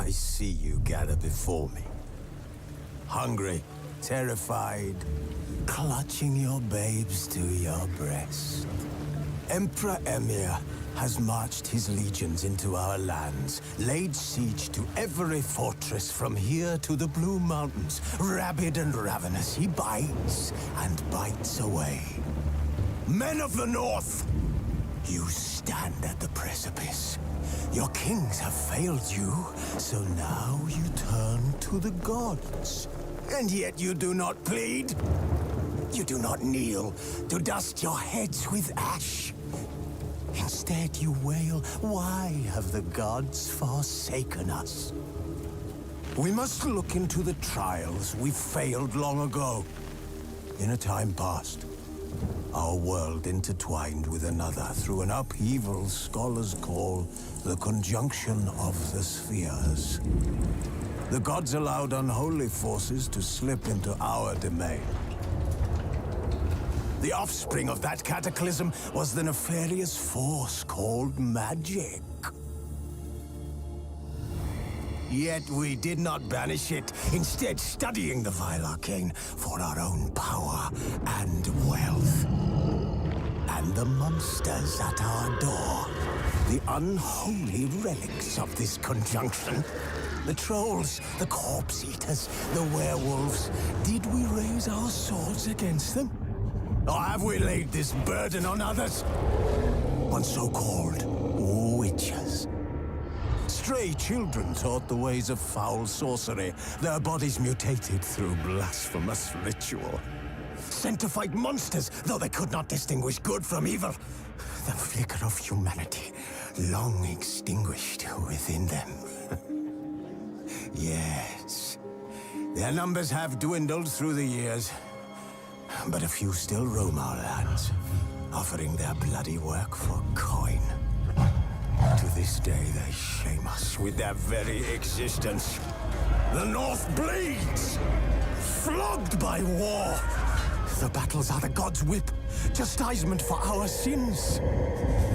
I see you gather before me. Hungry, terrified, clutching your babes to your breast. Emperor Emir has marched his legions into our lands, laid siege to every fortress from here to the Blue Mountains. Rabid and ravenous, he bites and bites away. Men of the North, you stand at the precipice. Your kings have failed you, so now you turn to the gods. And yet you do not plead. You do not kneel to dust your heads with ash. Instead you wail, why have the gods forsaken us? We must look into the trials we failed long ago. In a time past, our world intertwined with another through an upheaval scholars call the conjunction of the spheres. The gods allowed unholy forces to slip into our domain. The offspring of that cataclysm was the nefarious force called magic. Yet we did not banish it, instead studying the vile arcane for our own power and wealth. And the monsters at our door, the unholy relics of this conjunction. The trolls, the corpse-eaters, the werewolves. Did we raise our swords against them? Or have we laid this burden on others? On so-called witches. Stray children taught the ways of foul sorcery, their bodies mutated through blasphemous ritual. Sent to fight monsters, though they could not distinguish good from evil. The flicker of humanity, long extinguished within them. Yes, their numbers have dwindled through the years, but a few still roam our lands, offering their bloody work for coin. To this day, they shame us with their very existence. The North bleeds, flogged by war. The battles are the gods' whip, chastisement for our sins.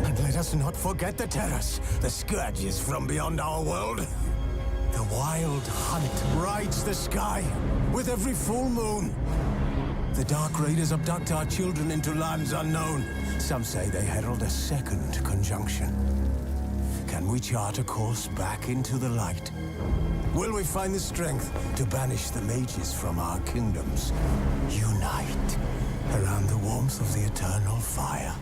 And let us not forget the terrors, the scourges from beyond our world. The wild hunt rides the sky with every full moon. The Dark Raiders abduct our children into lands unknown. Some say they herald a second conjunction. Can we chart a course back into the light? Will we find the strength to banish the mages from our kingdoms? Unite around the warmth of the eternal fire.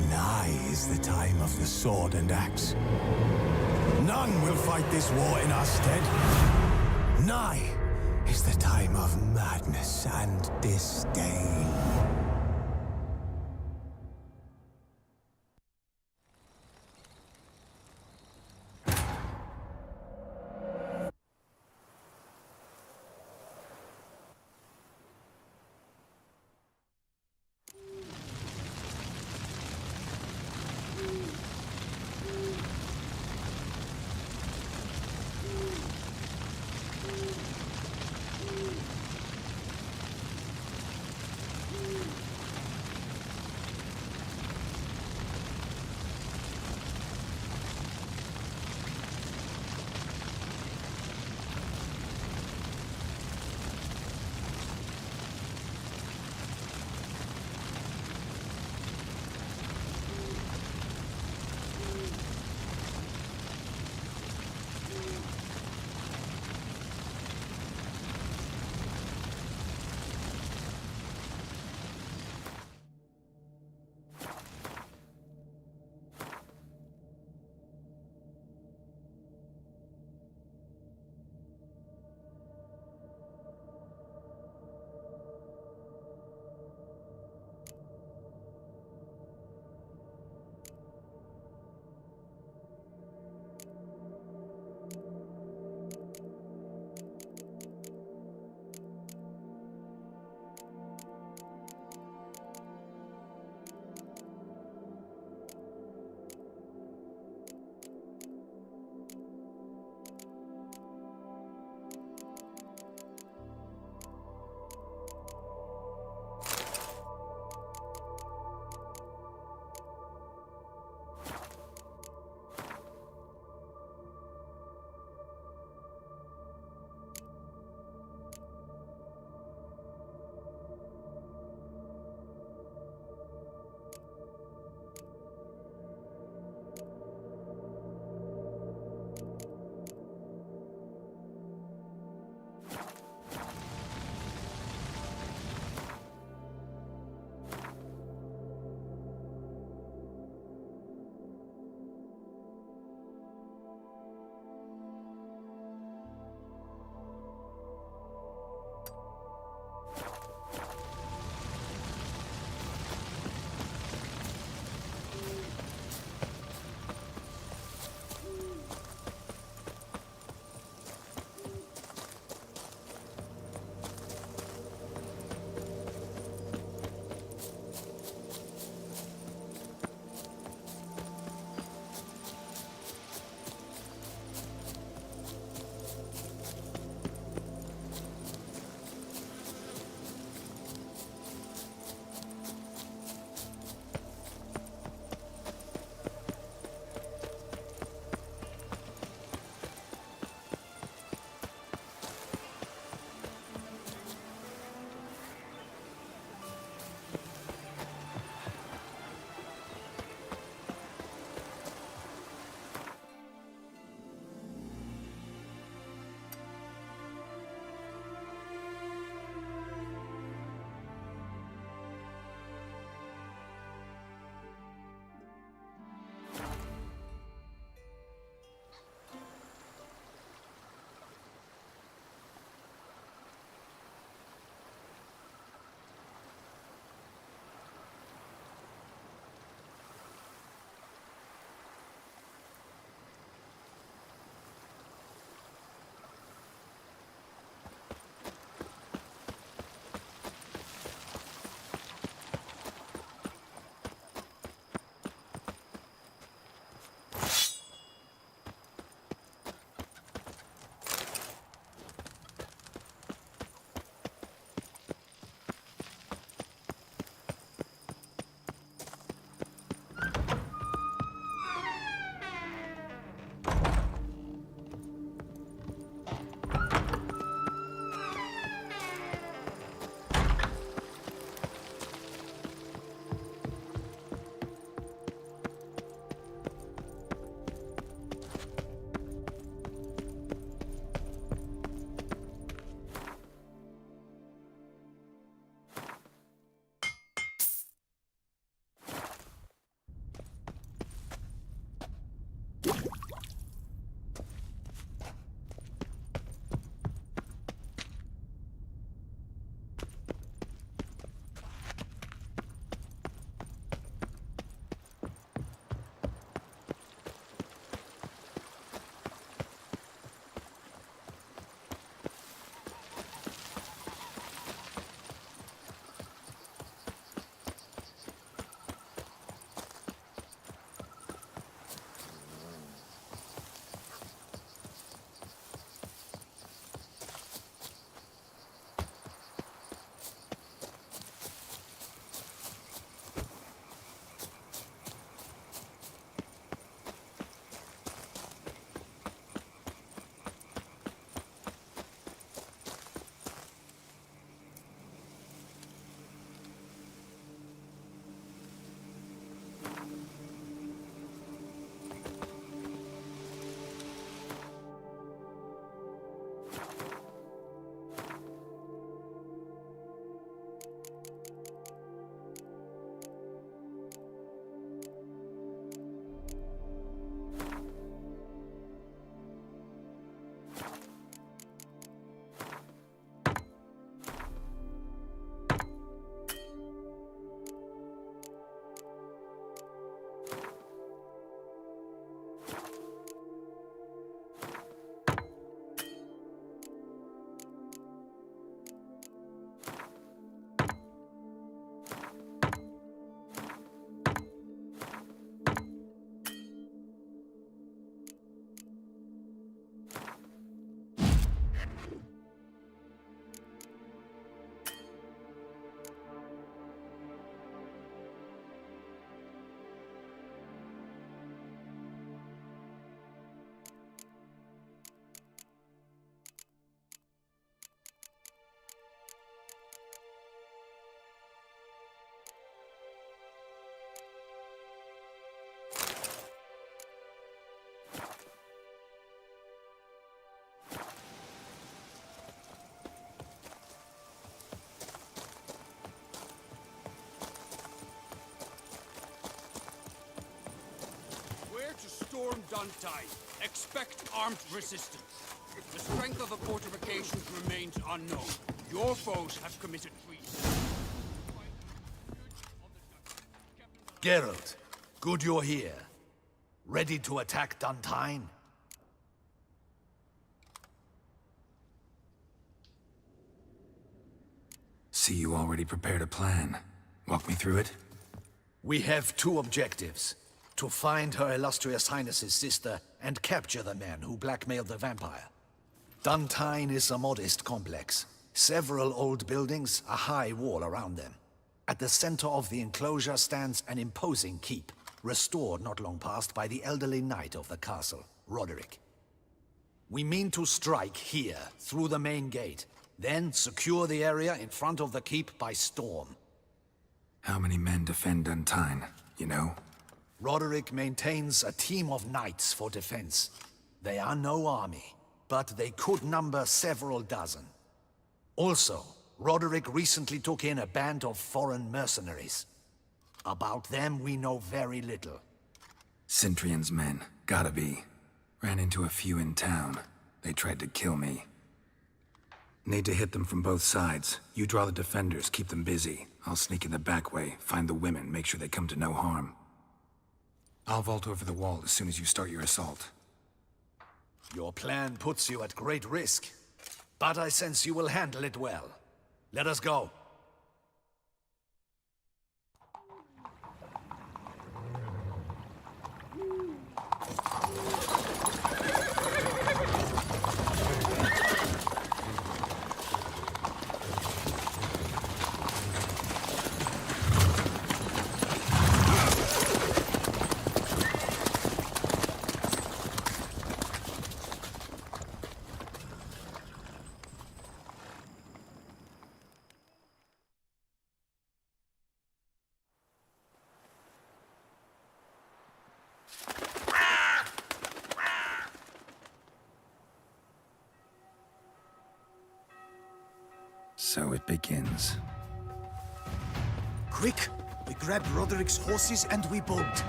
Nigh is the time of the sword and axe. None will fight this war in our stead. Nigh is the time of madness and disdain. Storm Duntine. Expect armed resistance. The strength of the fortifications remains unknown. Your foes have committed treason. Geralt, good you're here. Ready to attack Duntine? See, you already prepared a plan. Walk me through it. We have two objectives. To find Her Illustrious Highness's sister and capture the man who blackmailed the vampire. Duntine is a modest complex. Several old buildings, a high wall around them. At the center of the enclosure stands an imposing keep, restored not long past by the elderly knight of the castle, Roderick. We mean to strike here, through the main gate, then secure the area in front of the keep by storm. How many men defend Duntine, you know? Roderick maintains a team of knights for defense. They are no army, but they could number several dozen. Also, Roderick recently took in a band of foreign mercenaries. About them we know very little. Cintrian's men, gotta be. Ran into a few in town. They tried to kill me. Need to hit them from both sides. You draw the defenders, keep them busy. I'll sneak in the back way, find the women, make sure they come to no harm. I'll vault over the wall as soon as you start your assault. Your plan puts you at great risk, but I sense you will handle it well. Let us go. So it begins. Quick! We grab Roderick's horses and we bolt.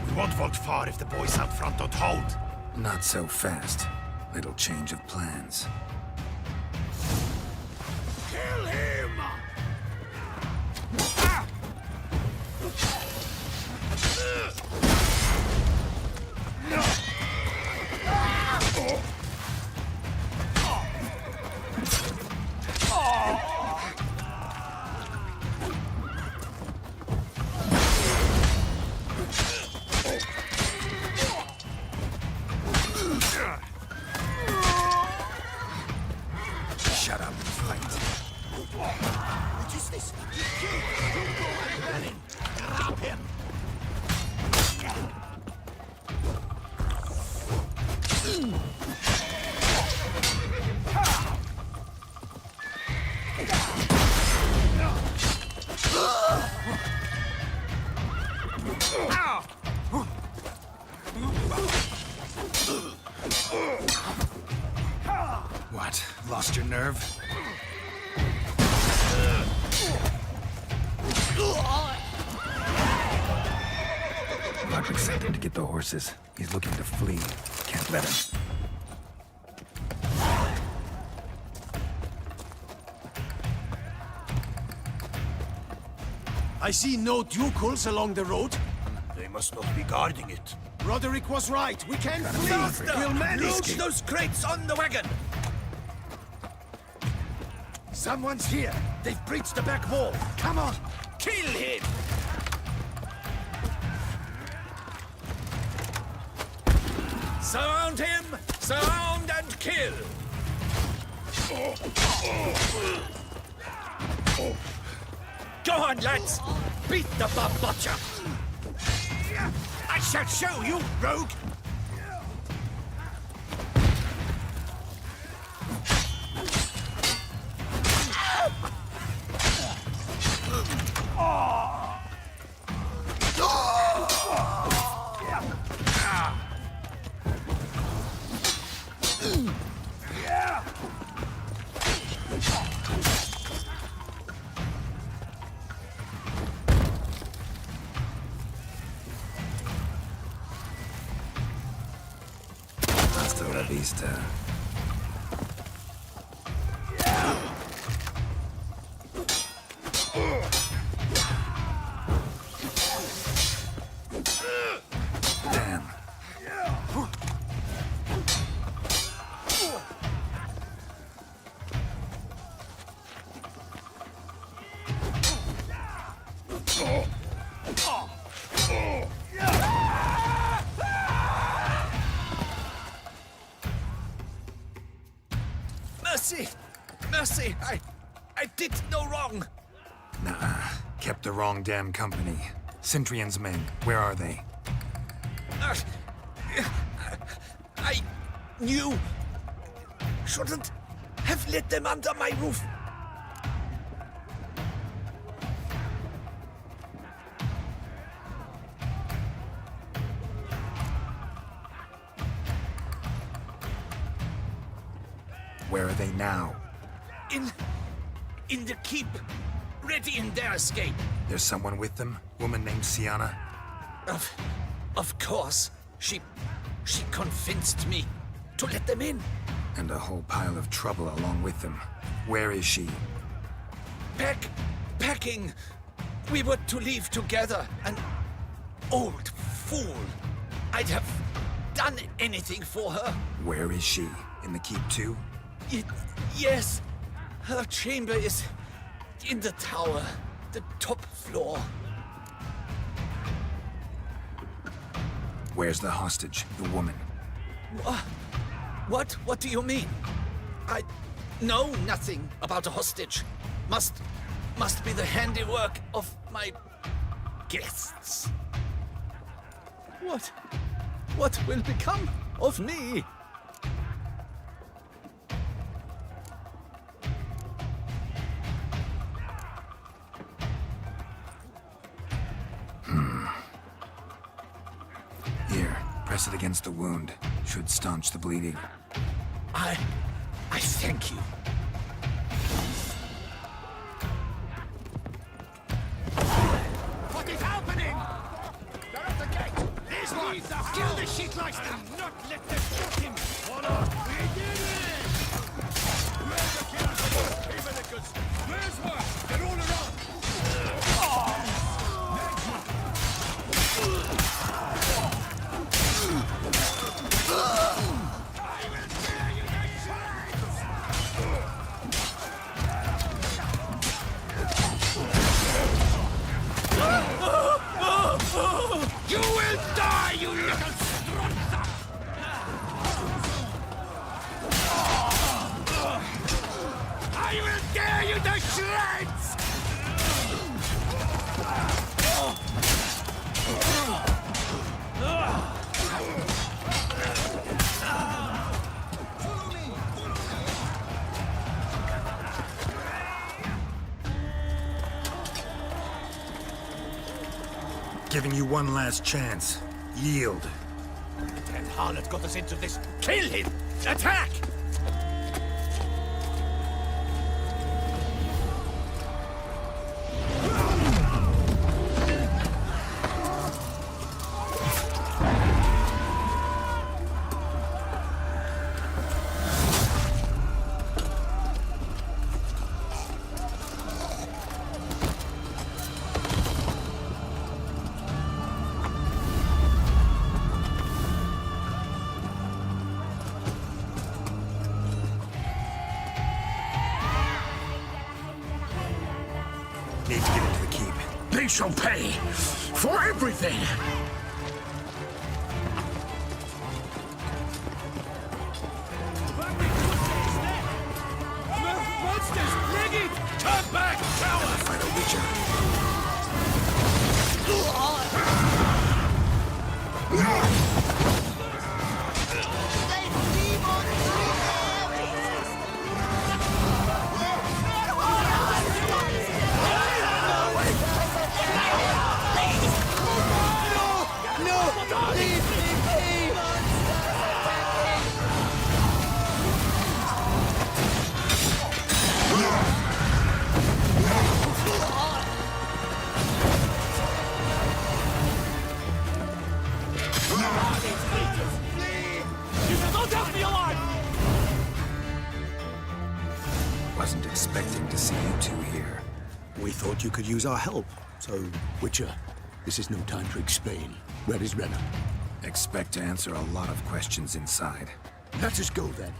We won't vault far if the boys out front don't hold. Not so fast. Little change of plans. Kill him! Shut up and fight. What is this? Grab him! What? Lost your nerve? Roderick sent him to get the horses. He's looking to flee. Can't let him. I see no ducals along the road. They must not be guarding it. Roderick was right. We can't flee. We'll manage. Load those crates on the wagon! Someone's here! They've breached the back wall! Come on! Kill him! Surround him! Surround and kill! Go on, lads! Beat the bum butcher! I shall show you, rogue! Hasta la vista. Damn. Mercy! Mercy! I did no wrong! Nah, kept the wrong damn company. Centrion's men, where are they? I knew... shouldn't have let them under my roof. Where are they now? In the keep, ready in their escape. There's someone with them? Woman named Sienna? Of course. She convinced me to let them in. And a whole pile of trouble along with them. Where is she? Packing. We were to leave together. An old fool. I'd have done anything for her. Where is she? In the keep too? Yes. Her chamber is in the tower. The top floor. Where's the hostage, the woman? What do you mean? I know nothing about a hostage. Must be the handiwork of my guests. What will become of me? Here, press it against the wound. Should staunch the bleeding. I thank you. What is happening? They're at the gate! Here's one! Kill the shitleister! And not let them shoot him! Hold on! We did it! Where's the killer? Even the goods! Where's one? They're all around! You will die, you little stronza! I will tear you to shreds! Giving you one last chance. Yield. And harlot got us into this. Kill him! Attack! keep. They shall pay for everything! Monsters! Leggy! Turn back, coward! Fight a witcher. Wasn't expecting to see you two here. We thought you could use our help, so... Witcher, this is no time to explain. Where is Renner? Expect to answer a lot of questions inside. Let us go then.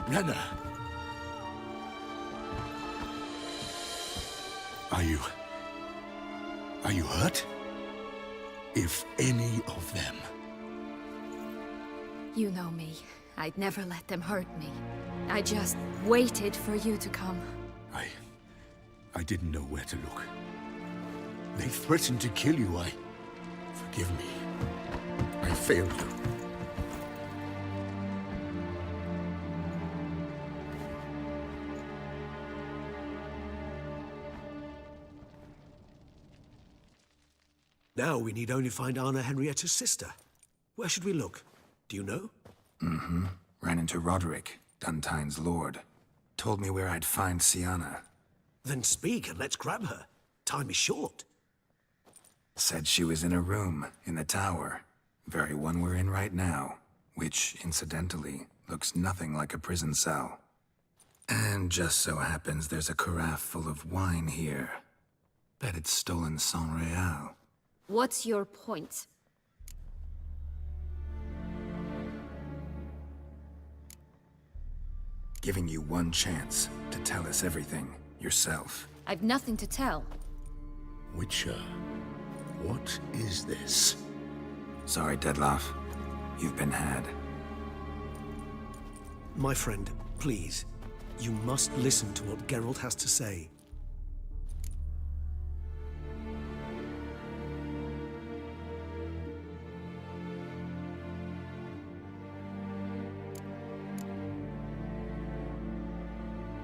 Renner! Are you hurt? If any of them. You know me. I'd never let them hurt me. I just waited for you to come. I didn't know where to look. They threatened to kill you. Forgive me. I failed you. Now we need only find Anna Henrietta's sister. Where should we look? Do you know? Mm-hmm. Ran into Roderick, Duntine's lord. Told me where I'd find Sienna. Then speak and let's grab her. Time is short. Said she was in a room in the tower. Very one we're in right now. Which, incidentally, looks nothing like a prison cell. And just so happens there's a carafe full of wine here. Bet it's stolen sans real. What's your point? Giving you one chance to tell us everything yourself. I've nothing to tell. Witcher, what is this? Sorry, Dettlaff. You've been had. My friend, please. You must listen to what Geralt has to say.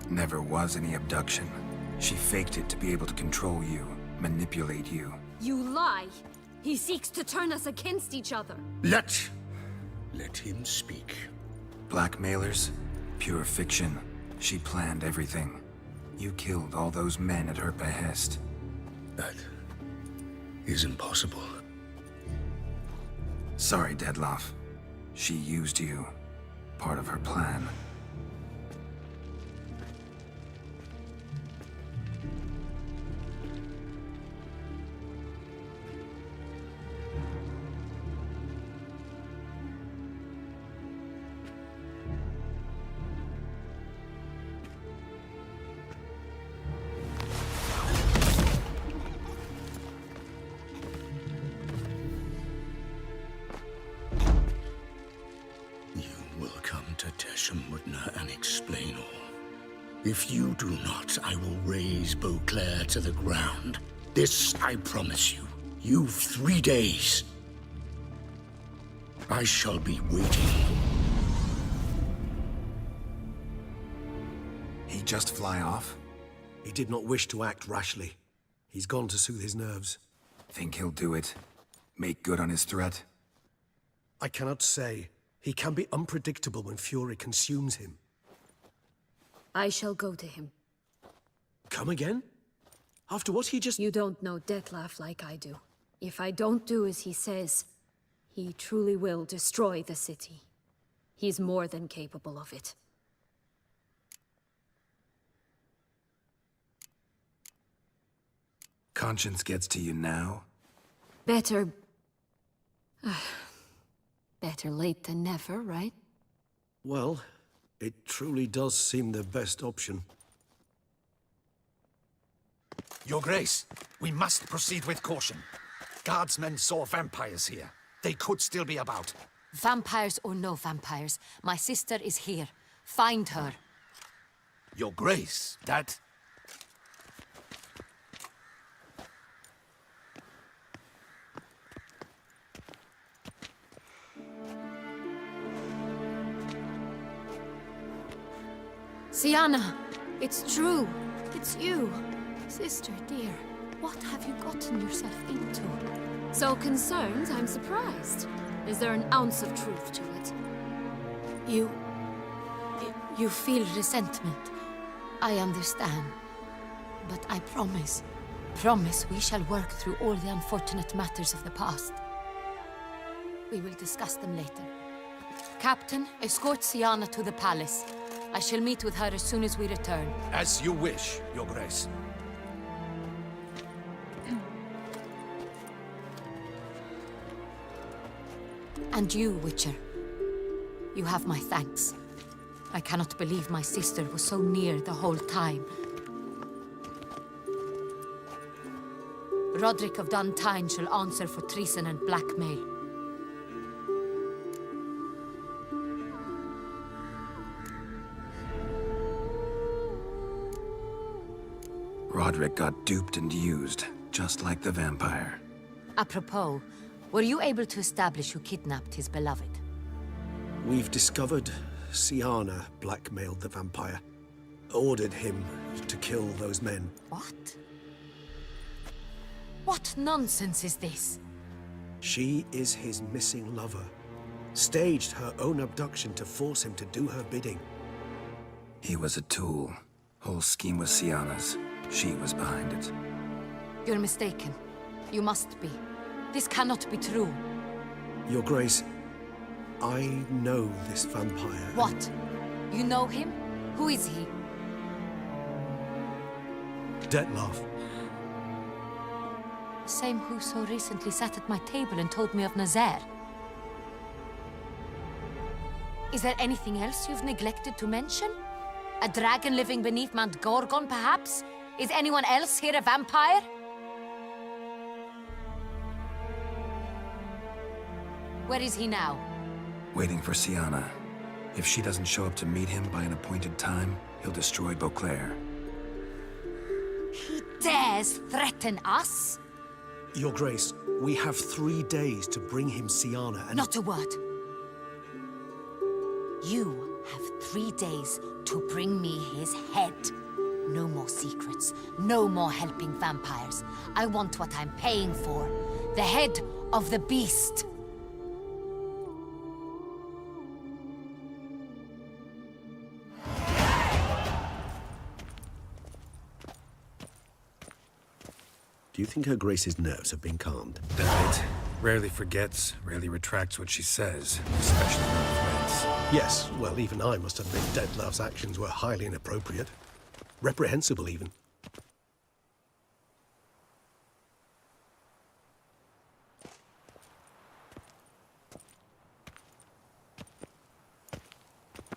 Never was any abduction. She faked it to be able to control you, manipulate you. You lie! He seeks to turn us against each other. Let him speak. Blackmailers? Pure fiction. She planned everything. You killed all those men at her behest. That is impossible. Sorry, Dettlaff. She used you. Part of her plan. And explain all. If you do not, I will raise Beauclair to the ground. This I promise you. You've 3 days. I shall be waiting. He just fly off? He did not wish to act rashly. He's gone to soothe his nerves. Think he'll do it? Make good on his threat? I cannot say. He can be unpredictable when fury consumes him. I shall go to him. Come again? After what he just... You don't know Detlef like I do. If I don't do as he says, he truly will destroy the city. He's more than capable of it. Conscience gets to you now? Better... better late than never, right? Well, it truly does seem the best option. Your Grace, we must proceed with caution. Guardsmen saw vampires here. They could still be about. Vampires or no vampires, my sister is here. Find her. Your Grace, that... Sienna! It's true! It's you! Sister, dear, what have you gotten yourself into? So concerned, I'm surprised. Is there an ounce of truth to it? You feel resentment. I understand. But I promise we shall work through all the unfortunate matters of the past. We will discuss them later. Captain, escort Sienna to the palace. I shall meet with her as soon as we return. As you wish, Your Grace. And you, Witcher. You have my thanks. I cannot believe my sister was so near the whole time. Roderick of Duntine shall answer for treason and blackmail. Roderick got duped and used, just like the vampire. Apropos, were you able to establish who kidnapped his beloved? We've discovered Sienna blackmailed the vampire. Ordered him to kill those men. What? What nonsense is this? She is his missing lover. Staged her own abduction to force him to do her bidding. He was a tool. Whole scheme was Sienna's. She was behind it. You're mistaken. You must be. This cannot be true. Your Grace, I know this vampire. What? You know him? Who is he? Detlef. The same who so recently sat at my table and told me of Nazaire. Is there anything else you've neglected to mention? A dragon living beneath Mount Gorgon, perhaps? Is anyone else here a vampire? Where is he now? Waiting for Sienna. If she doesn't show up to meet him by an appointed time, he'll destroy Beauclair. He dares threaten us? Your Grace, we have 3 days to bring him Sienna and... Not a word. You have 3 days to bring me his head. No more secrets. No more helping vampires. I want what I'm paying for. The head of the beast. Do you think Her Grace's nerves have been calmed? Doubt it. Rarely forgets, rarely retracts what she says, especially when threats. Yes, well, even I must admit Detlef's actions were highly inappropriate. Reprehensible, even.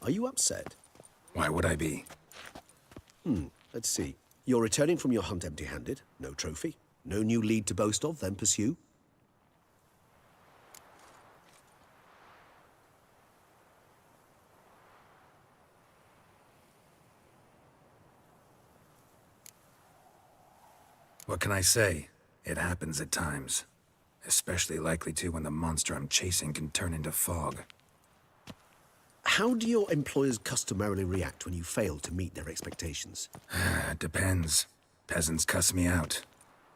Are you upset? Why would I be? Let's see. You're returning from your hunt empty-handed. No trophy. No new lead to boast of, then pursue. What can I say? It happens at times. Especially likely to when the monster I'm chasing can turn into fog. How do your employers customarily react when you fail to meet their expectations? It depends. Peasants cuss me out.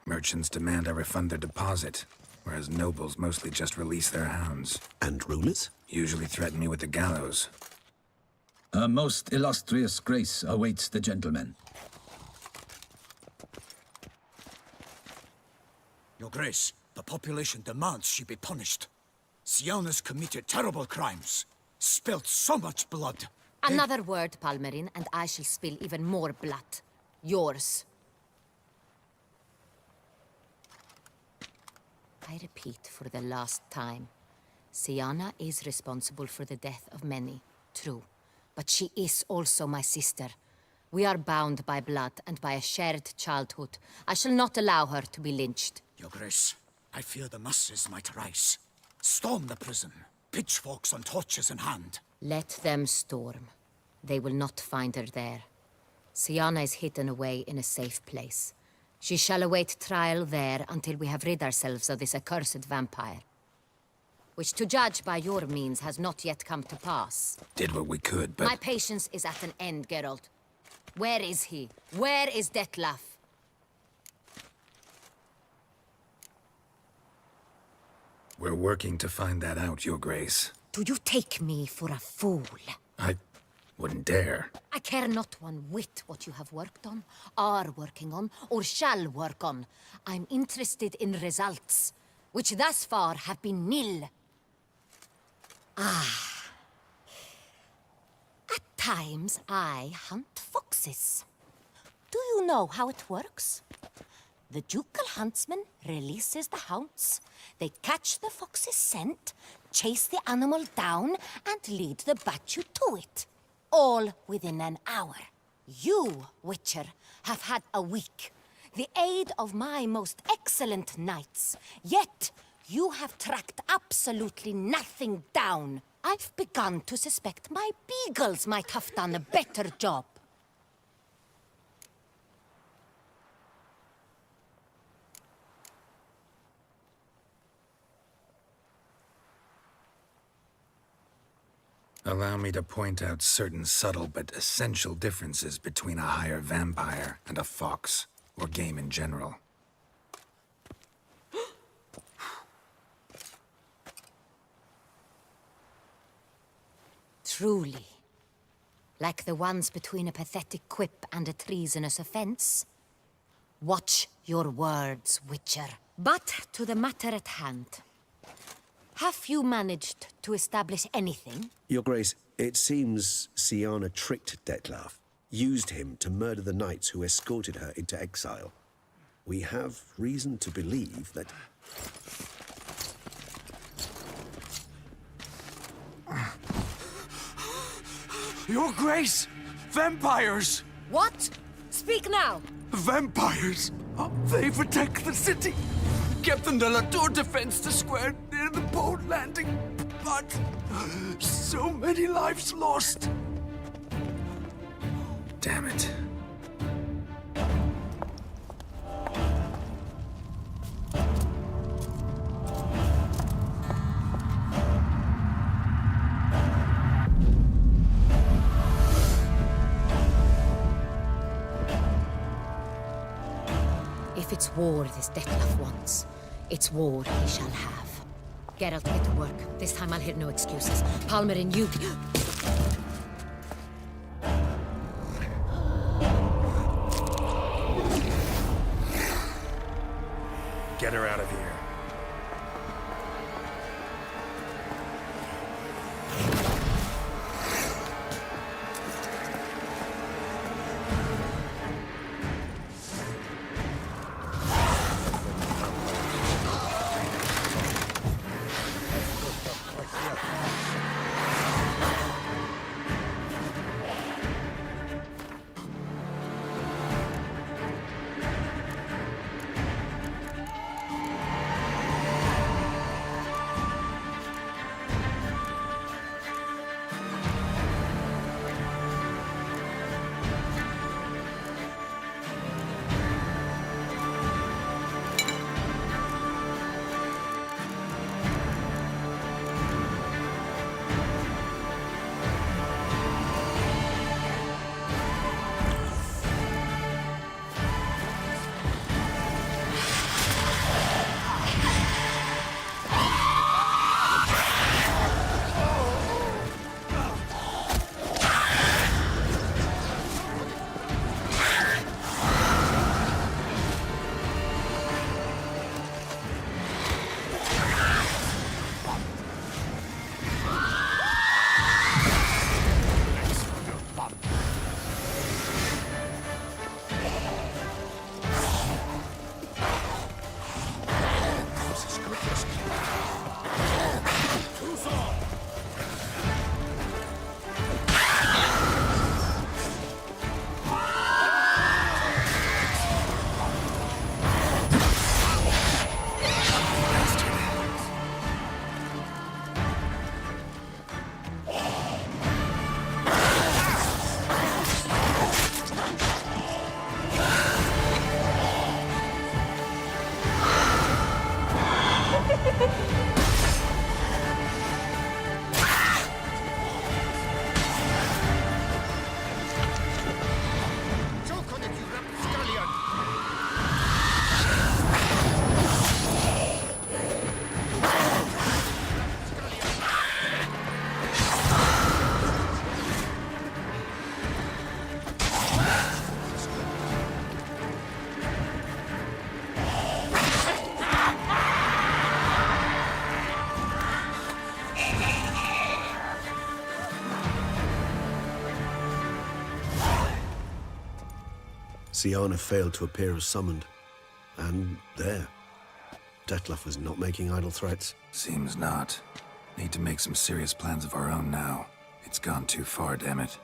Merchants demand I refund their deposit, whereas nobles mostly just release their hounds. And rulers? Usually threaten me with the gallows. Her most illustrious grace awaits the gentleman. Your Grace, the population demands she be punished. Siana's committed terrible crimes, spilt so much blood. Another word, Palmerin, and I shall spill even more blood. Yours. I repeat for the last time. Siana is responsible for the death of many, true. But she is also my sister. We are bound by blood and by a shared childhood. I shall not allow her to be lynched. Your Grace, I fear the masses might rise. Storm the prison, pitchforks and torches in hand. Let them storm. They will not find her there. Siana is hidden away in a safe place. She shall await trial there until we have rid ourselves of this accursed vampire. Which, to judge by your means, has not yet come to pass. Did what we could, but... My patience is at an end, Geralt. Where is he? Where is Detlef? We're working to find that out, Your Grace. Do you take me for a fool? I wouldn't dare. I care not one whit what you have worked on, are working on, or shall work on. I'm interested in results, which thus far have been nil. At times, I hunt foxes. Do you know how it works? The ducal huntsman releases the hounds. They catch the fox's scent, chase the animal down, and lead the battue to it. All within an hour. You, Witcher, have had a week. The aid of my most excellent knights. Yet, you have tracked absolutely nothing down. I've begun to suspect my beagles might have done a better job. Allow me to point out certain subtle but essential differences between a higher vampire and a fox, or game in general. Truly. Like the ones between a pathetic quip and a treasonous offense. Watch your words, Witcher. But to the matter at hand. Have you managed to establish anything? Your Grace, it seems Siana tricked Detlef, used him to murder the knights who escorted her into exile. We have reason to believe that... Your Grace! Vampires! What? Speak now! Vampires! They protect the city! Captain de la Tour defends the square near the boat landing, but so many lives lost. Damn it. If it's war this Detlef wants, it's war he shall have. Geralt, get to work. This time I'll hear no excuses. Palmerin, you... Get her out of here. Siana failed to appear as summoned. And there. Dettlaff was not making idle threats. Seems not. Need to make some serious plans of our own now. It's gone too far, damn it.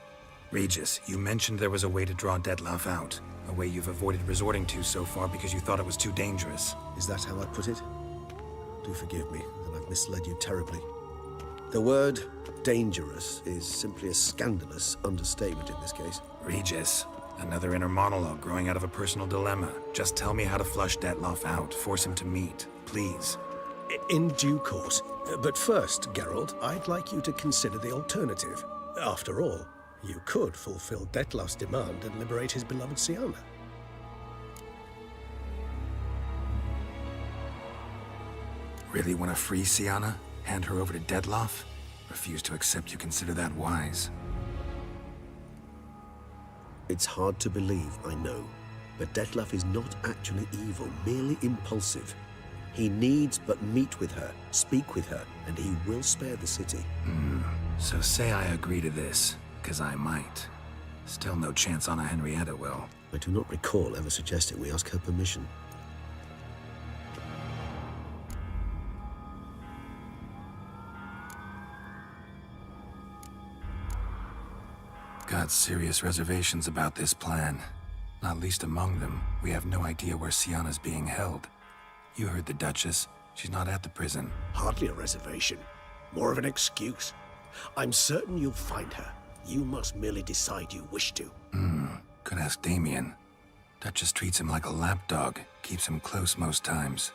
Regis, you mentioned there was a way to draw Dettlaff out. A way you've avoided resorting to so far because you thought it was too dangerous. Is that how I put it? Do forgive me that I've misled you terribly. The word dangerous is simply a scandalous understatement in this case. Regis, another inner monologue growing out of a personal dilemma. Just tell me how to flush Dettlaff out, force him to meet, please. In due course. But first, Geralt, I'd like you to consider the alternative. After all, you could fulfill Dettlaff's demand and liberate his beloved Siana. Really want to free Siana? Hand her over to Dettlaff? Refuse to accept you consider that wise. It's hard to believe, I know, but Dettlaff is not actually evil, merely impulsive. He needs but meet with her, speak with her, and he will spare the city. So say I agree to this, because I might. Still no chance Anna Henrietta will. I do not recall ever suggesting we ask her permission. Got serious reservations about this plan. Not least among them, we have no idea where Siana's being held. You heard the Duchess. She's not at the prison. Hardly a reservation. More of an excuse. I'm certain you'll find her. You must merely decide you wish to. Could ask Damien. Duchess treats him like a lapdog. Keeps him close most times.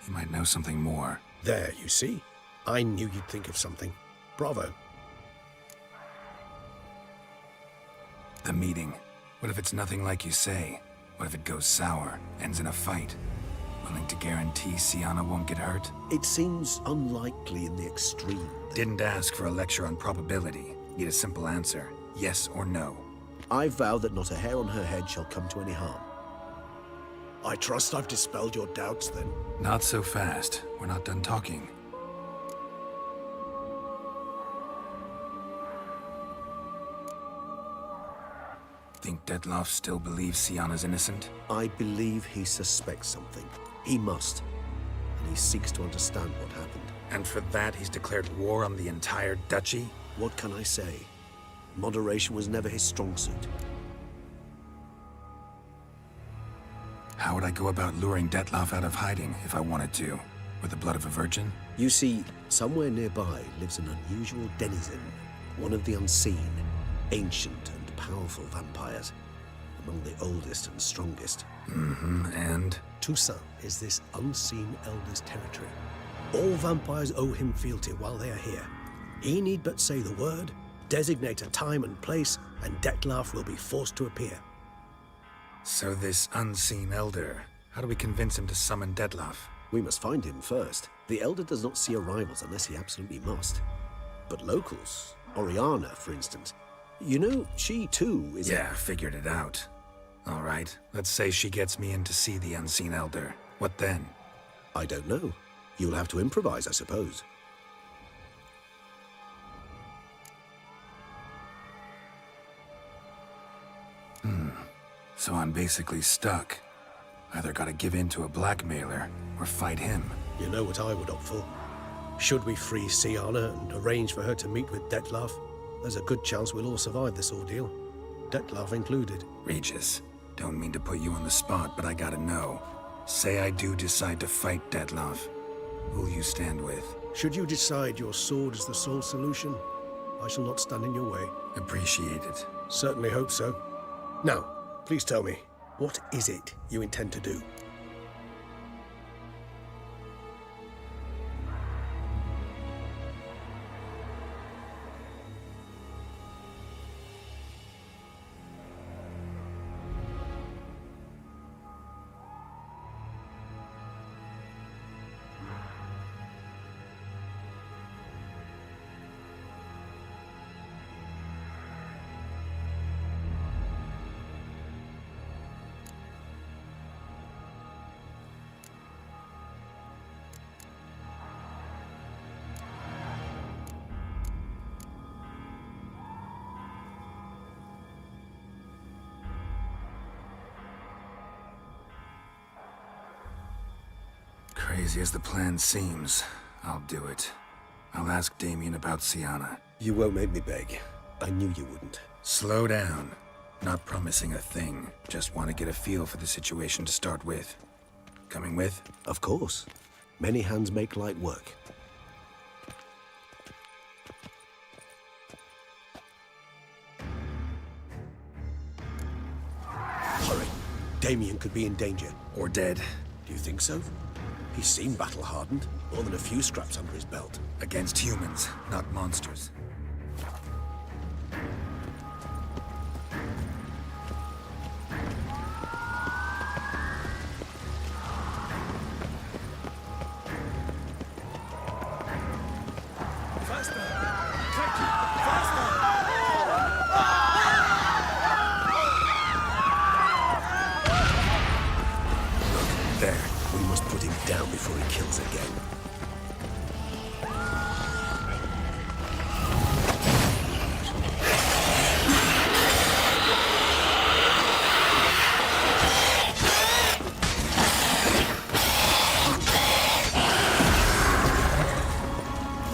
He might know something more. There, you see? I knew you'd think of something. Bravo. The meeting. What if it's nothing like you say? What if it goes sour, ends in a fight? Willing to guarantee Siana won't get hurt? It seems unlikely in the extreme. Didn't ask for a lecture on probability. Need a simple answer. Yes or no. I vow that not a hair on her head shall come to any harm. I trust I've dispelled your doubts, then. Not so fast. We're not done talking. Think Dettlaff still believes Siana's innocent? I believe he suspects something. He must. And he seeks to understand what happened. And for that, he's declared war on the entire duchy? What can I say? Moderation was never his strong suit. How would I go about luring Dettlaff out of hiding if I wanted to? With the blood of a virgin? You see, somewhere nearby lives an unusual denizen, one of the unseen, ancient and powerful vampires, among the oldest and strongest. And? Toussaint is this unseen elder's territory. All vampires owe him fealty while they are here. He need but say the word, designate a time and place, and Dettlaff will be forced to appear. So this unseen elder, how do we convince him to summon Dettlaff? We must find him first. The elder does not see arrivals unless he absolutely must. But locals, Oriana, for instance, you know, she too is... Yeah, figured it out. All right, let's say she gets me in to see the unseen elder. What then? I don't know. You'll have to improvise, I suppose. So I'm basically stuck. Either gotta give in to a blackmailer, or fight him. You know what I would opt for. Should we free Siana and arrange for her to meet with Dettlaff, there's a good chance we'll all survive this ordeal. Dettlaff included. Regis, don't mean to put you on the spot, but I gotta know. Say I do decide to fight Dettlaff. Who'll you stand with? Should you decide your sword is the sole solution, I shall not stand in your way. Appreciate it. Certainly hope so. Now, please tell me, what is it you intend to do? crazy as the plan seems, I'll do it. I'll ask Damien about Sienna. You won't make me beg. I knew you wouldn't. Slow down. Not promising a thing. Just want to get a feel for the situation to start with. Coming with? Of course. Many hands make light work. Hurry. Damien could be in danger. Or dead. Do you think so? He seemed battle-hardened. More than a few scraps under his belt. Against humans, not monsters. Down before he kills again.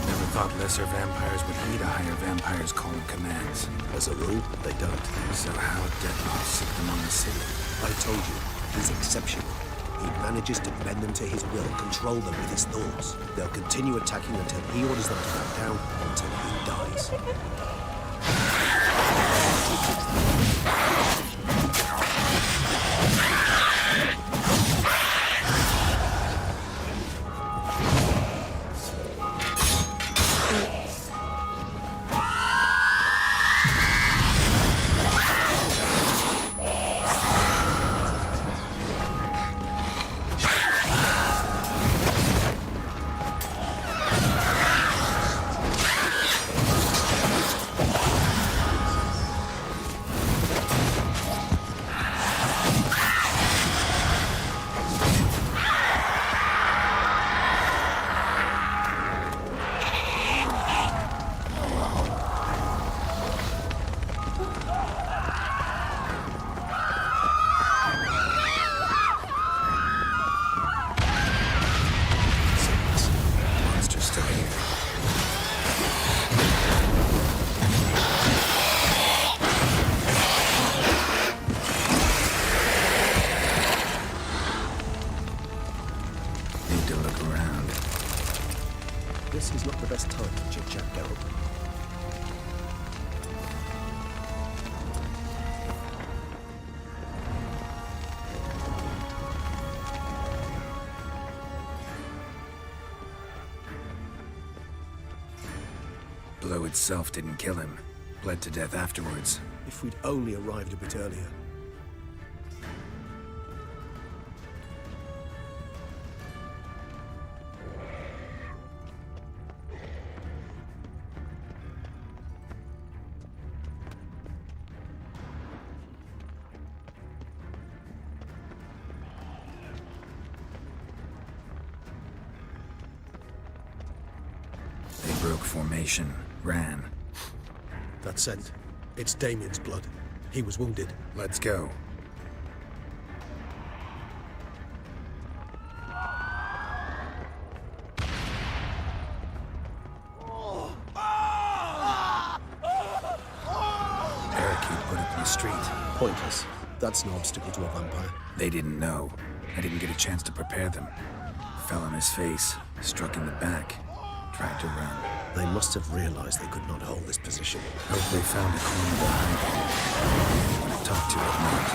Never thought lesser vampires would need a higher vampire's calling commands. As a rule, they don't. So how Deadlock sick them on the city? I told you, he's exceptional. He manages to bend them to his will, control them with his thoughts. They'll continue attacking until he orders them to back down, until he dies. This is not the best time to chit-chat, Geralt. Blow itself didn't kill him. Bled to death afterwards. If we'd only arrived a bit earlier. Broke formation, ran. That scent. It's Damien's blood. He was wounded. Let's go. Parakeet put up in the street. Pointless. That's no obstacle to a vampire. They didn't know. I didn't get a chance to prepare them. Fell on his face, struck in the back. Tried to run. They must have realized they could not hold this position. Hope they found a corner behind them. Anyone to talk to at night.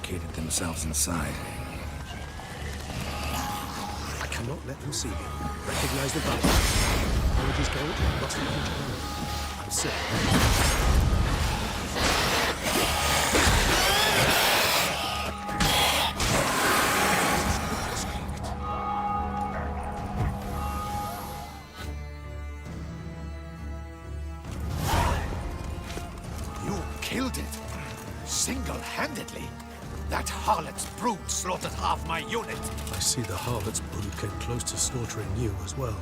barricaded themselves inside. I cannot let them see me. Recognize the battle. Apologies, Geralt. Must not be I'm sick. Killed it? Single-handedly? That harlot's brood slaughtered half my unit. I see the harlot's brood came close to slaughtering you as well.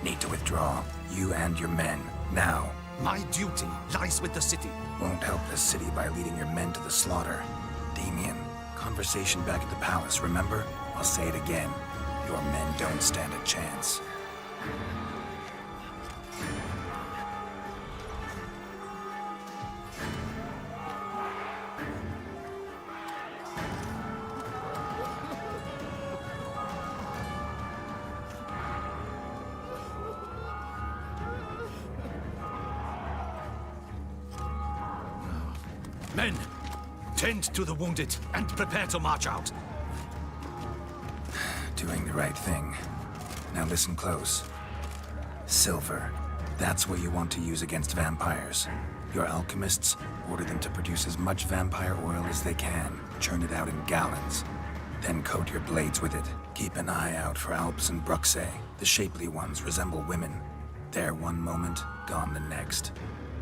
Need to withdraw. You and your men. Now. My duty lies with the city. Won't help the city by leading your men to the slaughter. Damien, conversation back at the palace, remember? I'll say it again. Your men don't stand a chance. Men, tend to the wounded and prepare to march out. Doing the right thing. Now listen close. Silver. That's what you want to use against vampires. Your alchemists, order them to produce as much vampire oil as they can. Churn it out in gallons. Then coat your blades with it. Keep an eye out for Alps and Bruxae. The shapely ones resemble women. There one moment, gone the next.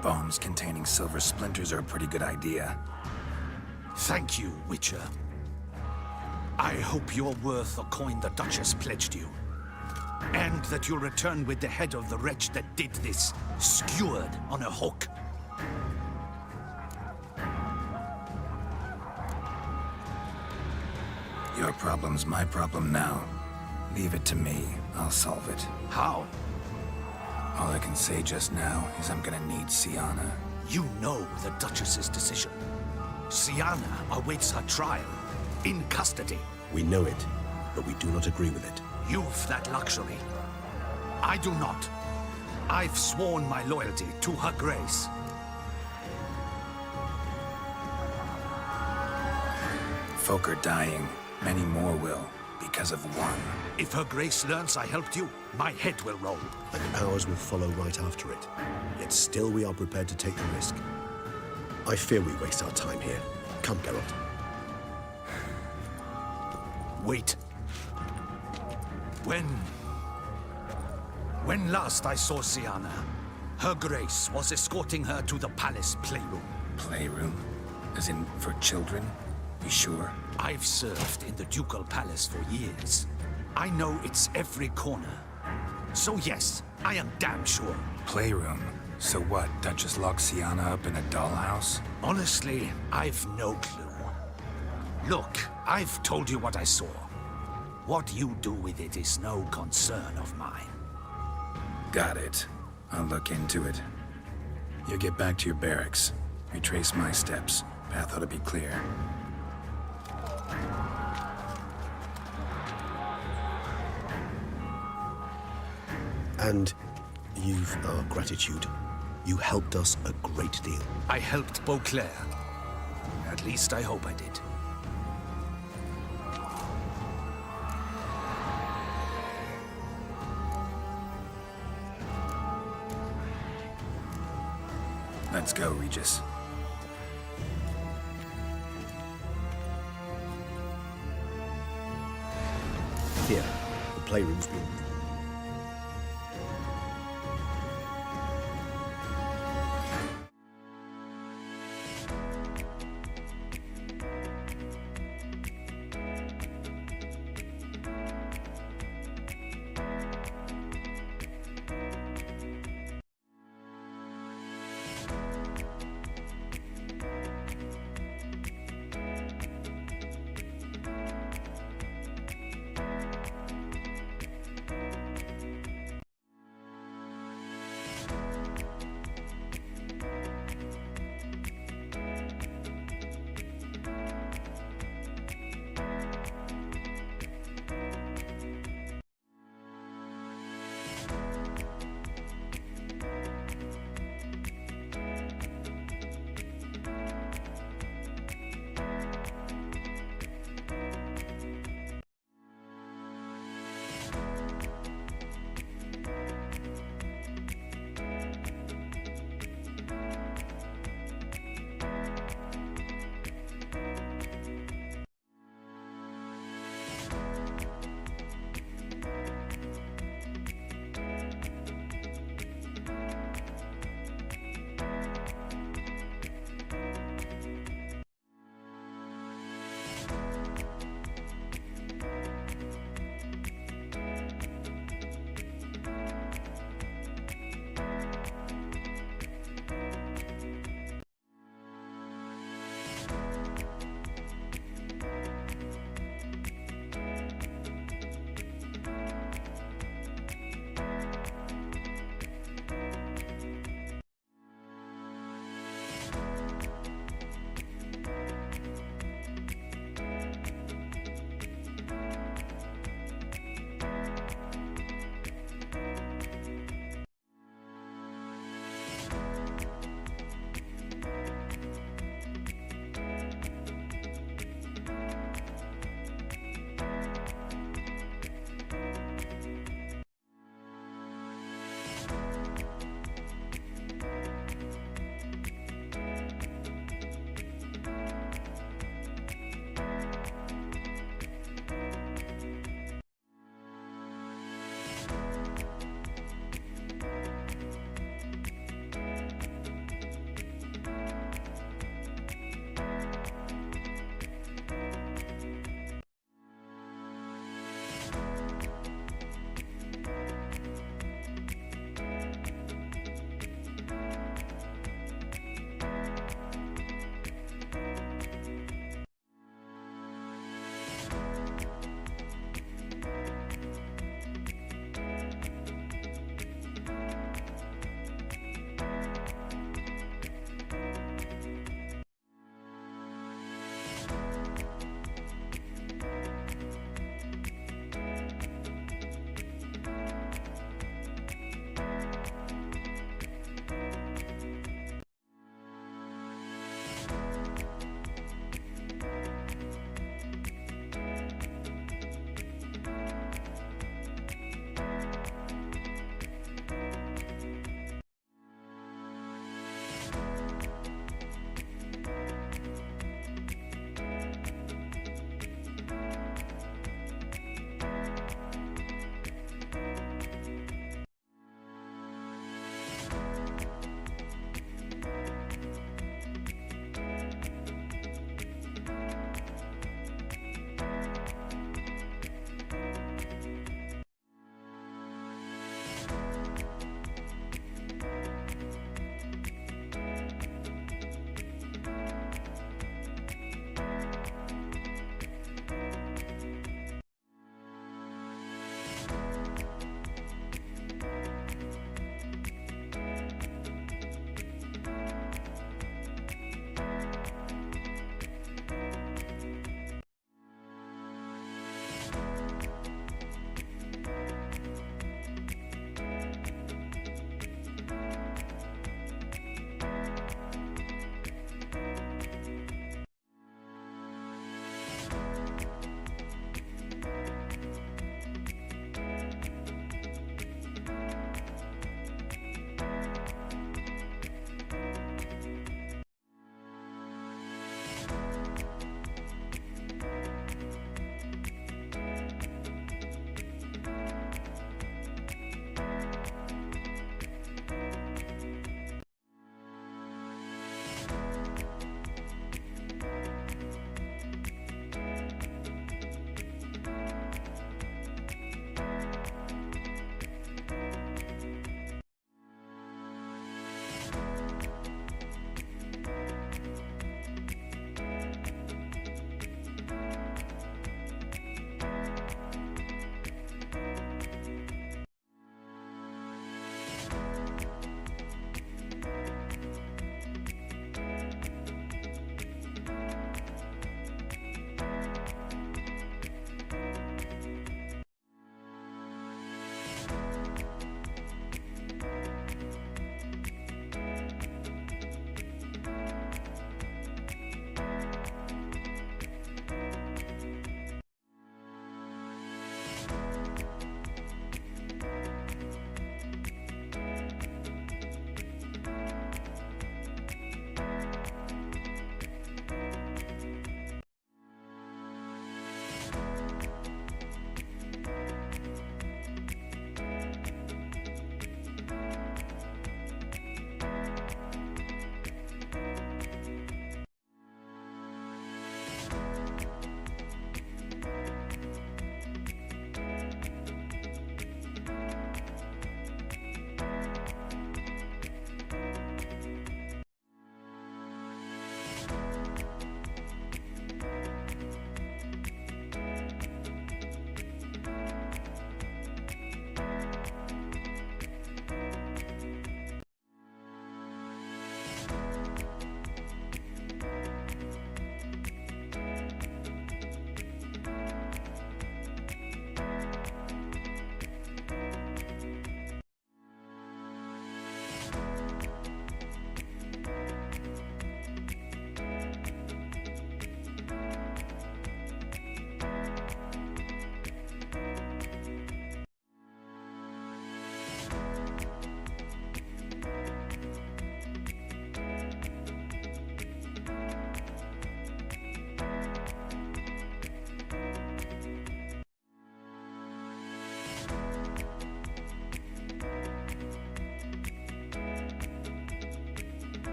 Bombs containing silver splinters are a pretty good idea. Thank you, Witcher. I hope you're worth the coin the Duchess pledged you. And that you'll return with the head of the wretch that did this, skewered on a hook. Your problem's my problem now. Leave it to me. I'll solve it. How? All I can say just now is I'm gonna need Sienna. You know the Duchess's decision. Sienna awaits her trial, in custody. We know it, but we do not agree with it. You've that luxury. I do not. I've sworn my loyalty to her grace. Folk are dying. Many more will, because of one. If her grace learns I helped you, my head will roll. And ours will follow right after it. Yet still we are prepared to take the risk. I fear we waste our time here. Come, Geralt. Wait. When last I saw Sienna, her grace was escorting her to the palace playroom. Playroom? As in, for children? You sure? I've served in the ducal palace for years. I know its every corner. So yes, I am damn sure. Playroom? So what, Duchess locks Sienna up in a dollhouse? Honestly, I've no clue. Look, I've told you what I saw. What you do with it is no concern of mine. Got it. I'll look into it. You get back to your barracks. Retrace my steps. Path ought to be clear. And you've our gratitude. You helped us a great deal. I helped Beauclair. At least I hope I did. Let's go, Regis. Here, the playroom's been.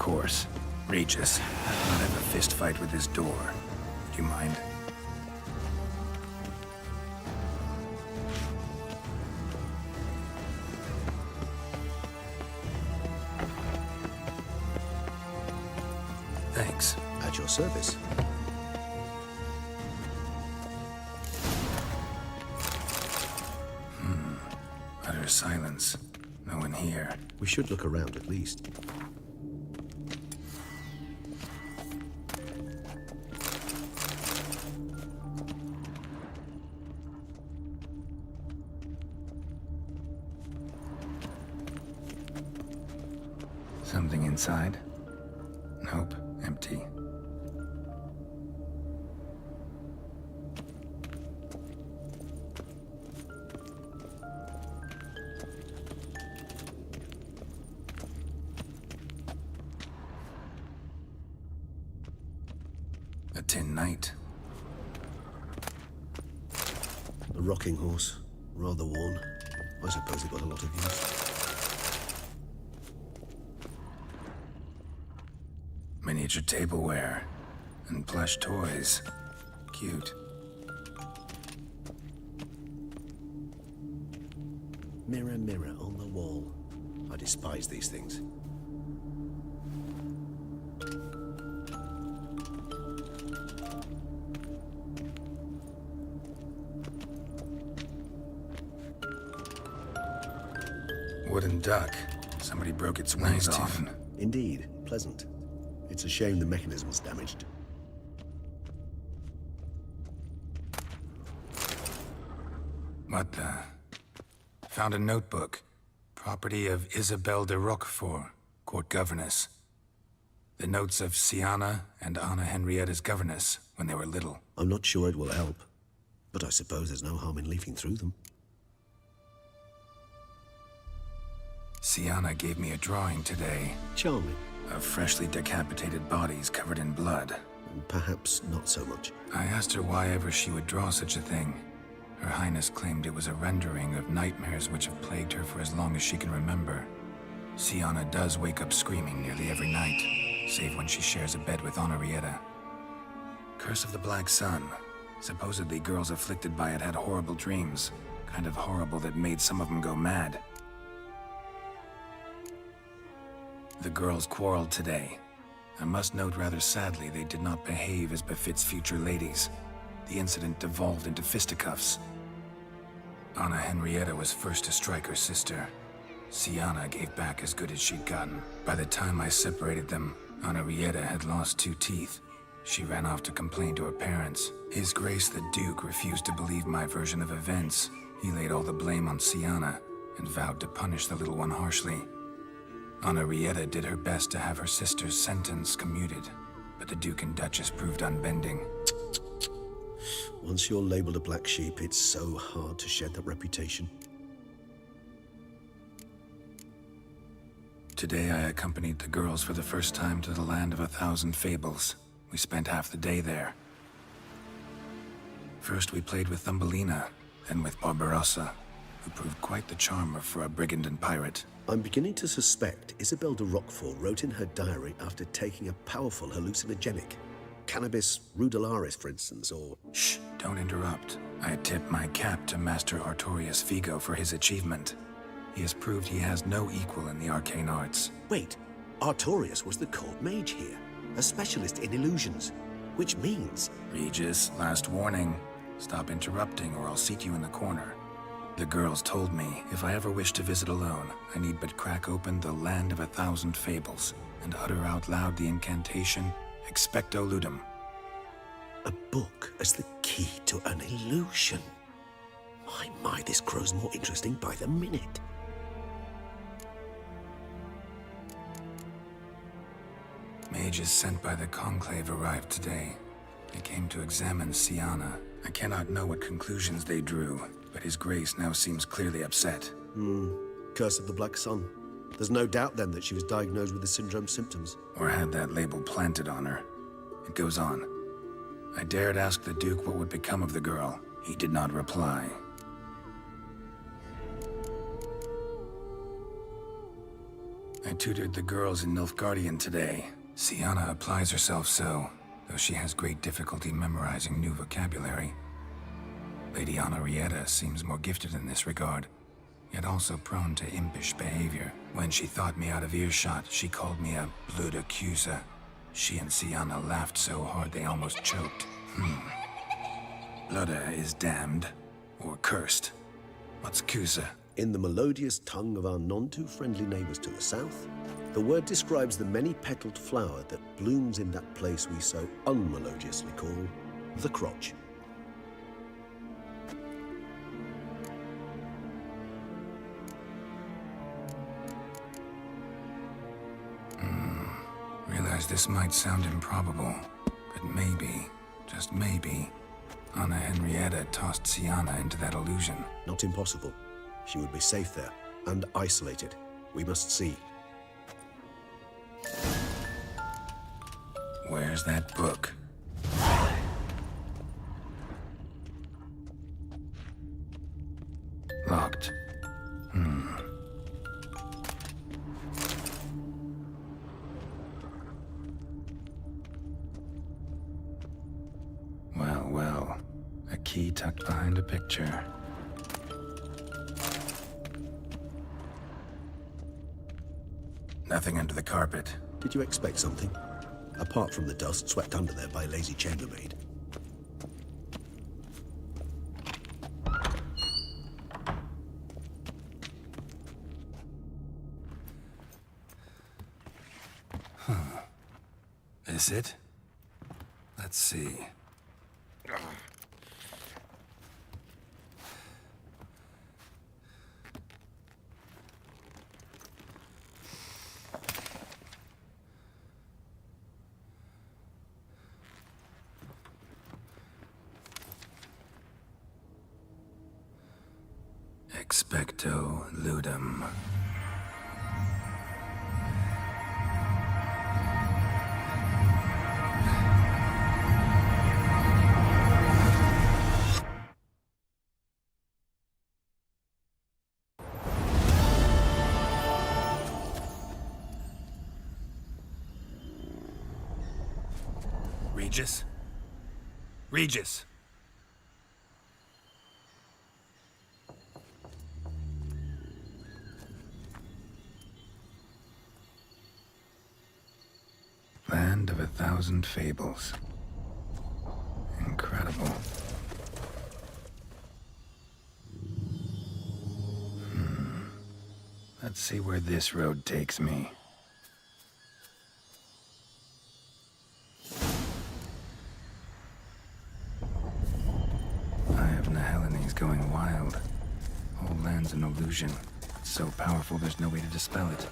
course. Regis, I'd not have a fist fight with this door. Do you mind? Thanks. At your service. Utter silence. No one here. We should look around at least. Something inside? Nope, empty. A tin knight. A rocking horse. Rather worn. I suppose it got a lot of use. Miniature tableware. And plush toys. Cute. Mirror, mirror on the wall. I despise these things. Wooden duck. Somebody broke its wings off. Indeed, pleasant. It's a shame the mechanism's damaged. What the? Found a notebook. Property of Isabelle de Roquefort, court governess. The notes of Siana and Anna Henrietta's governess when they were little. I'm not sure it will help, but I suppose there's no harm in leafing through them. Siana gave me a drawing today. Charming. Of freshly decapitated bodies covered in blood. Perhaps not so much. I asked her why ever she would draw such a thing. Her Highness claimed it was a rendering of nightmares which have plagued her for as long as she can remember. Siana does wake up screaming nearly every night, save when she shares a bed with Henrietta. Curse of the Black Sun. Supposedly girls afflicted by it had horrible dreams. Kind of horrible that made some of them go mad. The girls quarreled today. I must note rather sadly they did not behave as befits future ladies. The incident devolved into fisticuffs. Anna Henrietta was first to strike her sister. Siana gave back as good as she'd gotten. By the time I separated them, Henrietta had lost 2 teeth. She ran off to complain to her parents. His Grace the Duke refused to believe my version of events. He laid all the blame on Siana and vowed to punish the little one harshly. Henrietta did her best to have her sister's sentence commuted, but the Duke and Duchess proved unbending. Once you're labeled a black sheep, it's so hard to shed that reputation. Today I accompanied the girls for the first time to the land of 1,000 fables. We spent half the day there. First we played with Thumbelina, then with Barbarossa, who proved quite the charmer for a brigand and pirate. I'm beginning to suspect Isabelle de Roquefort wrote in her diary after taking a powerful hallucinogenic. Cannabis rudelaris, for instance, or... Shh, don't interrupt. I tip my cap to Master Artorius Figo for his achievement. He has proved he has no equal in the arcane arts. Wait, Artorius was the court mage here, a specialist in illusions, which means... Regis, last warning. Stop interrupting or I'll seat you in the corner. The girls told me if I ever wish to visit alone, I need but crack open the land of 1,000 fables and utter out loud the incantation, Expecto Ludum. A book as the key to an illusion. My, this grows more interesting by the minute. Mages sent by the Conclave arrived today. They came to examine Siana. I cannot know what conclusions they drew, but His Grace now seems clearly upset. Curse of the Black Sun. There's no doubt then that she was diagnosed with the syndrome symptoms. Or had that label planted on her. It goes on. I dared ask the Duke what would become of the girl. He did not reply. I tutored the girls in Nilfgaardian today. Sienna applies herself so, though she has great difficulty memorizing new vocabulary. Lady Henrietta seems more gifted in this regard, yet also prone to impish behavior. When she thought me out of earshot, she called me a blood accuser. She and Sienna laughed so hard they almost choked. Blooda is damned, or cursed. What's Cusa? In the melodious tongue of our none-too-friendly neighbors to the south, the word describes the many-petaled flower that blooms in that place we so unmelodiously call the crotch. Realize this might sound improbable, but maybe, just maybe, Anna Henrietta tossed Sienna into that illusion. Not impossible. She would be safe there, and isolated. We must see. Where's that book? Locked. Well. A key tucked behind a picture. Nothing under the carpet. Did you expect something? Apart from the dust swept under there by a lazy chambermaid. This it? Let's see. Expecto ludum. Regis? Regis! Land of 1,000 fables. Incredible. Let's see where this road takes me. Eye of Nahelenes going wild. Whole land's an illusion. It's so powerful there's no way to dispel it.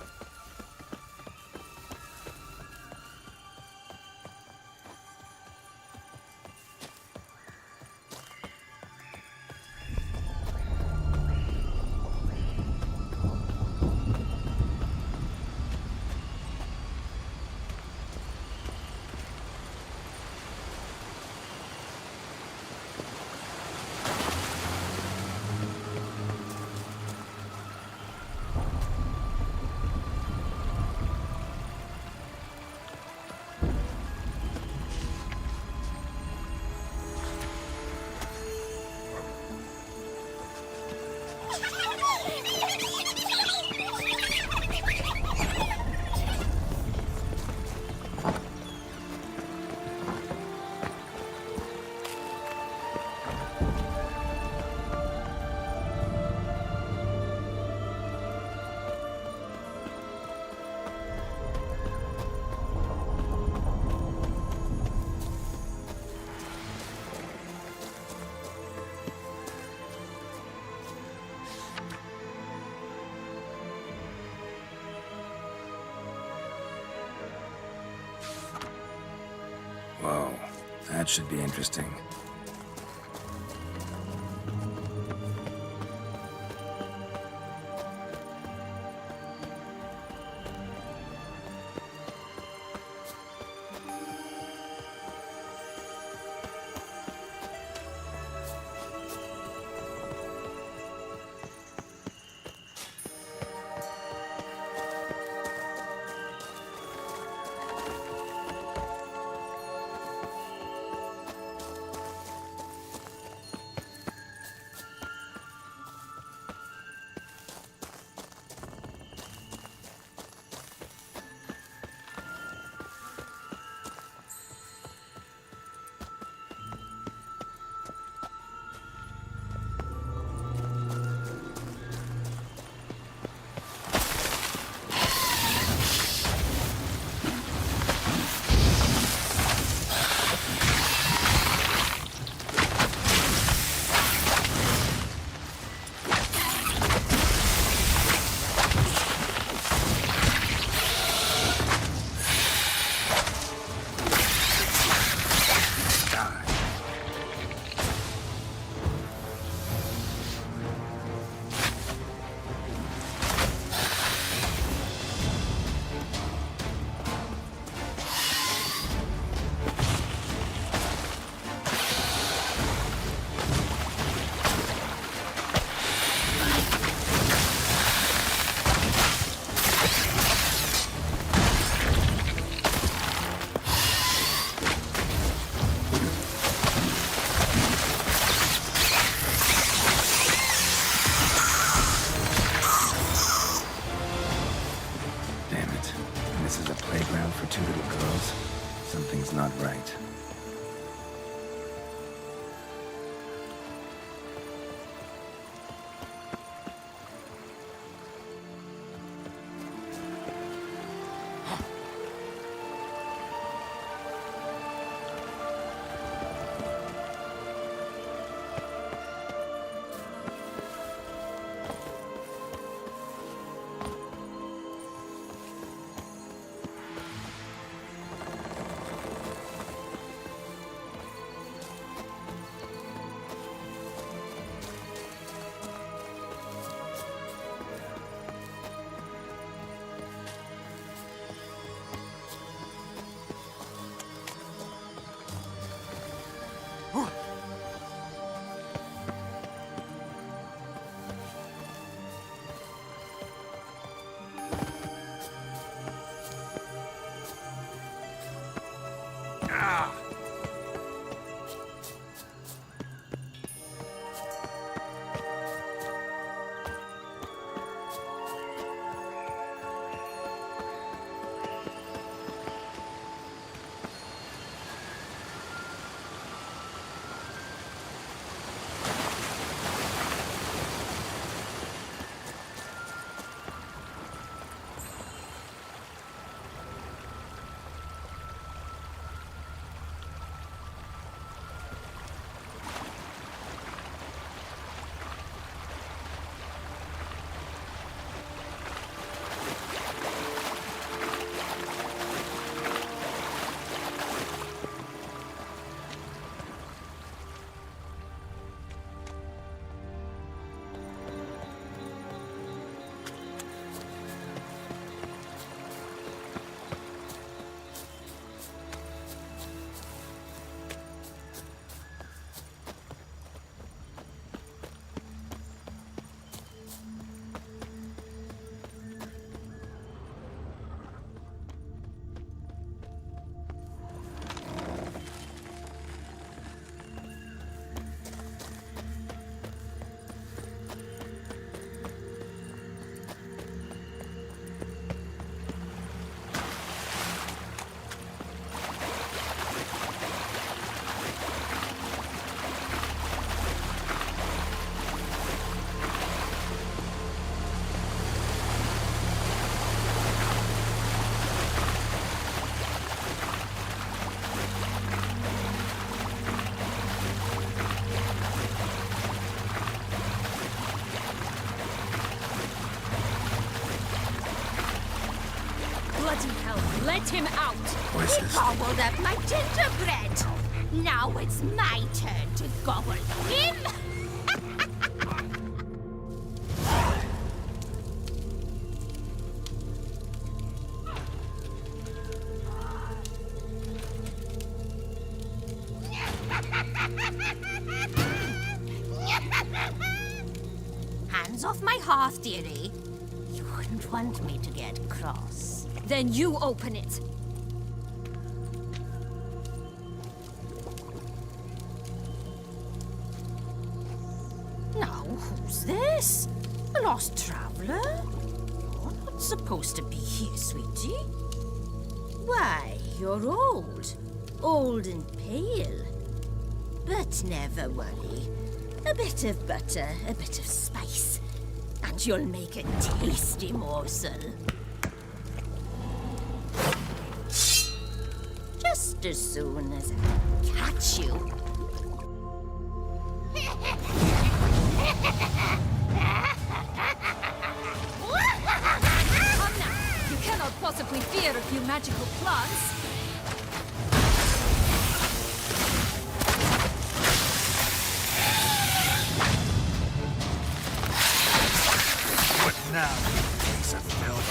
Whoa, that should be interesting. ground for two little girls. Something's not right. Let him out! Voices. He gobbled up my gingerbread! Now it's my turn to gobble him! Hands off my hearth, dearie. You wouldn't want me to get cross. Then you open it. Now, who's this? A lost traveler? You're not supposed to be here, sweetie. Why, you're old. Old and pale. But never worry. A bit of butter, a bit of spice, and you'll make a tasty morsel. Just as soon as I catch you. Come now! You cannot possibly fear a few magical plants. What now, piece of milk?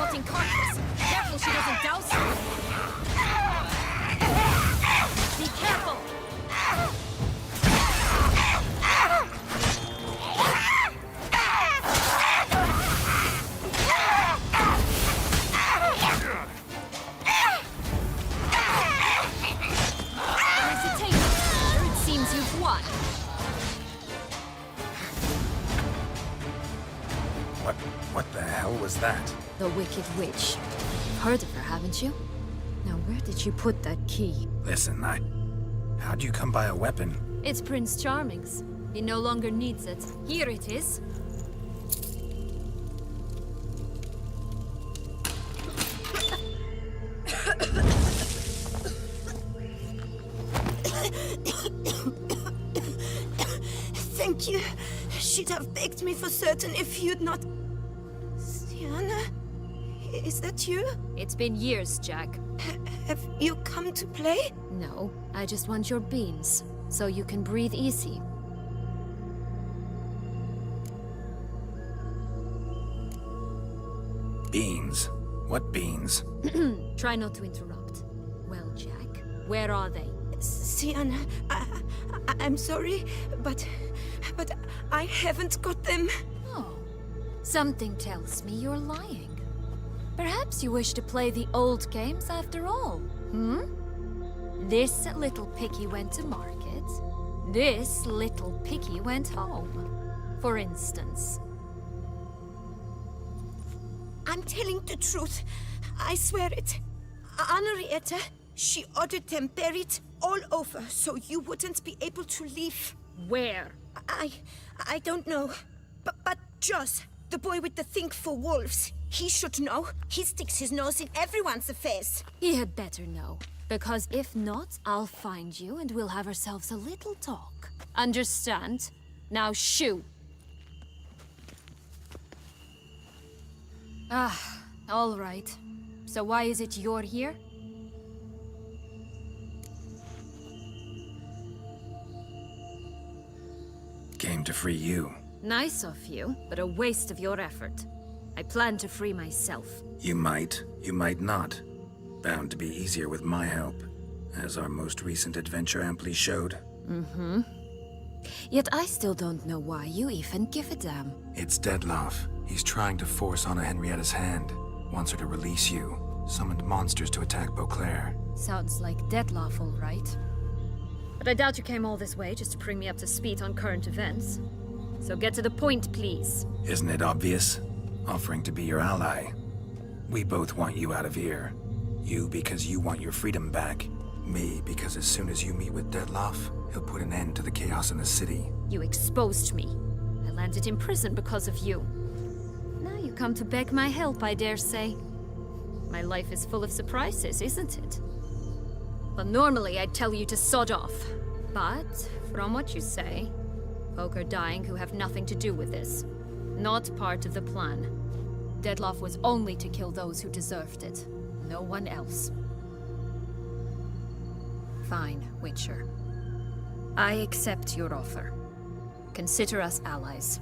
rotting carcass. Careful she doesn't douse you. Be careful! It seems you've won. What the hell was that? The Wicked Witch. You've heard of her, haven't you? Now, where did you put that key? Listen, how'd you come by a weapon? It's Prince Charming's. He no longer needs it. Here it is. Thank you. She'd have begged me for certain if you'd not... Sienna? Is that you? It's been years, Jack. Have you come to play? No, I just want your beans, so you can breathe easy. Beans? What beans? Try not to interrupt. Well, Jack, where are they? Sienna, I'm sorry, but I haven't got them. Oh, something tells me you're lying. Perhaps you wish to play the old games after all, hmm? This little piggy went to market. This little piggy went home. For instance. I'm telling the truth. I swear it. Henrietta, she ordered them buried all over so you wouldn't be able to leave. Where? I don't know. But Joss, the boy with the thing for wolves, he should know. He sticks his nose in everyone's affairs. He had better know. Because if not, I'll find you and we'll have ourselves a little talk. Understand? Now shoo! Ah, all right. So why is it you're here? Came to free you. Nice of you, but a waste of your effort. I plan to free myself. You might not. Bound to be easier with my help, as our most recent adventure amply showed. Mm-hmm. Yet I still don't know why you even give a damn. It's Dettlaff. He's trying to force Anna Henrietta's hand. Wants her to release you. Summoned monsters to attack Beauclair. Sounds like Dettlaff, all right. But I doubt you came all this way just to bring me up to speed on current events. So get to the point, please. Isn't it obvious? Offering to be your ally. We both want you out of here. You because you want your freedom back. Me because as soon as you meet with Dettlaff, he'll put an end to the chaos in the city. You exposed me. I landed in prison because of you. Now you come to beg my help, I dare say. My life is full of surprises, isn't it? Well, normally I'd tell you to sod off. But, from what you say, folk are dying who have nothing to do with this. Not part of the plan. Dettlaff was only to kill those who deserved it. No one else. Fine, Witcher. I accept your offer. Consider us allies.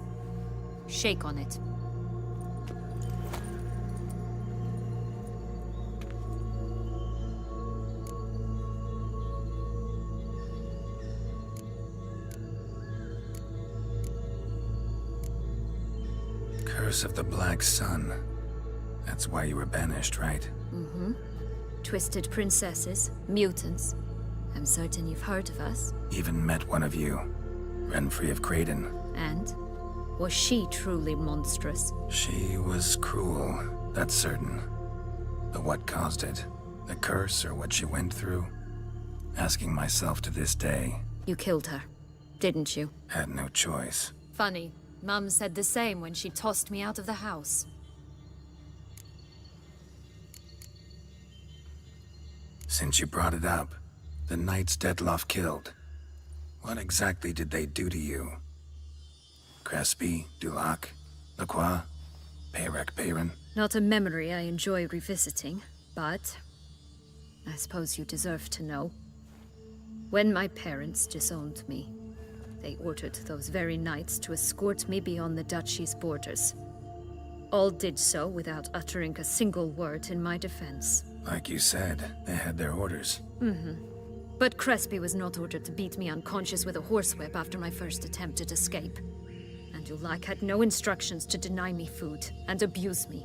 Shake on it. Curse of the Black Sun. That's why you were banished, right? Mm-hmm. Twisted princesses, mutants. I'm certain you've heard of us. Even met one of you. Renfrey of Craden. And? Was she truly monstrous? She was cruel, that's certain. But what caused it? The curse or what she went through? Asking myself to this day. You killed her, didn't you? Had no choice. Funny. Mum said the same when she tossed me out of the house. Since you brought it up, the knights Dettlaff killed. What exactly did they do to you? Crespi, Dulac, Lacroix, Peyrac Peyran? Not a memory I enjoy revisiting, but I suppose you deserve to know. When my parents disowned me, they ordered those very knights to escort me beyond the duchy's borders. All did so without uttering a single word in my defense. Like you said, they had their orders. But Crespi was not ordered to beat me unconscious with a horsewhip after my first attempt at escape. And Ulak had no instructions to deny me food and abuse me.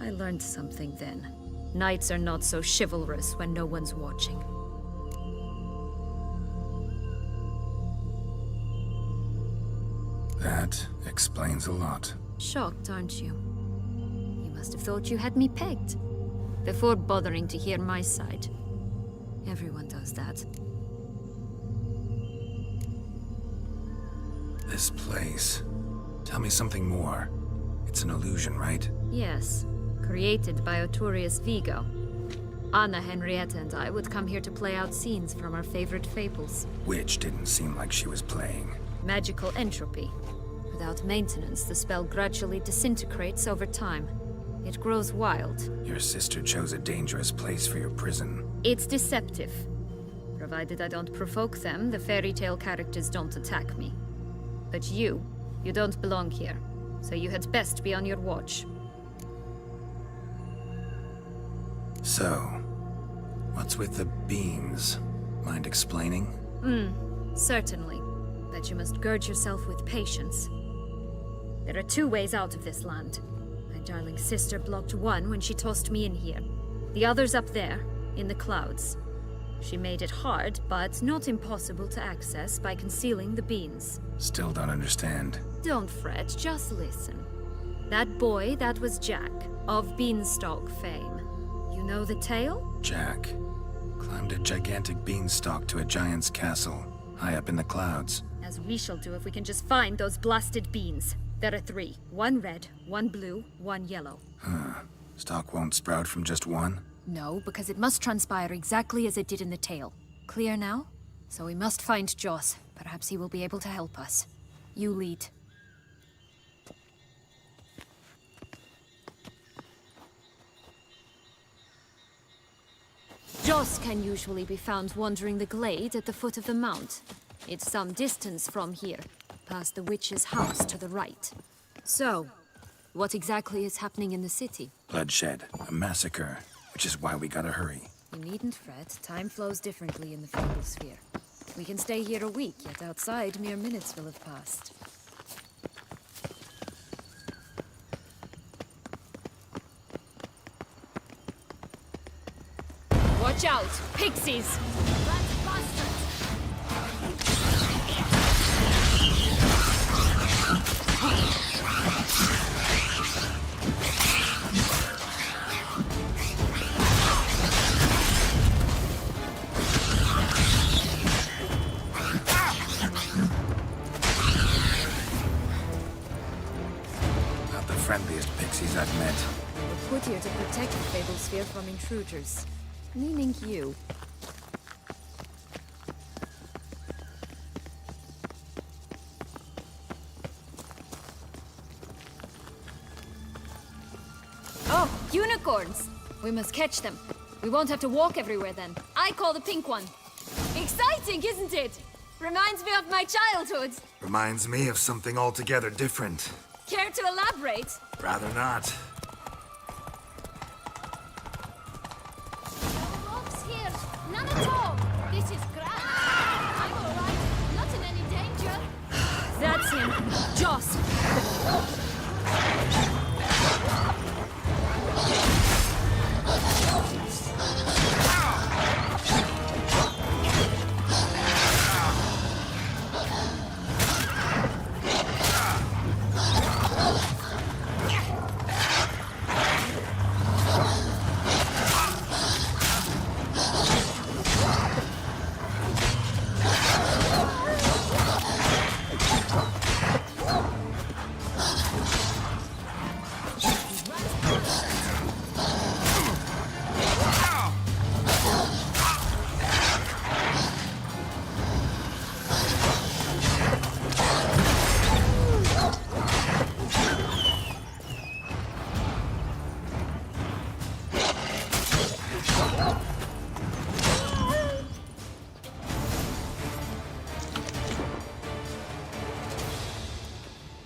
I learned something then. Knights are not so chivalrous when no one's watching. That explains a lot. Shocked, aren't you? You must have thought you had me pegged. Before bothering to hear my side. Everyone does that. This place. Tell me something more. It's an illusion, right? Yes. Created by Oturius Vigo. Anna Henrietta and I would come here to play out scenes from our favorite fables. Which didn't seem like she was playing. Magical entropy. Without maintenance, the spell gradually disintegrates over time. It grows wild. Your sister chose a dangerous place for your prison. It's deceptive. Provided I don't provoke them, the fairy tale characters don't attack me. But you don't belong here. So you had best be on your watch. So, what's with the beams? Mind explaining? Certainly. But you must gird yourself with patience. There are 2 ways out of this land. My darling sister blocked one when she tossed me in here. The other's up there, in the clouds. She made it hard, but not impossible to access by concealing the beans. Still don't understand. Don't fret, just listen. That boy, that was Jack, of Beanstalk fame. You know the tale? Jack climbed a gigantic beanstalk to a giant's castle, high up in the clouds. As we shall do if we can just find those blasted beans. There are 3. 1 red, 1 blue, 1 yellow. Stalk won't sprout from just one? No, because it must transpire exactly as it did in the tale. Clear now? So we must find Joss. Perhaps he will be able to help us. You lead. Joss can usually be found wandering the glade at the foot of the mount. It's some distance from here, past the witch's house to the right. So, what exactly is happening in the city? Bloodshed, a massacre, which is why we gotta hurry. You needn't fret. Time flows differently in the Fable Sphere. We can stay here a week, yet outside mere minutes will have passed. Watch out! Pixies! That's bastards! Not the friendliest pixies I've met. We're put here to protect the Fable Sphere from intruders. Meaning you. Oh, unicorns! We must catch them. We won't have to walk everywhere then. I call the pink one. Exciting, isn't it? Reminds me of my childhood. Reminds me of something altogether different. Care to elaborate? Rather not. Here, none at all. This is grand. I'm all right. Not in any danger. That's him. Joss.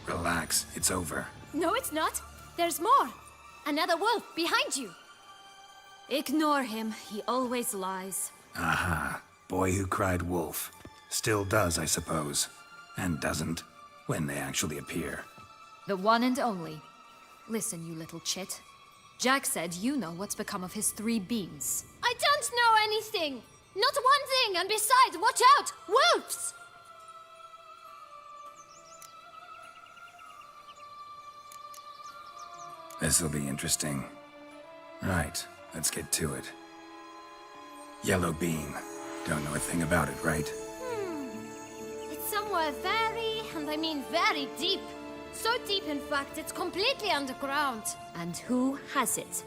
Relax, it's over. No, it's not. There's more! Another wolf behind you! Ignore him. He always lies. Aha. Boy who cried wolf. Still does, I suppose. And doesn't, when they actually appear. The one and only. Listen, you little chit. Jack said you know what's become of his 3 beams. I don't know anything! Not one thing, and besides, watch out! Wolves! This'll be interesting. Right, let's get to it. Yellow bean. Don't know a thing about it, right? It's somewhere very, and I mean very deep. So deep, in fact, it's completely underground. And who has it?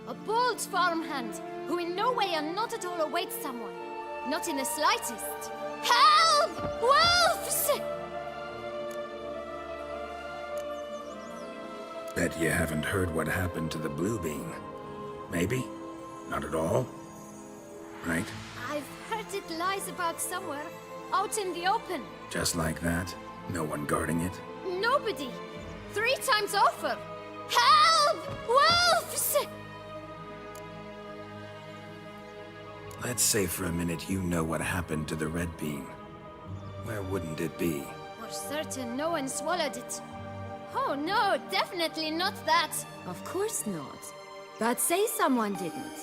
A bold farmhand, who in no way and not at all awaits someone. Not in the slightest. Help! Wolves! Bet you haven't heard what happened to the blue bean. Maybe? Not at all? Right? I've heard it lies about somewhere, out in the open. Just like that? No one guarding it? Nobody. 3 times over. Help! Wolves! Let's say for a minute you know what happened to the red bean. Where wouldn't it be? For certain, no one swallowed it. Oh no, definitely not that. Of course not. But say someone didn't.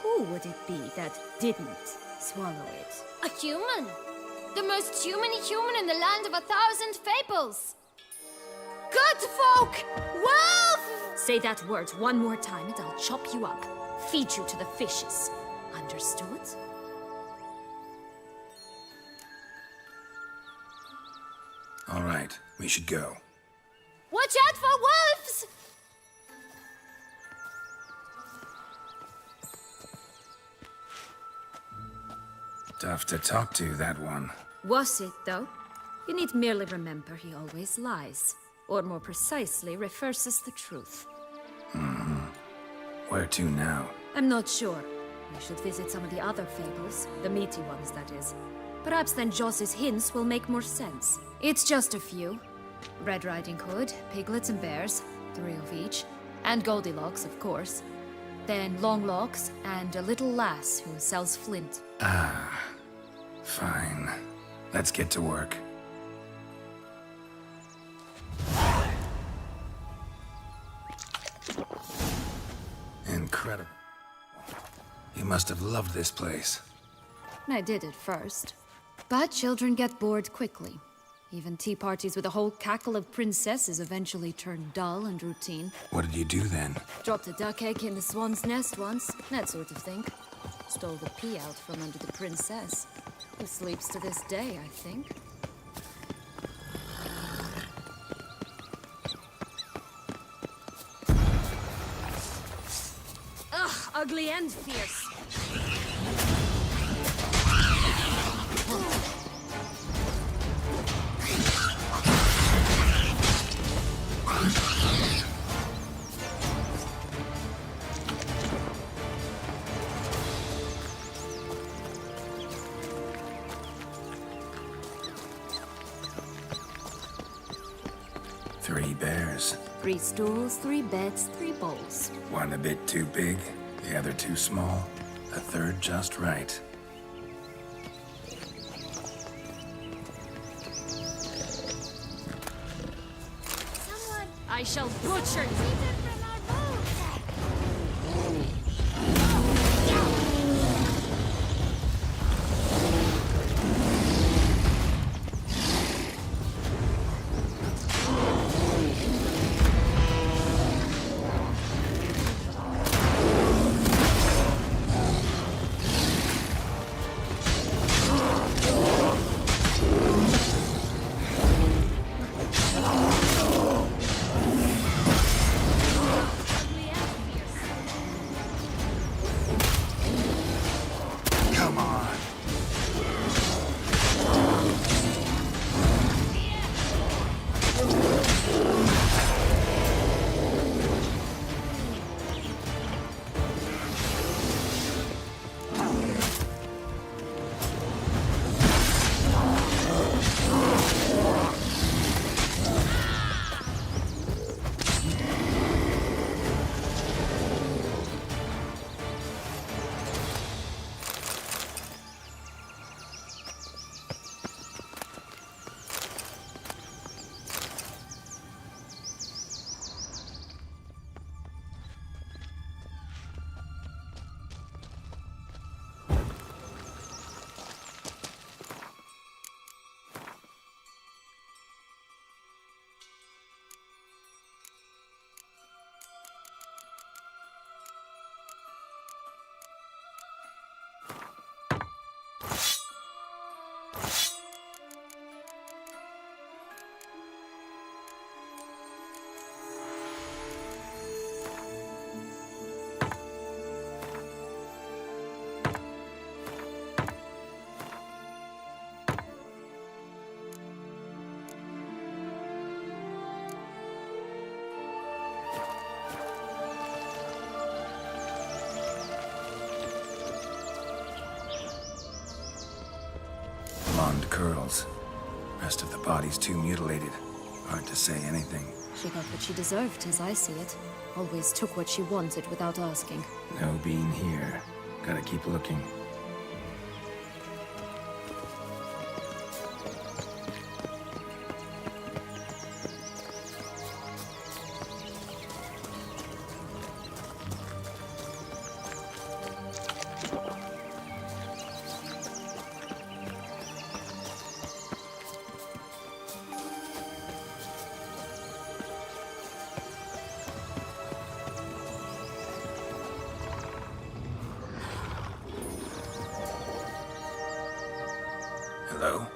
Who would it be that didn't swallow it? A human. The most human-y human in the land of 1,000 fables. Good folk! Wolf! Say that word one more time and I'll chop you up. Feed you to the fishes. Understood? All right, we should go. Watch out for wolves! Tough to talk to, that one. Was it, though? You need merely remember he always lies. Or more precisely, reverses the truth. Where to now? I'm not sure. I should visit some of the other fables. The meaty ones, that is. Perhaps then Joss's hints will make more sense. It's just a few. Red Riding Hood, piglets and bears, 3 of each. And Goldilocks, of course. Then Longlocks, and a little lass who sells flint. Fine. Let's get to work. Incredible. You must have loved this place. I did at first. But children get bored quickly. Even tea parties with a whole cackle of princesses eventually turn dull and routine. What did you do then? Dropped a duck egg in the swan's nest once, that sort of thing. Stole the pea out from under the princess, who sleeps to this day, I think. Ugh, ugly and fierce. Three bears. 3 stools, 3 beds, 3 bowls. One a bit too big, the other too small, a third just right. Someone... I shall butcher you! From our boat! blonde curls. Rest of the body's too mutilated. Hard to say anything. She got what she deserved, as I see it. Always took what she wanted without asking. No being here. Gotta keep looking. Hello?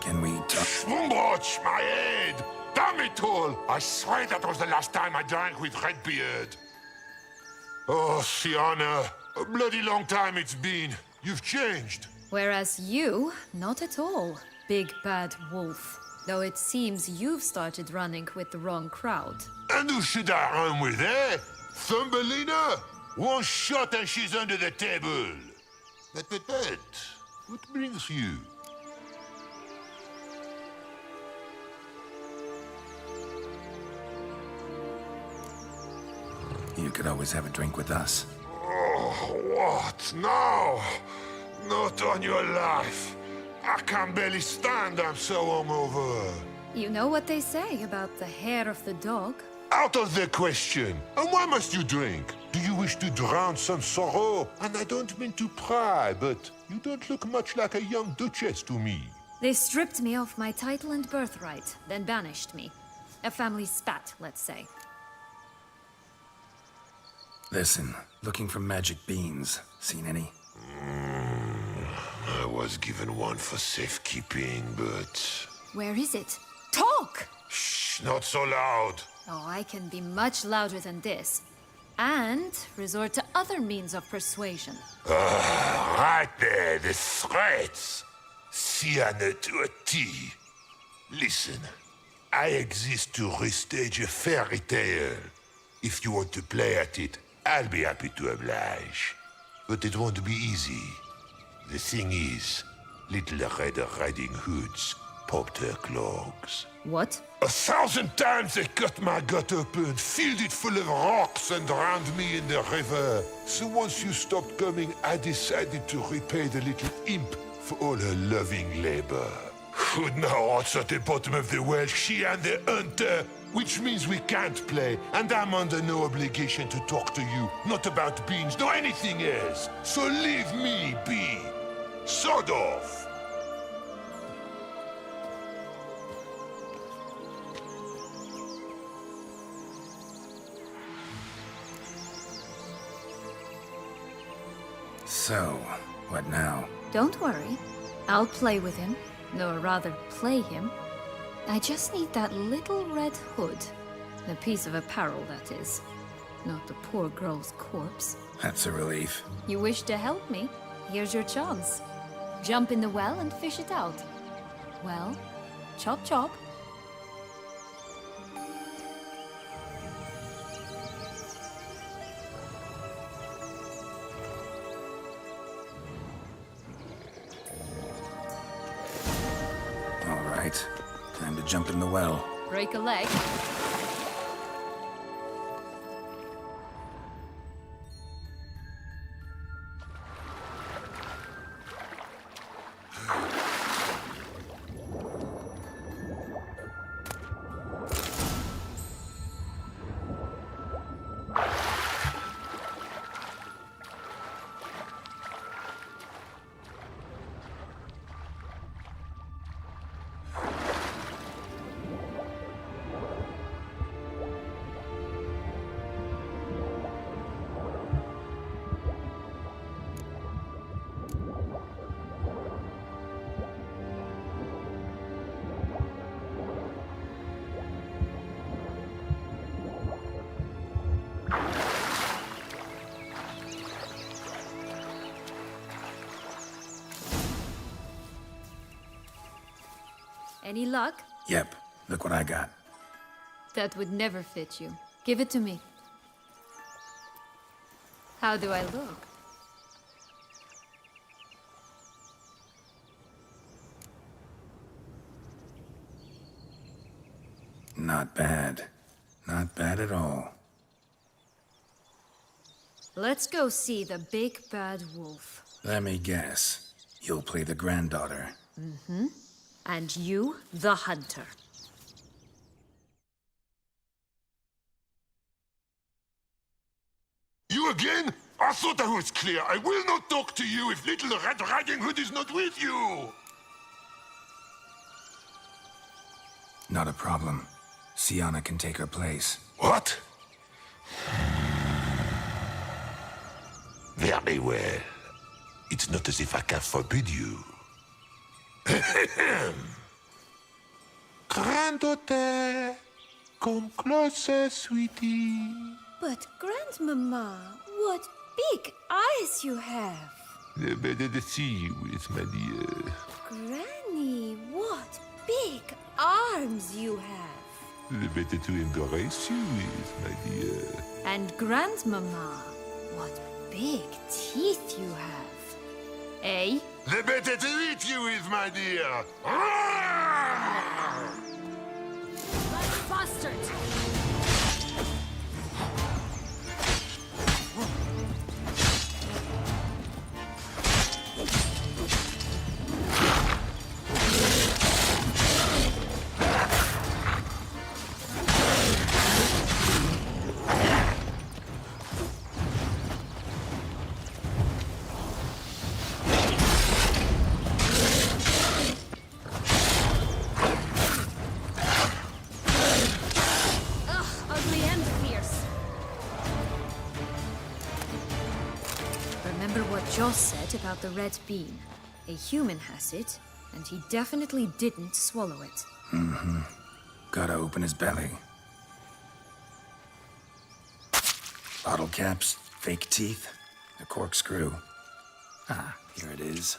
Can we talk? Schwumbroch, my head! Damn it all! I swear that was the last time I drank with Redbeard. Oh, Sienna, a bloody long time it's been. You've changed. Whereas you, not at all. Big bad wolf. Though it seems you've started running with the wrong crowd. And who should I run with, eh? Thumbelina? One shot and she's under the table. But, what brings you? You could always have a drink with us. Oh, what? No! Not on your life. I can barely stand, I'm so hungover. You know what they say about the hair of the dog? Out of the question. And why must you drink? Do you wish to drown some sorrow? And I don't mean to pry, but you don't look much like a young duchess to me. They stripped me of my title and birthright, then banished me. A family spat, let's say. Listen, looking for magic beans. Seen any? I was given one for safekeeping, but... Where is it? Talk! Shh, not so loud. Oh, I can be much louder than this. And resort to other means of persuasion. Right there, the threats. Sienna to a T. Listen, I exist to restage a fairy tale. If you want to play at it, I'll be happy to oblige. But it won't be easy. The thing is, Little Red Riding Hoods popped her clogs. What? 1,000 times they cut my gut open, filled it full of rocks and drowned me in the river. So once you stopped coming, I decided to repay the little imp for all her loving labor. Who now rots at the bottom of the well, she and the hunter, which means we can't play, and I'm under no obligation to talk to you, not about beans, nor anything else. So leave me be. Sod off. So, what now? Don't worry. I'll play with him. Or rather, play him. I just need that little red hood. The piece of apparel, that is. Not the poor girl's corpse. That's a relief. You wish to help me? Here's your chance. Jump in the well and fish it out. Well, chop chop. All right. Time to jump in the well. Break a leg. Any luck? Yep. Look what I got. That would never fit you. Give it to me. How do I look? Not bad. Not bad at all. Let's go see the big bad wolf. Let me guess. You'll play the granddaughter. Mm-hmm. And you, the hunter. You again? I thought I was clear. I will not talk to you if Little Red Riding Hood is not with you! Not a problem. Sienna can take her place. What? Very well. It's not as if I can forbid you. Granddaughter, come closer, sweetie. But, Grandmama, what big eyes you have! The better to see you with, my dear. Granny, what big arms you have! The better to embrace you with, my dear. And Grandmama, what big teeth you have. Eh? The better to eat you with, my dear. Bastard! Joss said about the red bean. A human has it, and he definitely didn't swallow it. Mm-hmm. Gotta open his belly. Bottle caps, fake teeth, a corkscrew. Ah, here it is.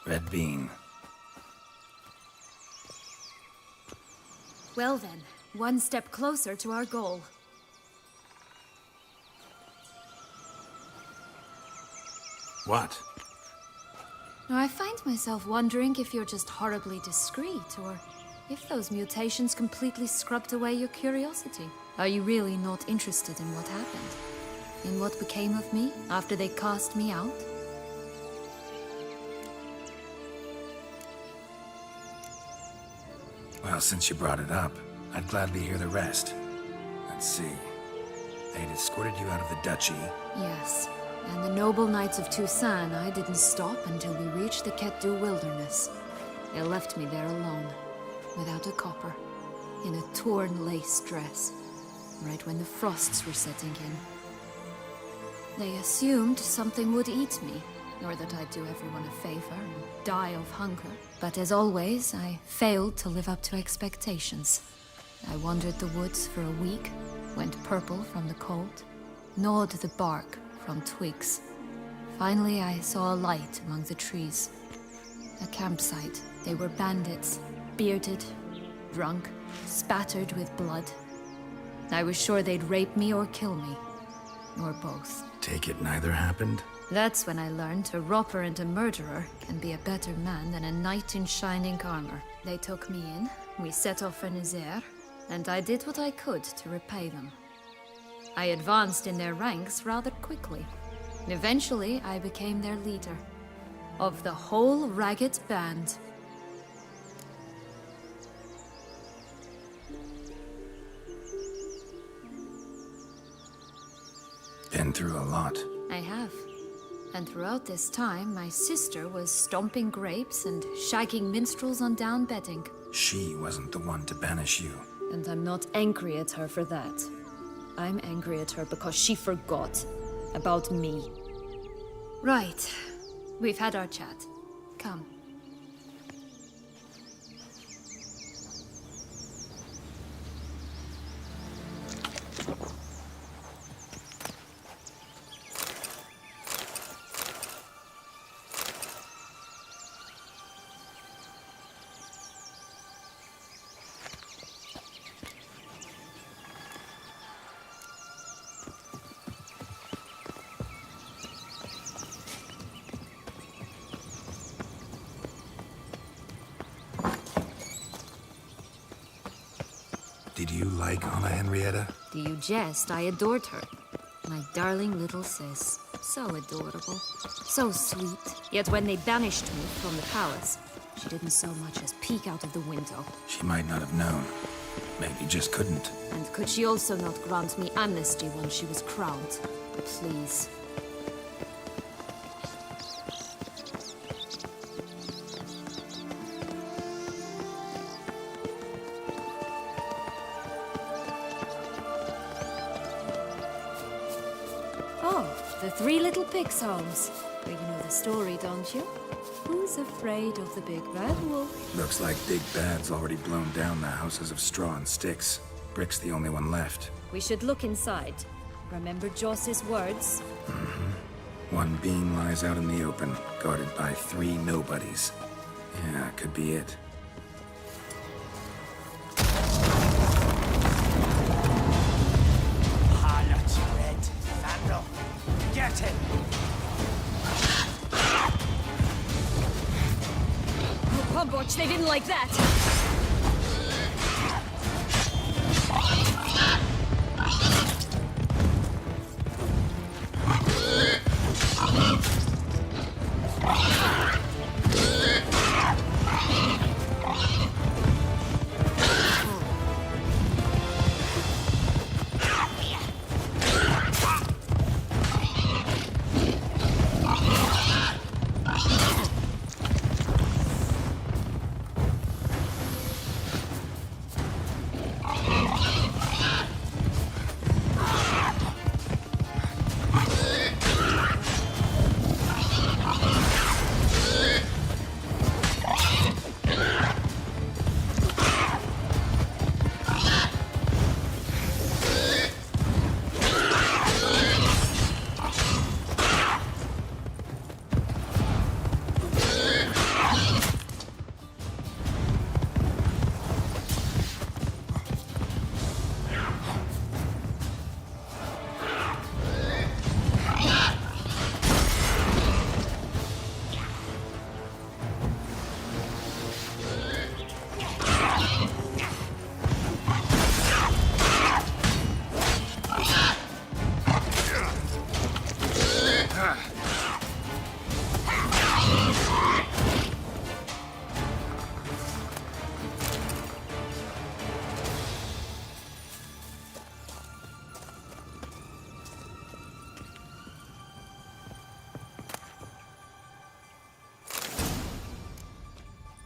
Red bean. Well then, one step closer to our goal. What? I find myself wondering if you're just horribly discreet, or if those mutations completely scrubbed away your curiosity. Are you really not interested in what happened? In what became of me after they cast me out? Well, since you brought it up, I'd gladly hear the rest. Let's see. They'd escorted you out of the duchy. Yes. And the noble knights of Toussaint, I didn't stop until we reached the Ketdu wilderness. They left me there alone, without a copper, in a torn lace dress, right when the frosts were setting in. They assumed something would eat me, or that I'd do everyone a favor and die of hunger. But as always, I failed to live up to expectations. I wandered the woods for a week, went purple from the cold, gnawed the bark from twigs. Finally, I saw a light among the trees. A campsite. They were bandits, bearded, drunk, spattered with blood. I was sure they'd rape me or kill me, or both. Take it neither happened? That's when I learned a robber and a murderer can be a better man than a knight in shining armor. They took me in, we set off for Nazaire, and I did what I could to repay them. I advanced in their ranks rather quickly. Eventually, I became their leader. Of the whole ragged band. Been through a lot. I have. And throughout this time, my sister was stomping grapes and shagging minstrels on down bedding. She wasn't the one to banish you. And I'm not angry at her for that. I'm angry at her because she forgot about me. Right. We've had our chat. Come. Did you like Anna Henrietta? Do you jest? I adored her. My darling little sis. So adorable. So sweet. Yet when they banished me from the palace, she didn't so much as peek out of the window. She might not have known. Maybe just couldn't. And could she also not grant me amnesty when she was crowned? Please. Oh, the Three Little Pigs' homes. Well, you know the story, don't you? Who's afraid of the big bad wolf? Looks like Big Bad's already blown down the houses of straw and sticks. Brick's the only one left. We should look inside. Remember Joss's words? One beam lies out in the open, guarded by 3 nobodies. Yeah, could be it. Harlot, Red. Vandal. Get him! Oh, Pumboch, they didn't like that!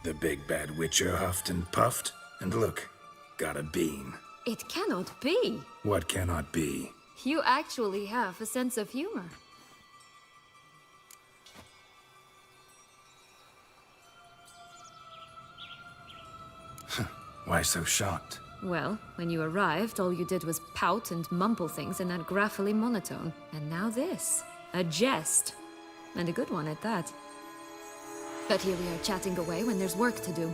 The big bad witcher huffed and puffed, and look, got a beam. It cannot be. What cannot be? You actually have a sense of humor. Why so shocked? Well, when you arrived, all you did was pout and mumble things in that graphily monotone. And now this. A jest. And a good one at that. But here we are chatting away when there's work to do.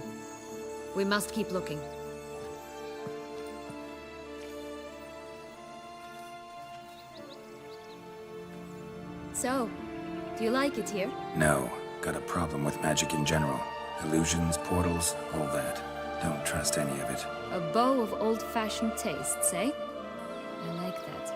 We must keep looking. So, do you like it here? No. Got a problem with magic in general. Illusions, portals, all that. Don't trust any of it. A bow of old-fashioned tastes, eh? I like that.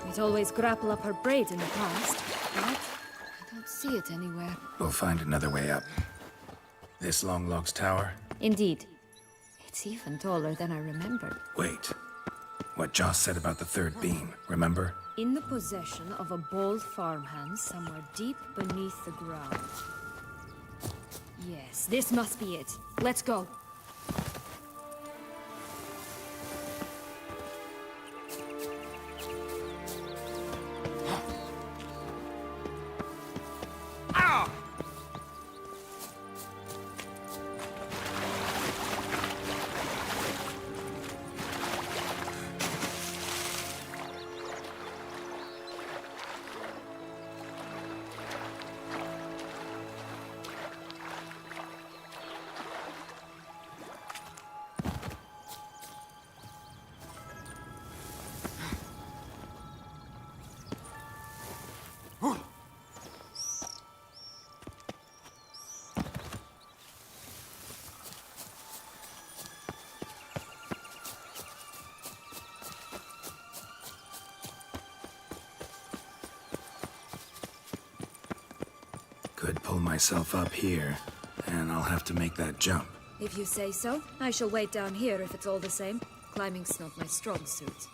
We'd always grapple up her braid in the past, but I don't see it anywhere. We'll find another way up. This Longlog's tower? Indeed. It's even taller than I remembered. Wait. What Joss said about the third beam, remember? In the possession of a bold farmhand somewhere deep beneath the ground. Yes, this must be it. Let's go. Could pull myself up here, and I'll have to make that jump. If you say so, I shall wait down here if it's all the same. Climbing's not my strong suit.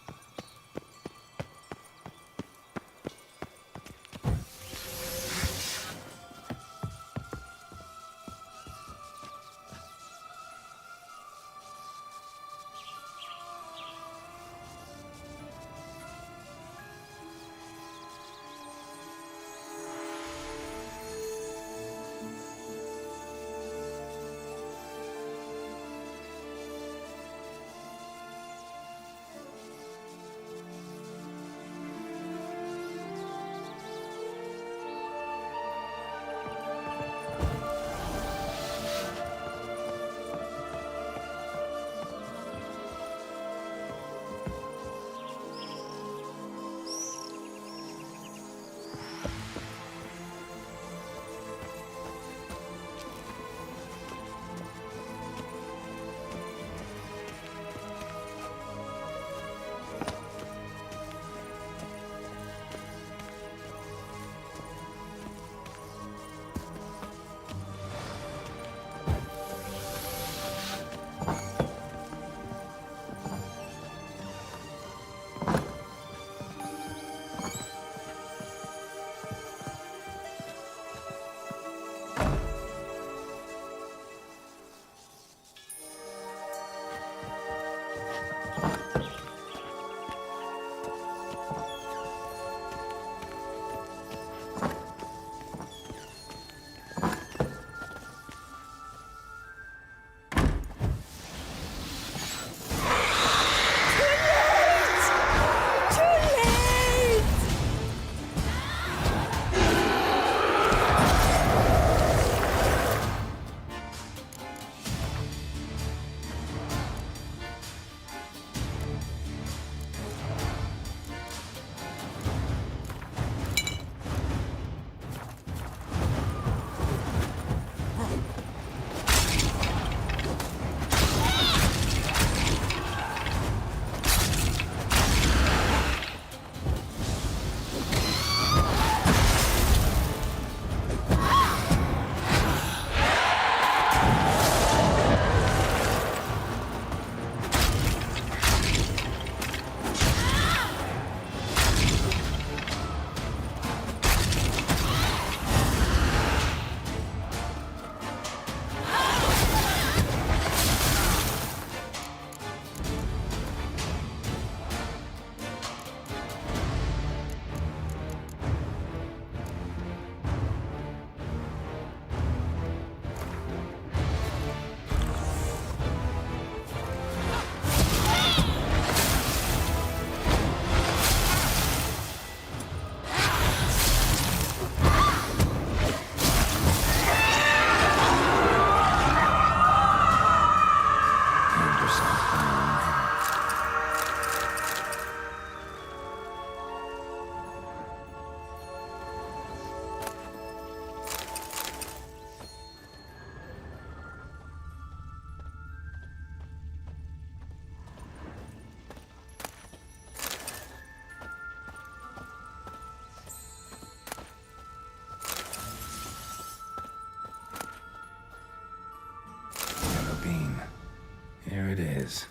Here it is.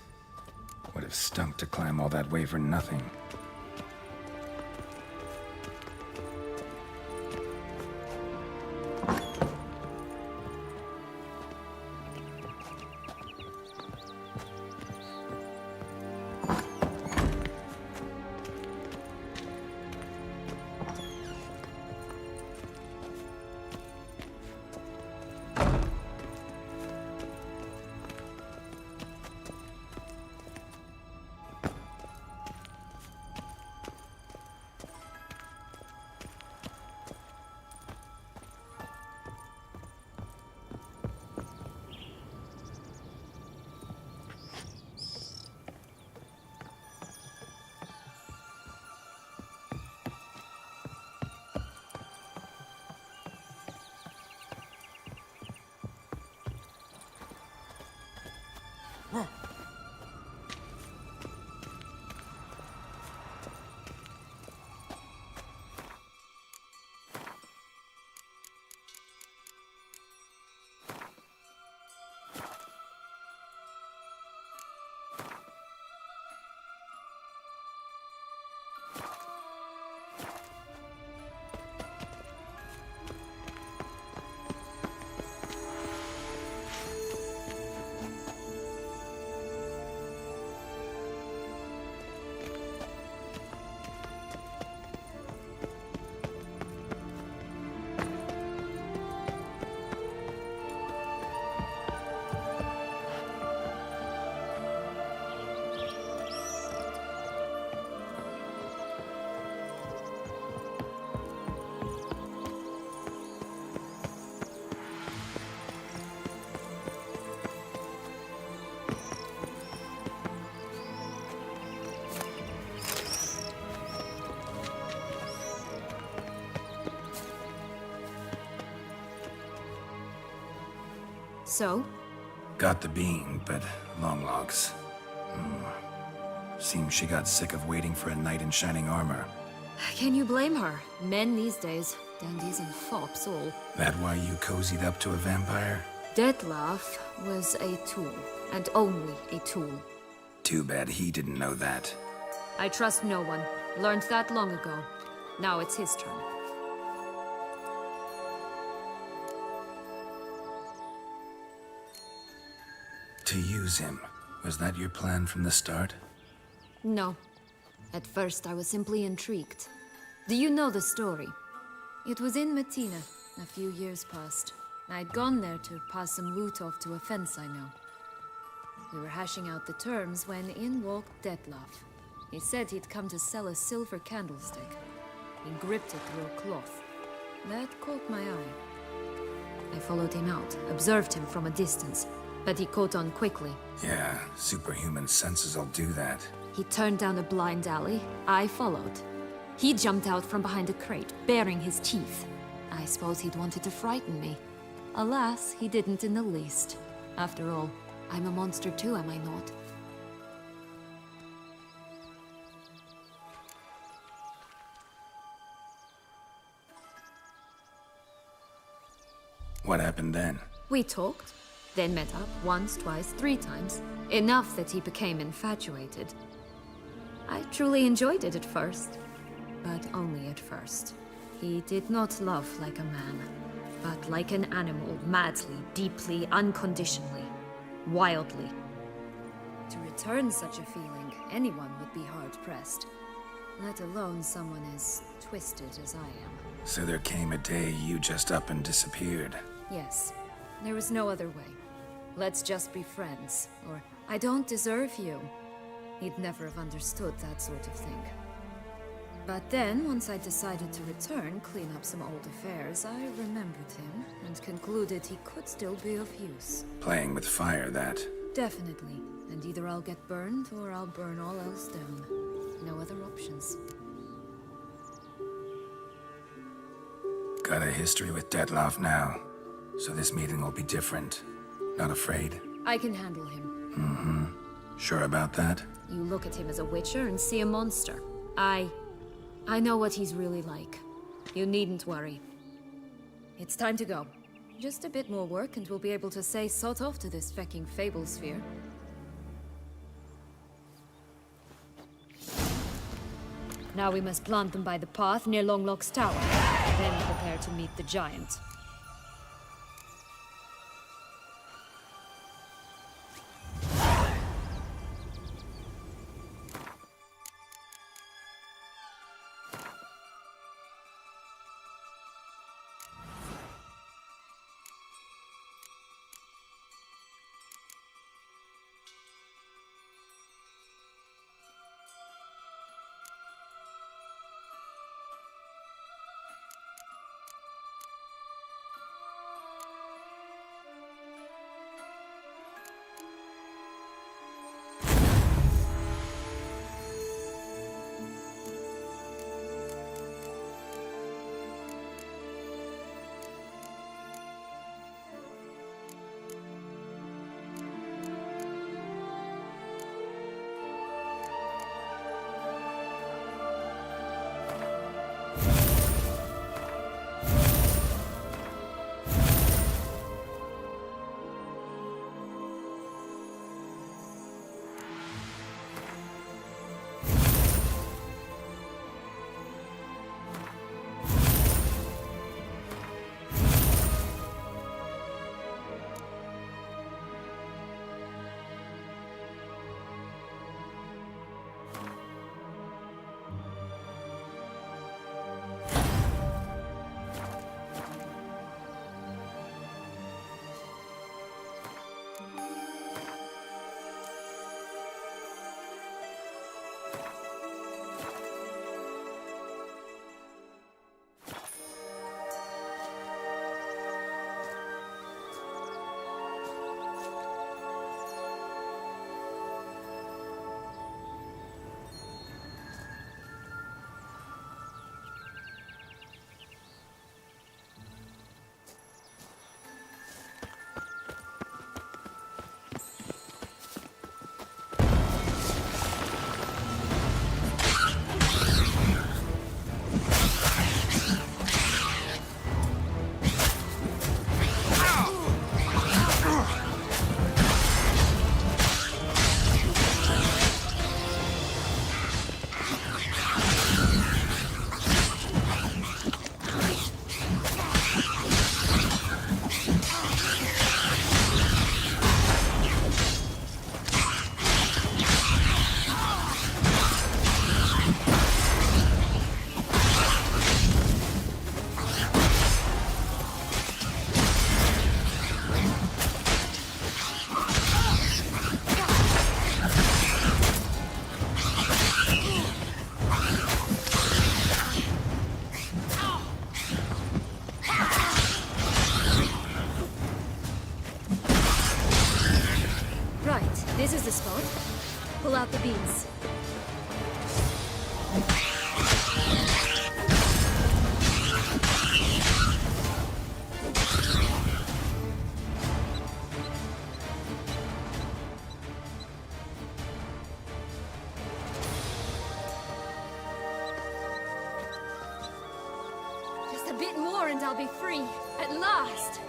Would have stunk to climb all that way for nothing. So? Got the bean, but long logs. Seems she got sick of waiting for a knight in shining armor. Can you blame her? Men these days, dandies and fops all. That why you cozied up to a vampire? Detlef was a tool, and only a tool. Too bad he didn't know that. I trust no one. Learned that long ago. Now it's his turn. To use him. Was that your plan from the start? No. At first, I was simply intrigued. Do you know the story? It was in Mettina, a few years past. I'd gone there to pass some loot off to a fence I know. We were hashing out the terms when in walked Detlef. He said he'd come to sell a silver candlestick. He gripped it through a cloth. That caught my eye. I followed him out, observed him from a distance, but he caught on quickly. Yeah, superhuman senses will do that. He turned down a blind alley. I followed. He jumped out from behind a crate, baring his teeth. I suppose he'd wanted to frighten me. Alas, he didn't in the least. After all, I'm a monster too, am I not? What happened then? We talked, then met up once, twice, 3 times. Enough that he became infatuated. I truly enjoyed it at first, but only at first. He did not love like a man, but like an animal, madly, deeply, unconditionally, wildly. To return such a feeling, anyone would be hard-pressed, let alone someone as twisted as I am. So there came a day you just up and disappeared. Yes, there was no other way. Let's just be friends, or I don't deserve you. He'd never have understood that sort of thing. But then, once I decided to return, clean up some old affairs, I remembered him and concluded he could still be of use. Playing with fire, that. Definitely. And either I'll get burned, or I'll burn all else down. No other options. Got a history with Detlef now, so this meeting will be different. Not afraid? I can handle him. Sure about that? You look at him as a witcher and see a monster. I know what he's really like. You needn't worry. It's time to go. Just a bit more work and we'll be able to say sod off to this fecking fable sphere. Now we must plant them by the path near Longlock's tower. Then prepare to meet the giant. This is the spot. Pull out the beans. Just a bit more and I'll be free. At last!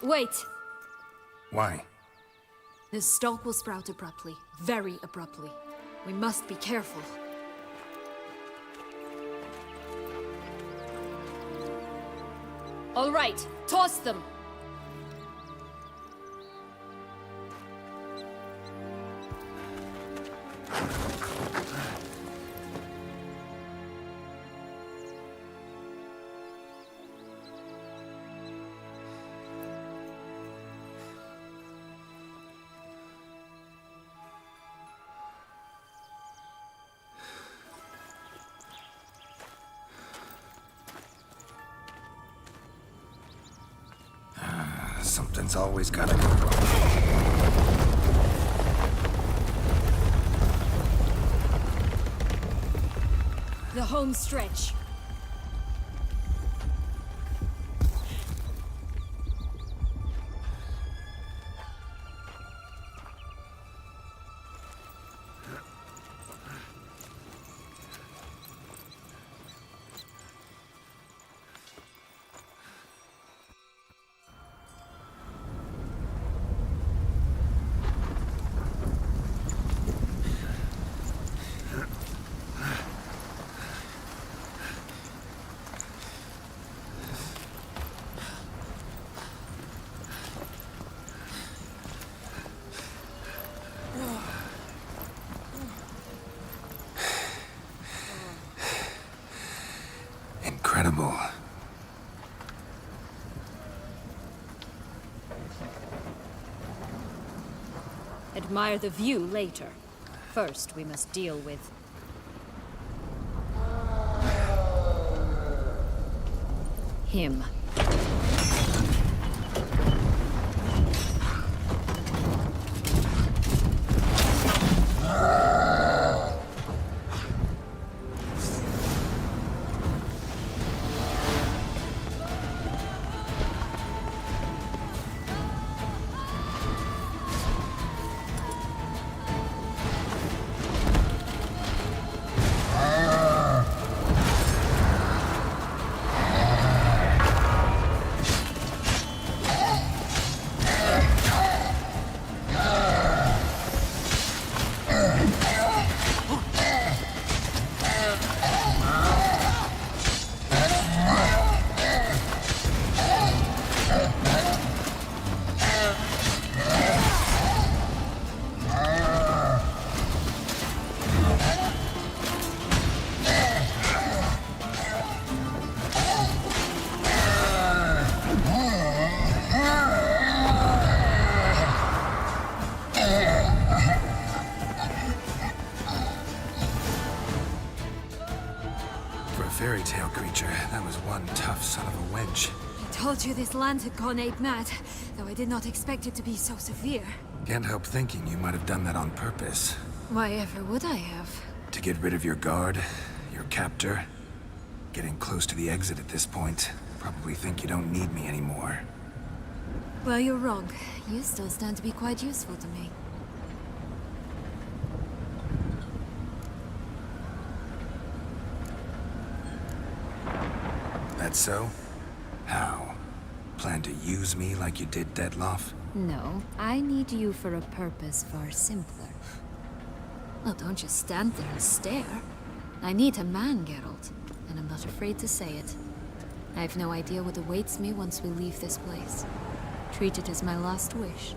Wait! Why? The stalk will sprout abruptly. Very abruptly. We must be careful. All right, toss them! Something's always gotta go wrong. The home stretch. Incredible. Admire the view later. First, we must deal with... him. Fairy tale creature. That was one tough son of a wench. I told you this land had gone ape mad, though I did not expect it to be so severe. Can't help thinking you might have done that on purpose. Why ever would I have? To get rid of your guard, your captor. Getting close to the exit at this point. Probably think you don't need me anymore. Well, you're wrong. You still stand to be quite useful to me. That so? How? Plan to use me like you did Detloff? No, I need you for a purpose far simpler. Well, don't just stand there and stare. I need a man, Geralt, and I'm not afraid to say it. I have no idea what awaits me once we leave this place. Treat it as my last wish.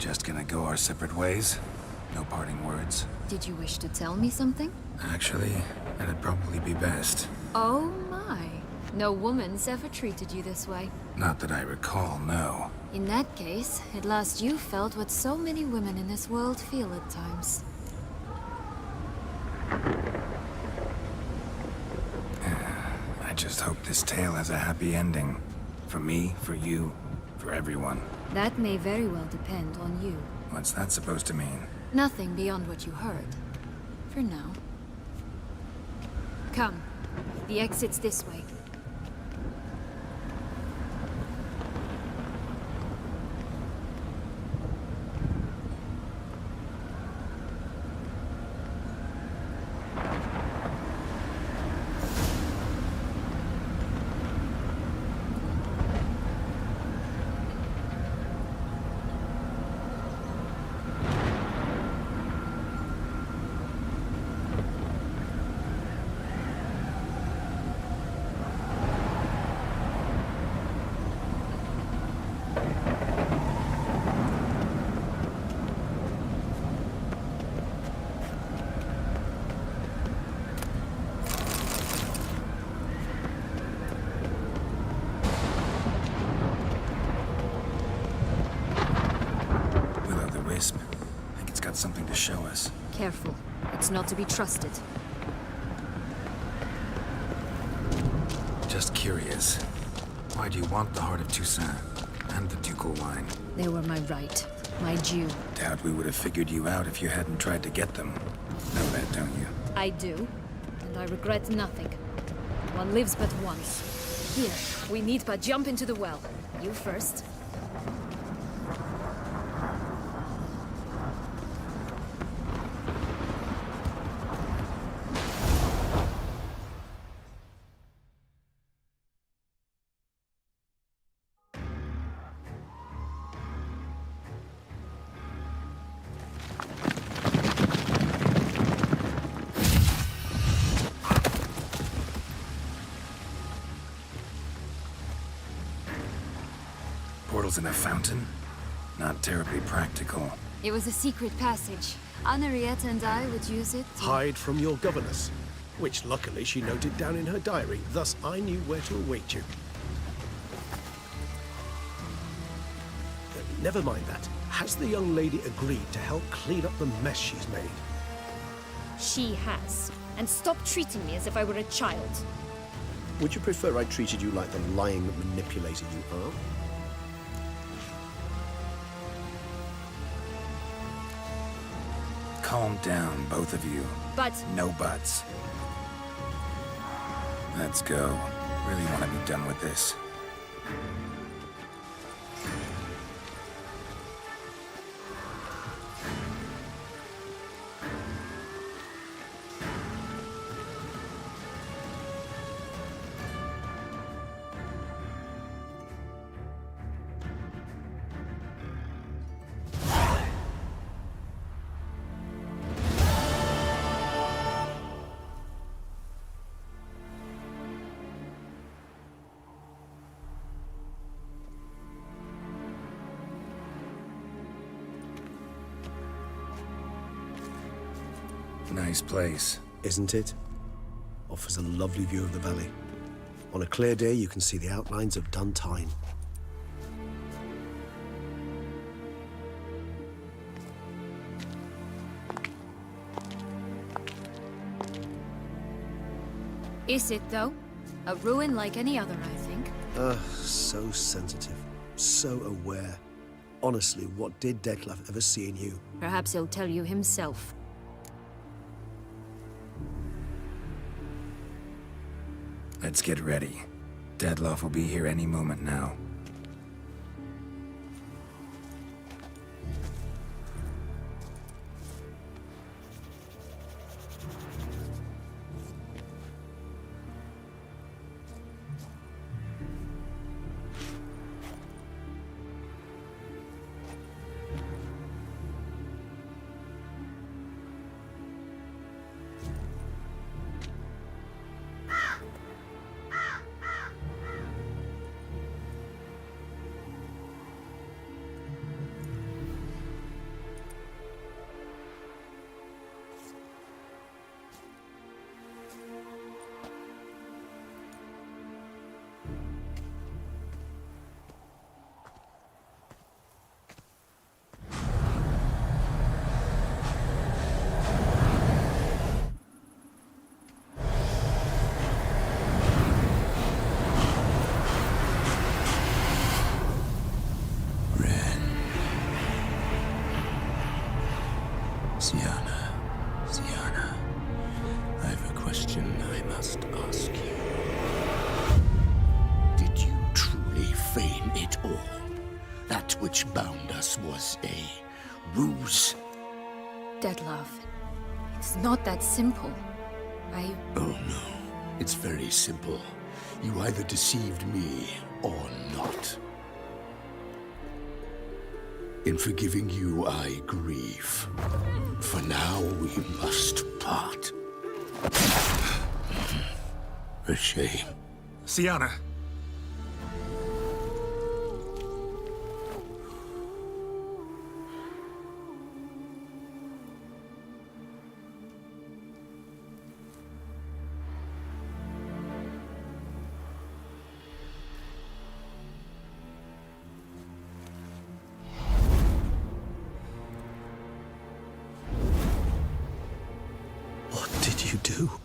Just gonna go our separate ways? No parting words? Did you wish to tell me something? Actually, that'd probably be best. Oh my. No woman's ever treated you this way. Not that I recall, no. In that case, at last you felt what so many women in this world feel at times. I just hope this tale has a happy ending. For me, for you, for everyone. That may very well depend on you. What's that supposed to mean? Nothing beyond what you heard. For now. Come. The exit's this way. Something to show us. Careful. It's not to be trusted. Just curious. Why do you want the heart of Toussaint and the ducal wine? They were my right. My due. Doubt we would have figured you out if you hadn't tried to get them. Know that, don't you? I do. And I regret nothing. One lives but once. Here, we need but jump into the well. You first. Portals in a fountain? Not terribly practical. It was a secret passage. Henrietta and I would use it to... Hide from your governess, which luckily she noted down in her diary, thus I knew where to await you. Never mind that. Has the young lady agreed to help clean up the mess she's made? She has. And stop treating me as if I were a child. Would you prefer I treated you like the lying manipulator you are? Calm down, both of you. But... No buts. Let's go. Really want to be done with this. Nice place. Isn't it? Offers a lovely view of the valley. On a clear day, you can see the outlines of Duchess. Is it, though? A ruin like any other, I think. So sensitive. So aware. Honestly, what did Detlef ever see in you? Perhaps he'll tell you himself. Let's get ready. Detlef will be here any moment now. question I must ask you. Did you truly feign it all? That which bound us was a ruse? Detlef, it's not that simple. Oh no, it's very simple. You either deceived me or not. In forgiving you, I grieve. For now, we must part. A shame. Sienna!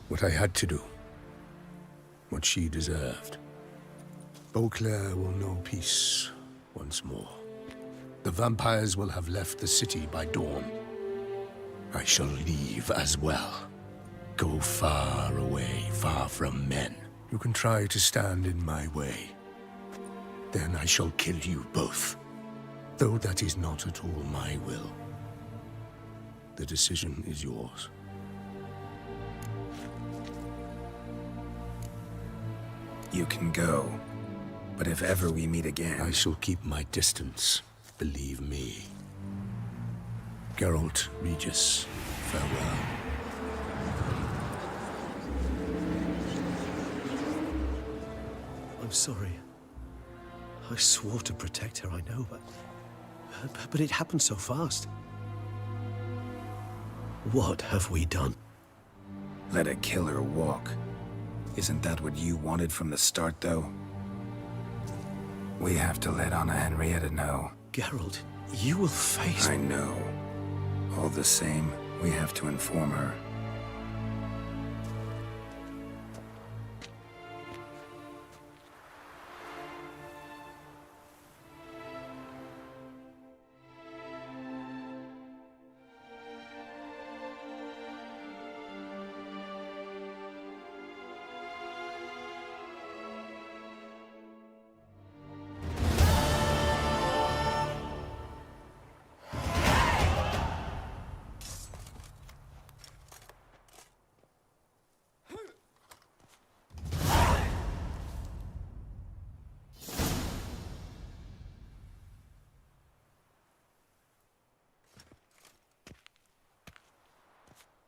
What I had to do. What she deserved. Beauclair will know peace once more. The vampires will have left the city by dawn. I shall leave as well. Go far away, far from men. You can try to stand in my way. Then I shall kill you both. Though that is not at all my will. The decision is yours. You can go, but if ever we meet again... I shall keep my distance, believe me. Geralt, Regis, farewell. I'm sorry. I swore to protect her, I know, but it happened so fast. What have we done? Let a killer walk. Isn't that what you wanted from the start, though? We have to let Anna Henrietta know. Geralt, you will face... I know. All the same, we have to inform her.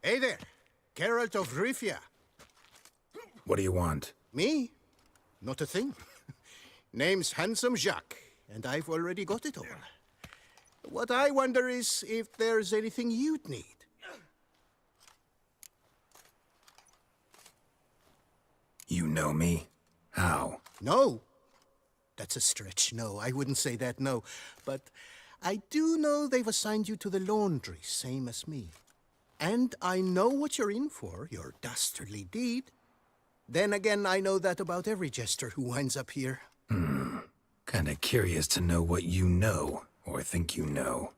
Hey there, Geralt of Rivia. What do you want? Me? Not a thing. Name's Handsome Jacques, and I've already got it all. What I wonder is if there's anything you'd need. You know me? How? No. That's a stretch, no. I wouldn't say that, no. But I do know they've assigned you to the laundry, same as me. And I know what you're in for, your dastardly deed. Then again, I know that about every jester who winds up here. Kinda curious to know what you know, or think you know.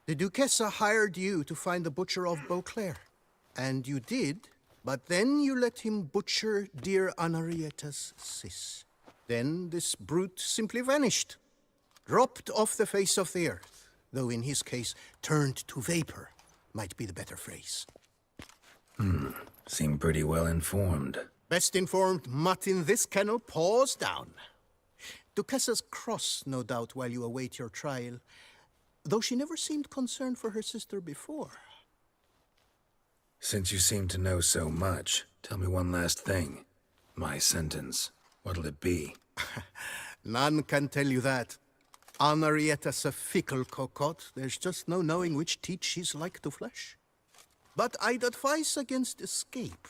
The Duchessa hired you to find the butcher of Beauclair. And you did, but then you let him butcher dear Henrietta's sis. Then this brute simply vanished. Dropped off the face of the earth, though in his case, turned to vapor. Might be the better phrase. Seem pretty well informed. Best informed mutt in this kennel, paws down. Duchessa's cross, no doubt, while you await your trial, though she never seemed concerned for her sister before. Since you seem to know so much, tell me one last thing. My sentence, what'll it be? None can tell you that. Henrietta's a fickle cocotte. There's just no knowing which teeth she's like to flesh. But I'd advise against escape.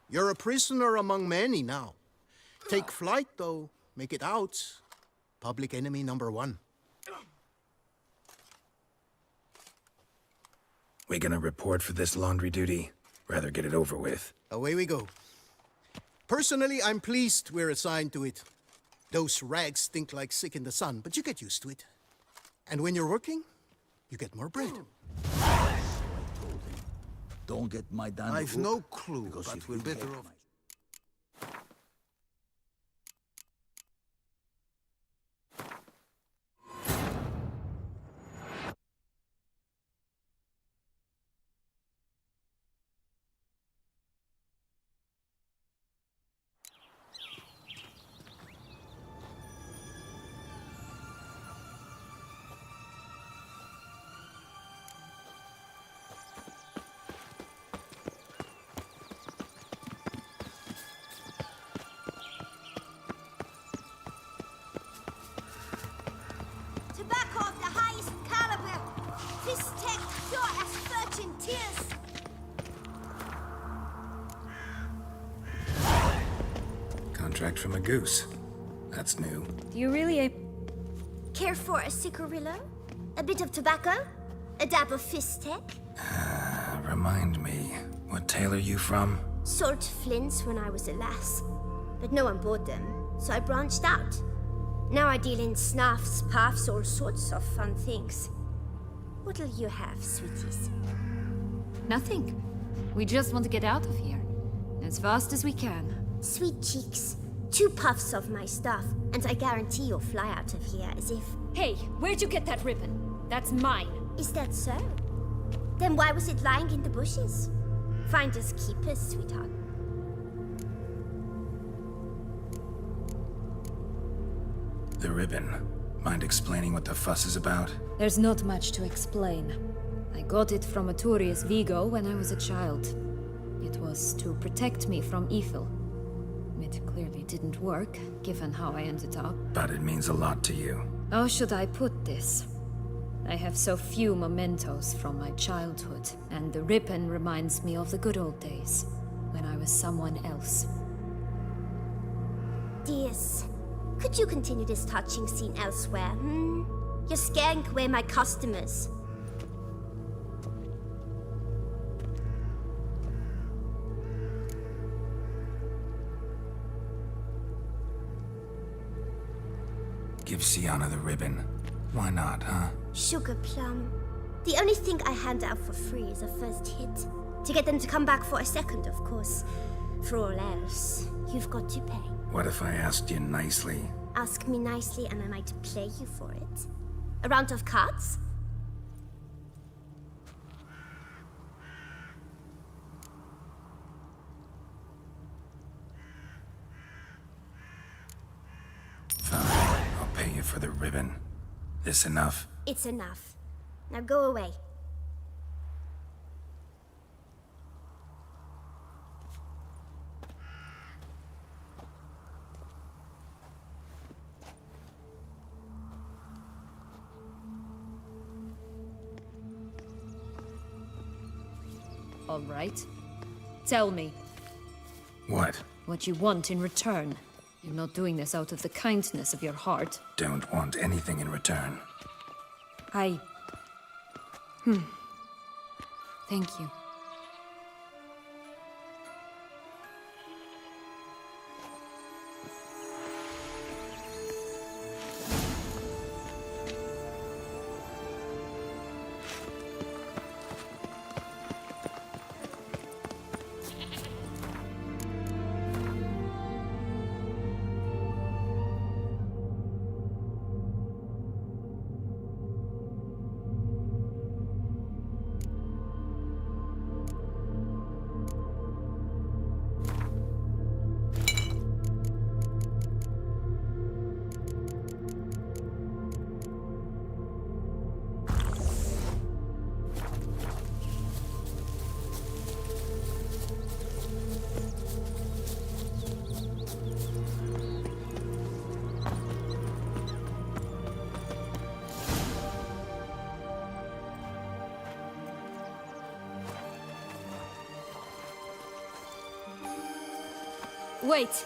You're a prisoner among many now. Take flight, though. Make it out. Public enemy number one. We gonna report for this laundry duty? Rather get it over with. Away we go. Personally, I'm pleased we're assigned to it. Those rags stink like sick in the sun, but you get used to it. And when you're working, you get more bread. Don't get my damn. I've no clue, because but if we're you get better off. Tobacco of the highest caliber. This tech pure as virgin tears. Contract from a goose. That's new. Do you really Care for a cigarillo? A bit of tobacco? A dab of fizz tech? Remind me, what tale are you from? Sold flints when I was a lass. But no one bought them, so I branched out. Now I deal in snuffs, puffs, all sorts of fun things. What'll you have, sweeties? Nothing. We just want to get out of here. As fast as we can. Sweet cheeks. 2 puffs of my stuff, and I guarantee you'll fly out of here as if... Hey, where'd you get that ribbon? That's mine. Is that so? Then why was it lying in the bushes? Finders keepers, sweetheart. The ribbon. Mind explaining what the fuss is about? There's not much to explain. I got it from a Turius Vigo when I was a child. It was to protect me from evil. It clearly didn't work, given how I ended up. But it means a lot to you. How should I put this? I have so few mementos from my childhood, and the ribbon reminds me of the good old days, when I was someone else. Dears, could you continue this touching scene elsewhere, hmm? You're scaring away my customers. Give Sienna the ribbon. Why not, huh? Sugar plum. The only thing I hand out for free is a first hit. To get them to come back for a second, of course. For all else, you've got to pay. What if I asked you nicely? Ask me nicely and I might play you for it. A round of cards? Fine. I'll pay you for the ribbon. This enough? It's enough. Now go away. All right. Tell me. What? What you want in return. You're not doing this out of the kindness of your heart. Don't want anything in return. Thank you. Wait!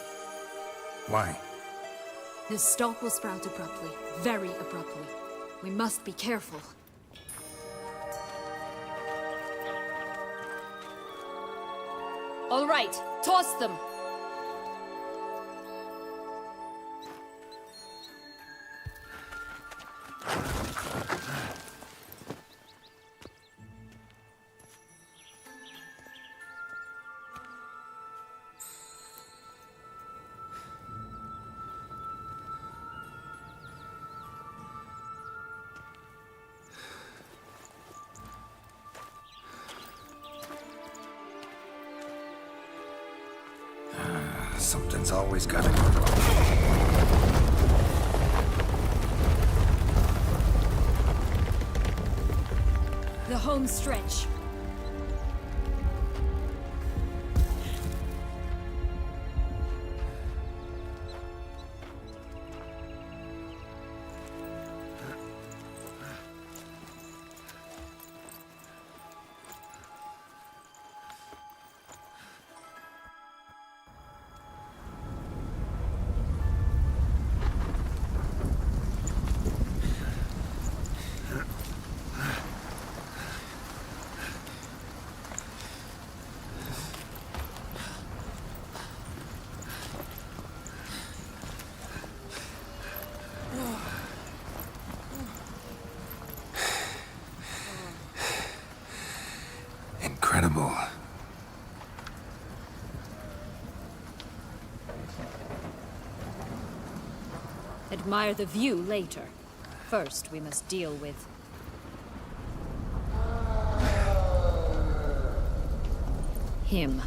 Why? The stalk will sprout abruptly. Very abruptly. We must be careful. All right, toss them! Something's always gotta go wrong. The home stretch. Incredible. Admire the view later. First, we must deal with... him.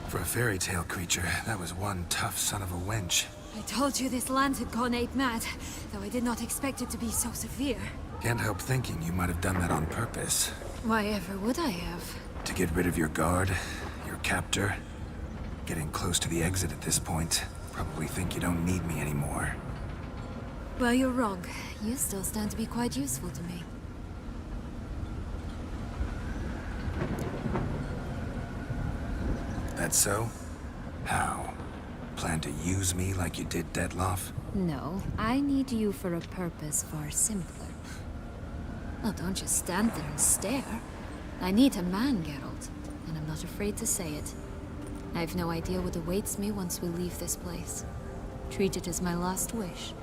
For a fairy tale creature, that was one tough son of a wench. I told you this land had gone ape mad, though I did not expect it to be so severe. Can't help thinking you might have done that on purpose. Why ever would I have? To get rid of your guard, your captor. Getting close to the exit at this point. Probably think you don't need me anymore. Well, you're wrong. You still stand to be quite useful to me. That so? How? Plan to use me like you did Detloff? No, I need you for a purpose far simpler. Well, don't just stand there and stare. I need a man, Geralt, and I'm not afraid to say it. I've no idea what awaits me once we leave this place. Treat it as my last wish.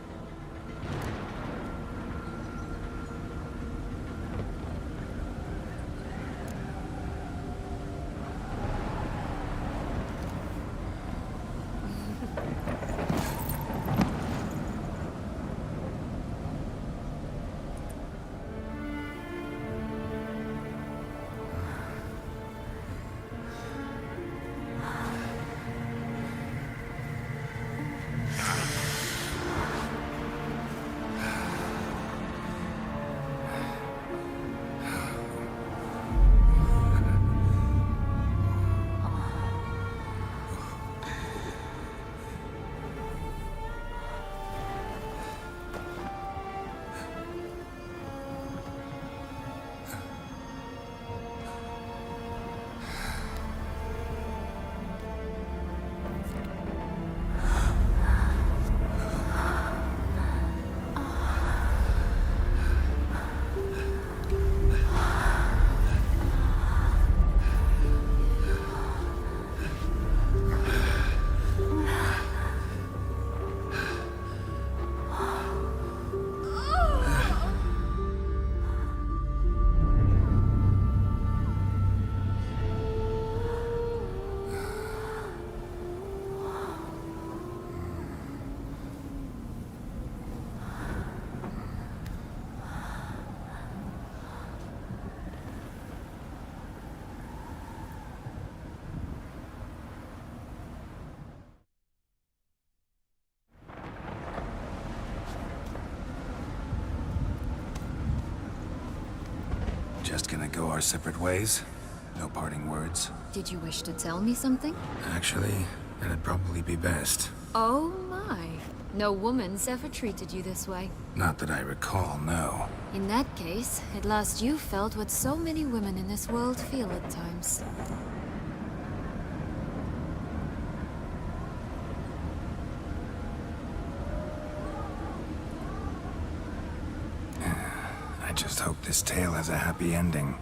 Just gonna go our separate ways? No parting words? Did you wish to tell me something? Actually, that'd probably be best. Oh my. No woman's ever treated you this way. Not that I recall, no. In that case, at last you felt what so many women in this world feel at times. I just hope this tale has a happy ending.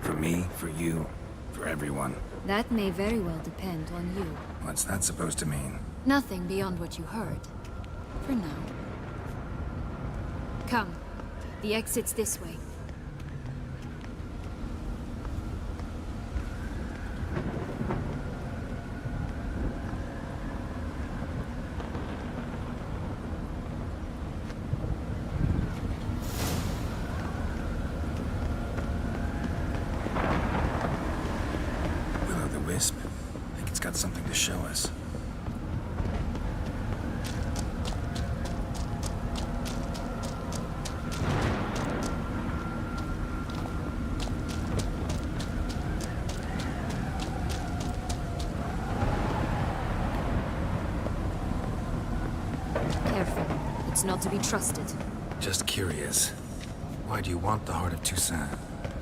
For me, for you, for everyone. That may very well depend on you. What's that supposed to mean? Nothing beyond what you heard. For now. Come. The exit's this way. Will-o'-the-wisp? I think it's got something to show us. Careful. It's not to be trusted. Just curious. Why do you want the heart of Toussaint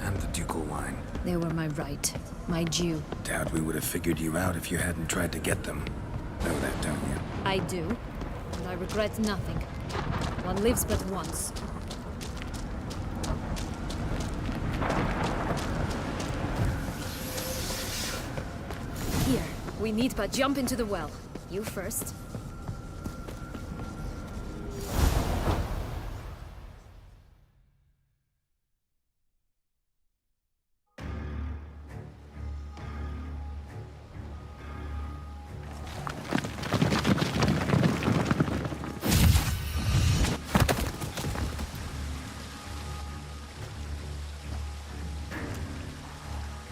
and the ducal wine? They were my right. My due. Doubt we would have figured you out if you hadn't tried to get them. Know that, don't you? I do. And I regret nothing. One lives but once. Here. We need but jump into the well. You first.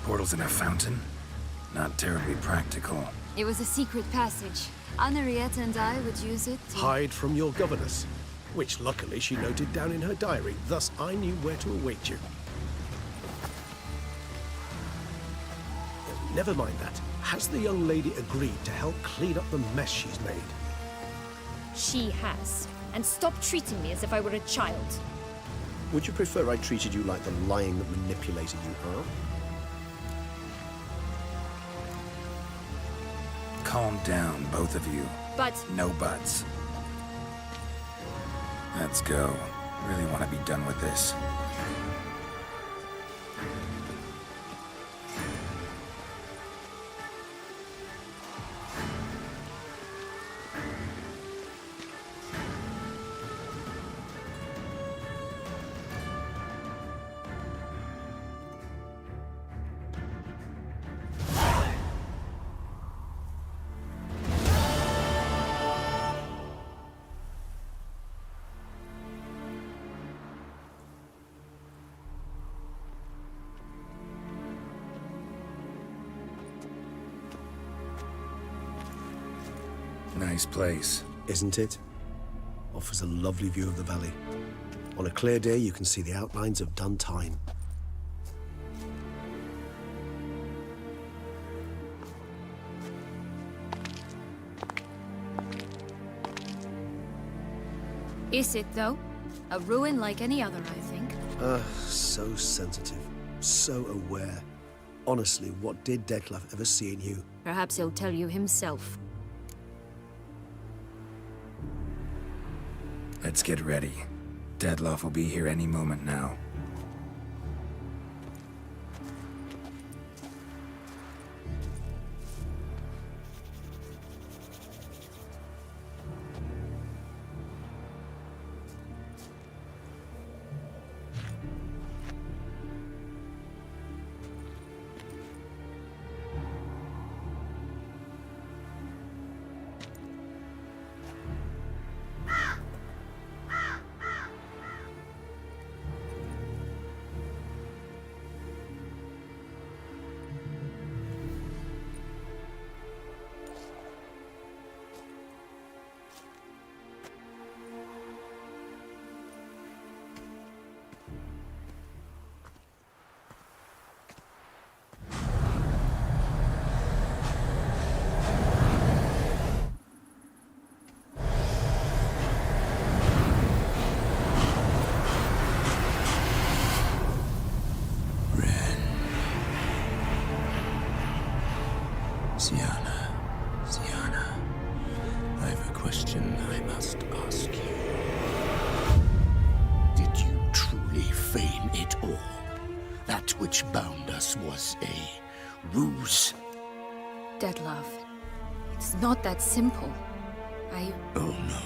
Portals in a fountain? Not terribly practical. It was a secret passage. Henrietta and I would use it to... Hide from your governess, which luckily she noted down in her diary. Thus, I knew where to await you. Never mind that. Has the young lady agreed to help clean up the mess she's made? She has. And stop treating me as if I were a child. Would you prefer I treated you like the lion that manipulated you are? Calm down, both of you. But... No buts. Let's go. Really want to be done with this. Nice place. Isn't it? Offers a lovely view of the valley. On a clear day, you can see the outlines of Duchess. Is it, though? A ruin like any other, I think. So sensitive. So aware. Honestly, what did Detlef ever see in you? Perhaps he'll tell you himself. Let's get ready. Detlef will be here any moment now. Sienna, I have a question I must ask you. Did you truly feign it all? That which bound us was a ruse? Deadlove, it's not that simple. Oh no,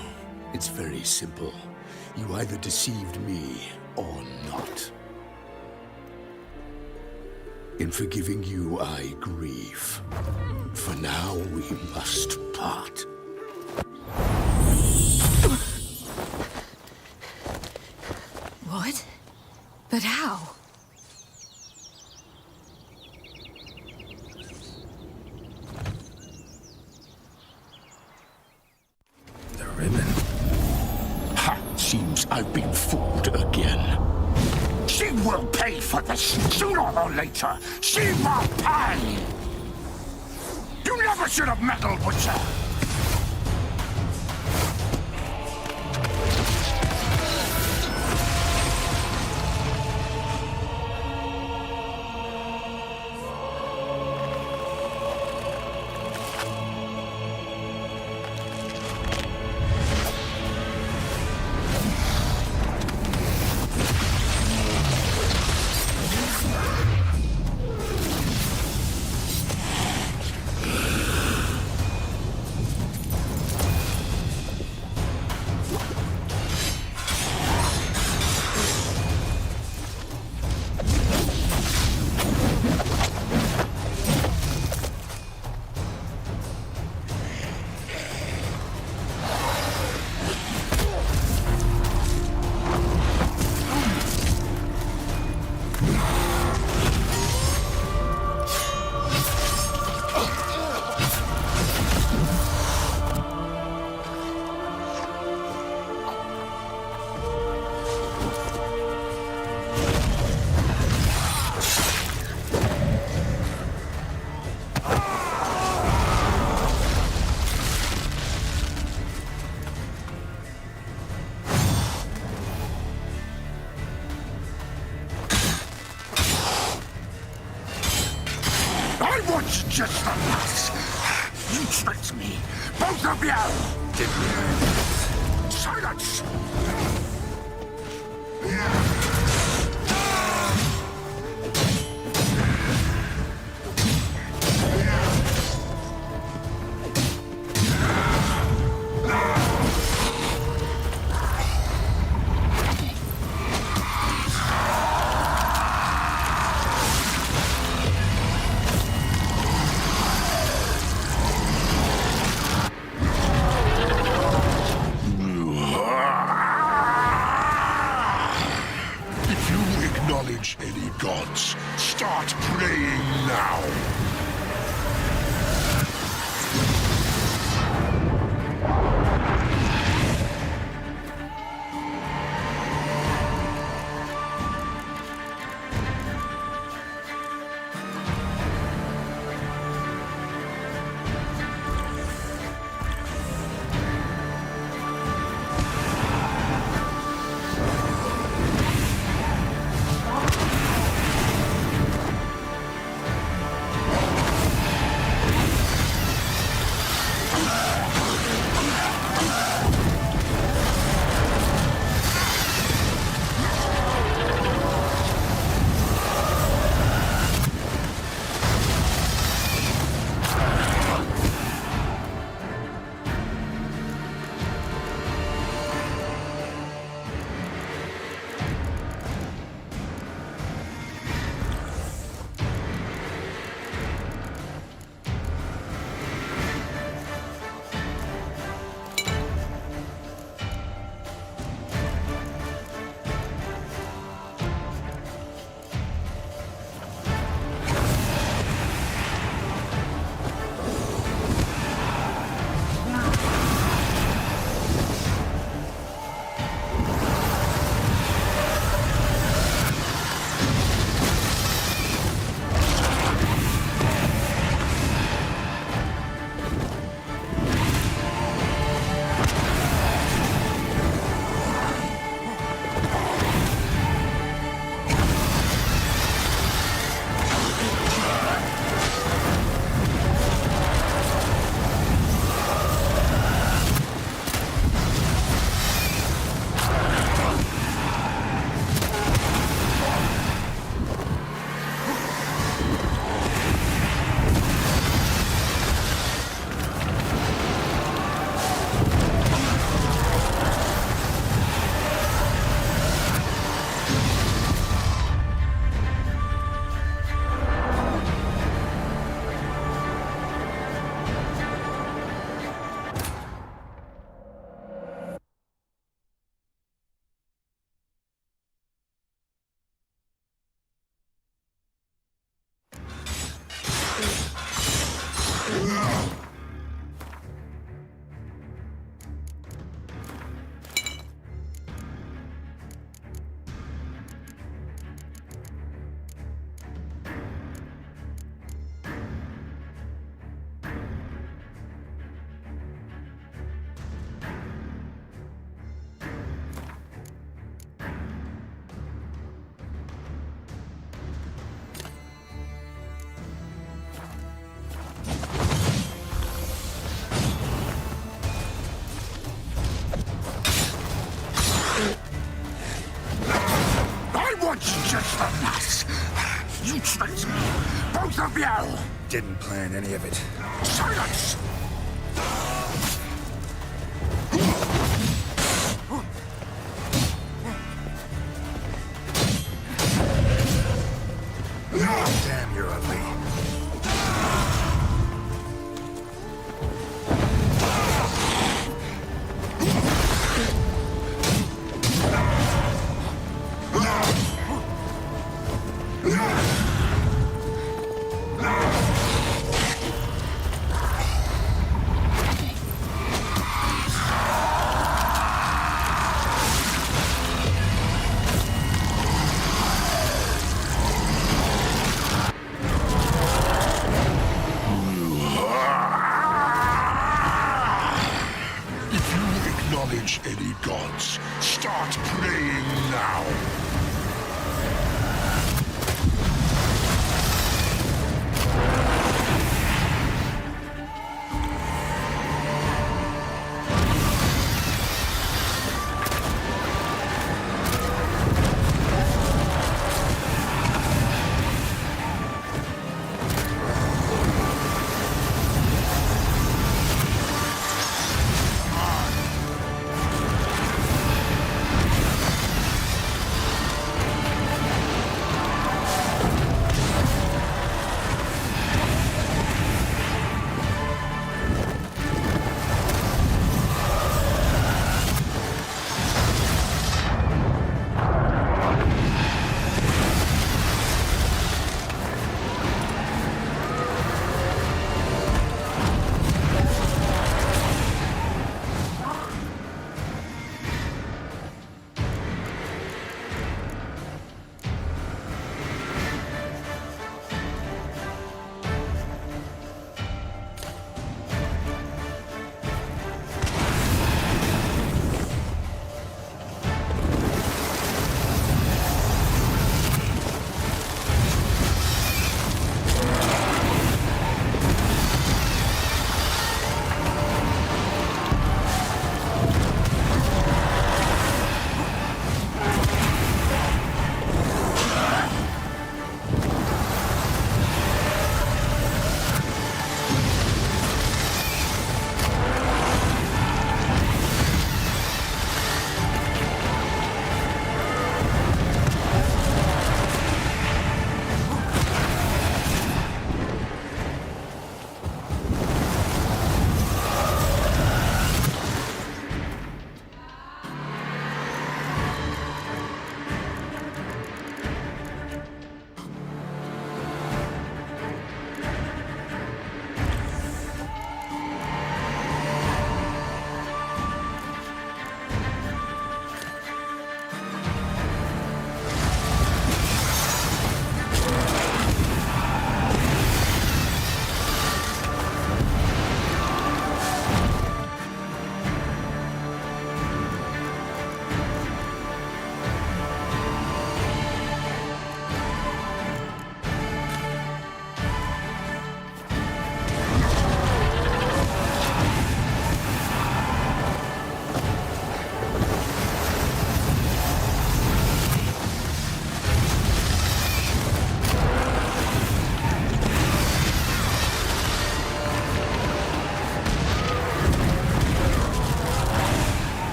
it's very simple. You either deceived me or not. In forgiving you, I grieve. For now, we must part. What? But how? The ribbon. Ha! Seems I've been fooled again. She will pay for this, sooner or later. She will pay! You never should have meddled with her! Just the last. You tricked me. Both of you! Did we? Silence! didn't plan any of it. Silence! Damn, you're ugly. Acknowledge any gods. Start praying now.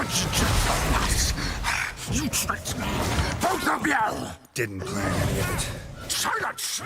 want you just for us. You tricked me. Both of you! Didn't plan any of it. Silence!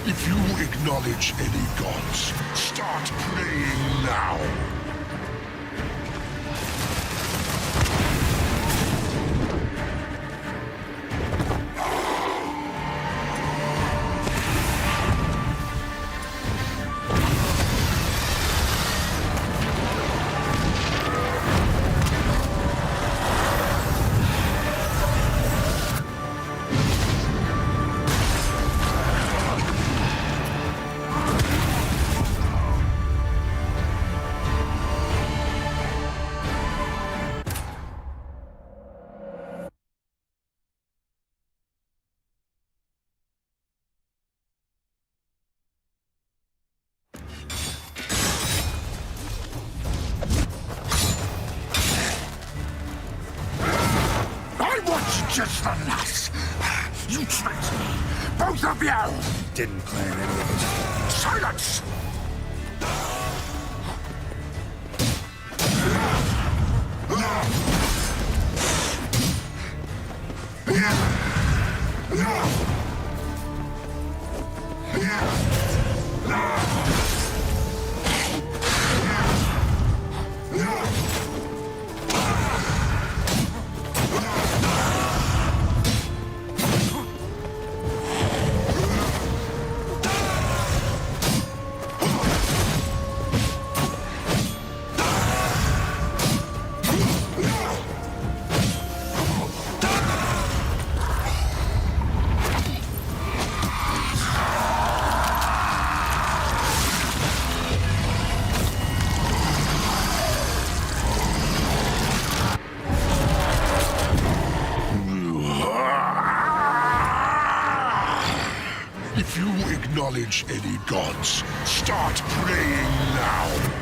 If you acknowledge any gods, start praying now. Just for us. You tricked me. Both of you! Didn't plan any of it. Silence! If you acknowledge any gods, start praying now.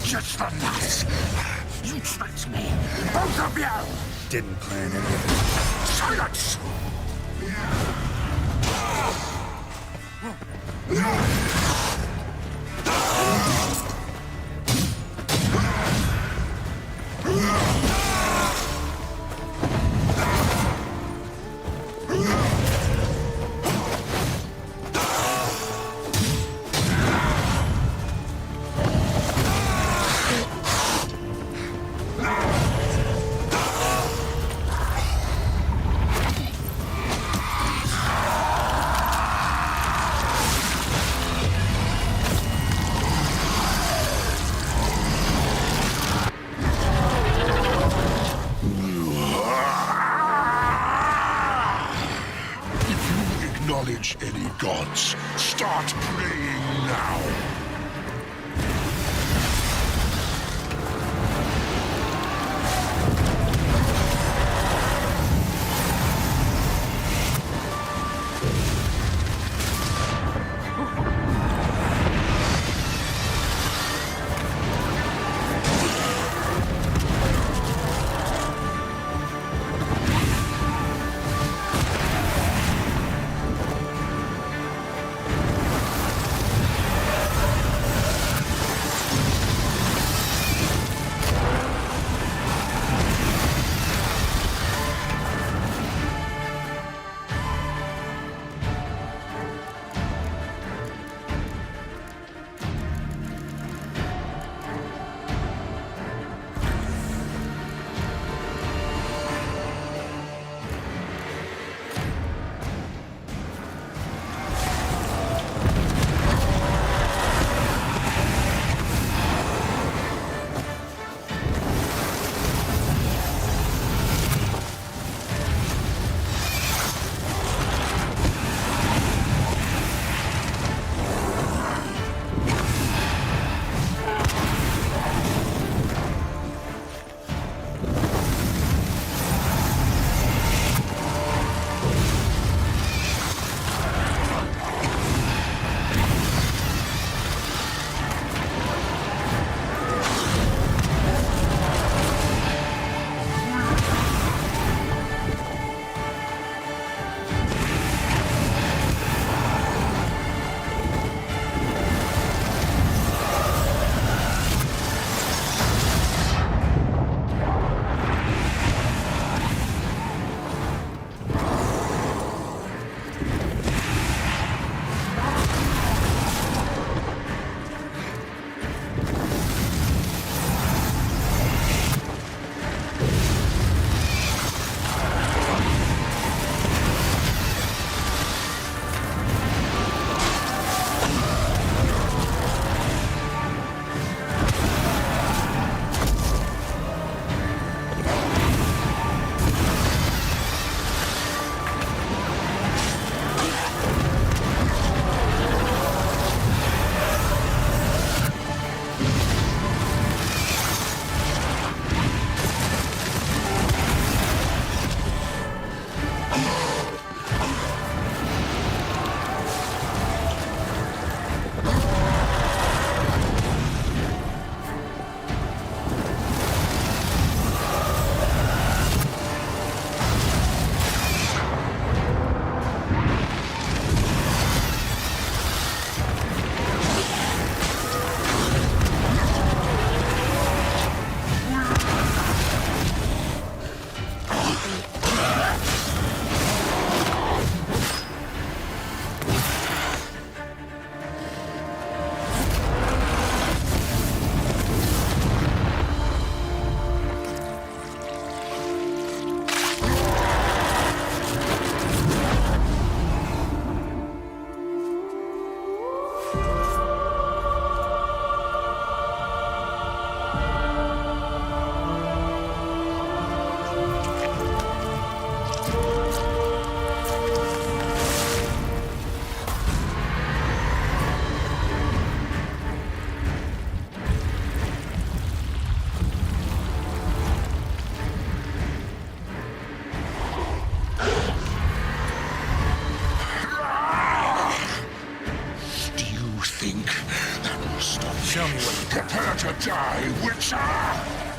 Just for us. You tricked me. Both of you! Didn't plan any of it. Silence! to die, Witcher!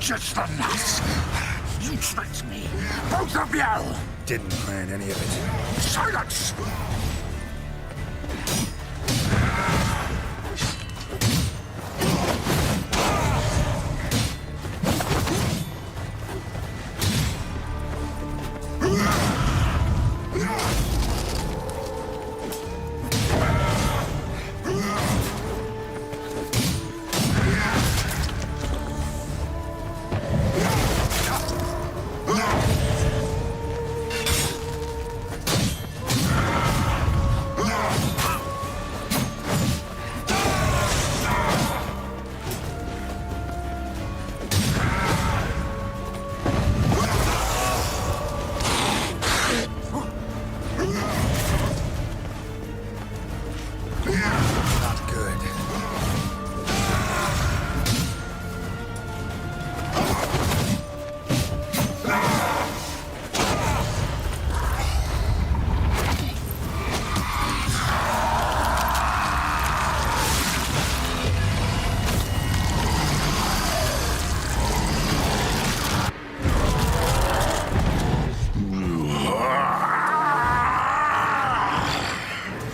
Just the nuts! You tricked me! Both of you! Didn't plan any of it. Silence!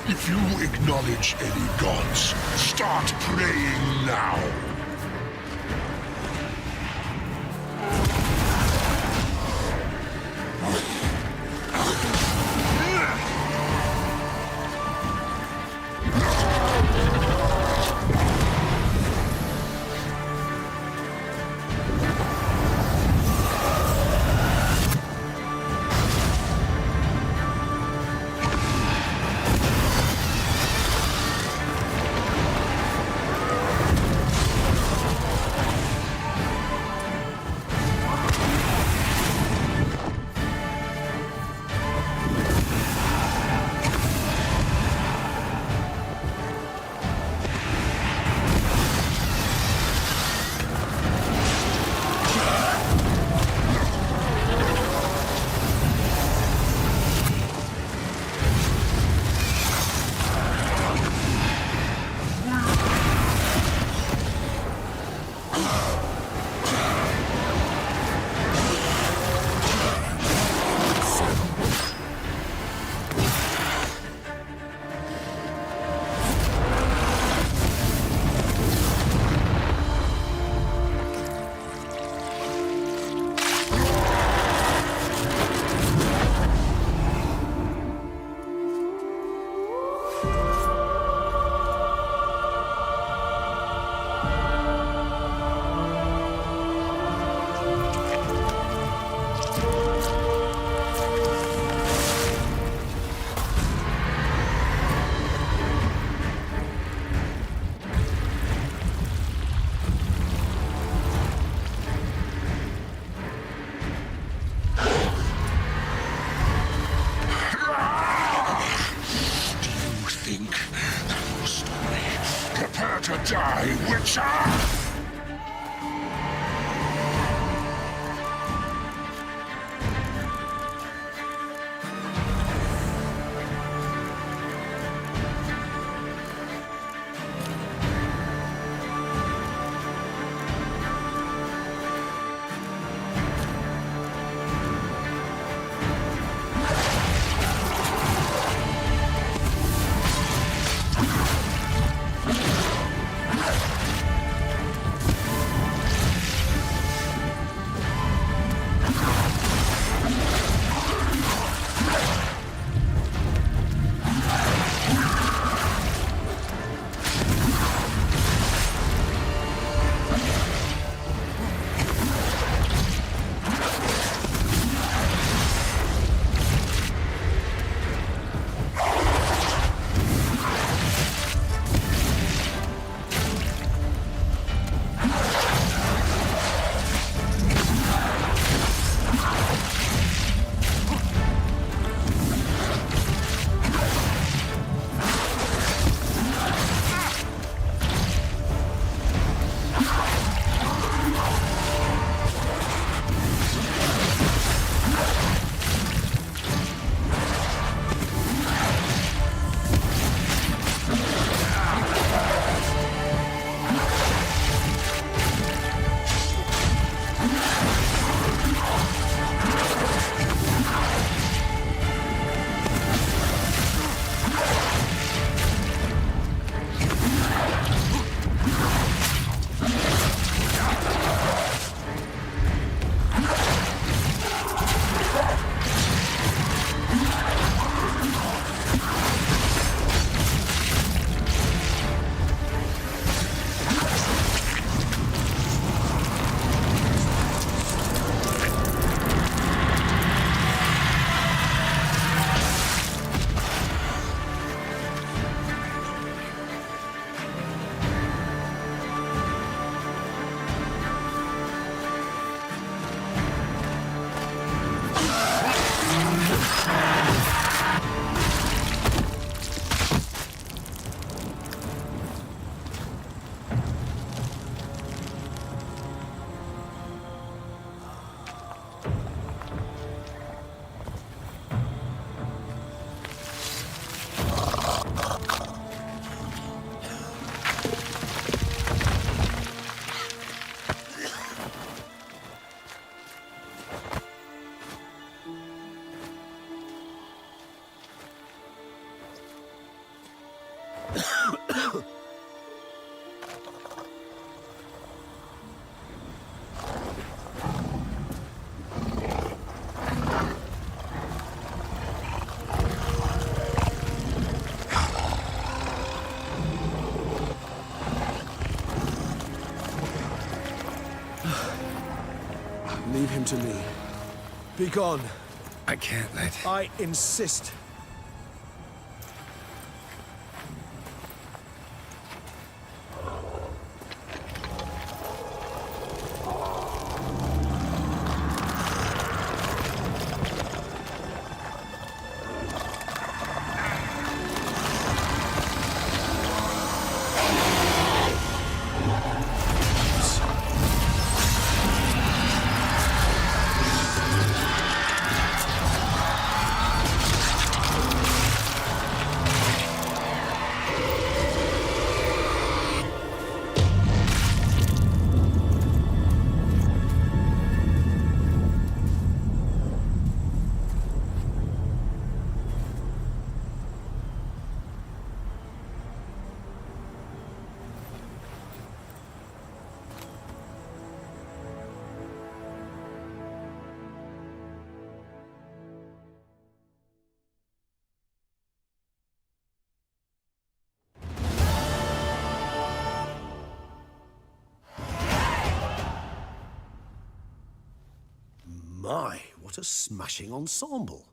If you acknowledge any gods, start praying now. Leave him to me. Be gone. I can't let... I insist. My, what a smashing ensemble.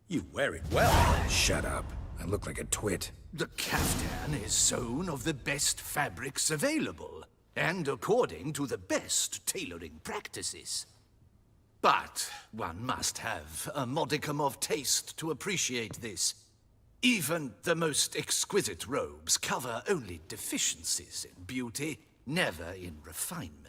You wear it well. Shut up. I look like a twit. The caftan is sewn of the best fabrics available, and according to the best tailoring practices. But one must have a modicum of taste to appreciate this. Even the most exquisite robes cover only deficiencies in beauty, never in refinement.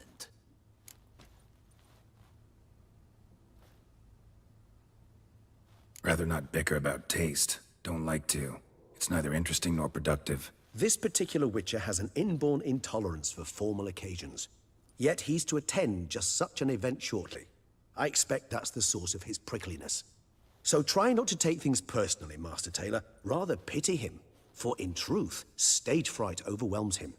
Rather not bicker about taste. Don't like to. It's neither interesting nor productive. This particular Witcher has an inborn intolerance for formal occasions. Yet he's to attend just such an event shortly. I expect that's the source of his prickliness. So try not to take things personally, Master Tailor. Rather pity him. For in truth, stage fright overwhelms him.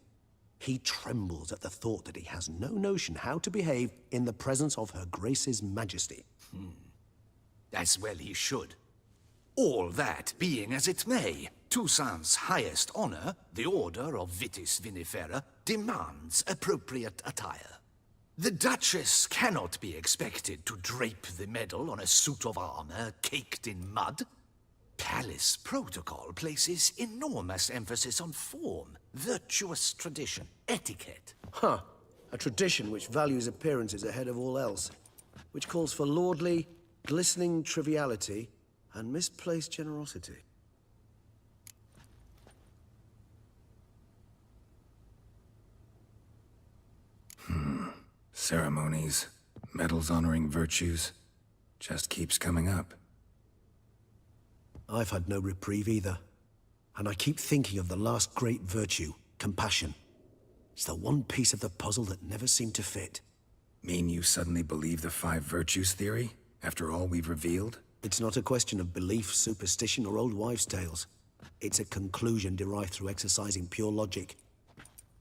He trembles at the thought that he has no notion how to behave in the presence of Her Grace's Majesty. As well he should. All that being as it may, Toussaint's highest honor, the Order of Vitis Vinifera, demands appropriate attire. The Duchess cannot be expected to drape the medal on a suit of armor caked in mud. Palace protocol places enormous emphasis on form, virtuous tradition, etiquette. Huh. A tradition which values appearances ahead of all else. Which calls for lordly, glistening triviality and misplaced generosity. Ceremonies, medals honoring virtues, just keeps coming up. I've had no reprieve either. And I keep thinking of the last great virtue, compassion. It's the one piece of the puzzle that never seemed to fit. Mean you suddenly believe the 5 virtues theory, after all we've revealed? It's not a question of belief, superstition, or old wives' tales. It's a conclusion derived through exercising pure logic.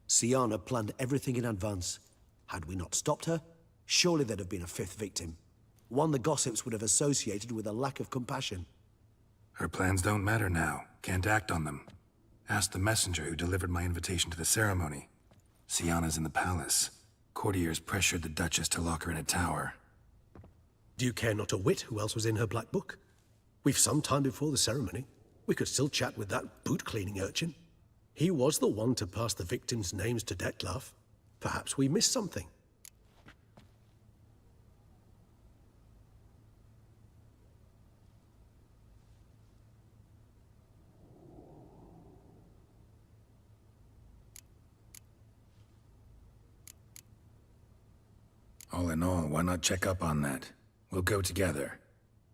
Siana planned everything in advance. Had we not stopped her, surely there'd have been a 5th victim. One the gossips would have associated with a lack of compassion. Her plans don't matter now. Can't act on them. Ask the messenger who delivered my invitation to the ceremony. Siana's in the palace. Courtiers pressured the Duchess to lock her in a tower. Do you care not a whit who else was in her black book? We've some time before the ceremony. We could still chat with that boot-cleaning urchin. He was the one to pass the victims' names to Detlef. Perhaps we missed something. All in all, why not check up on that? We'll go together,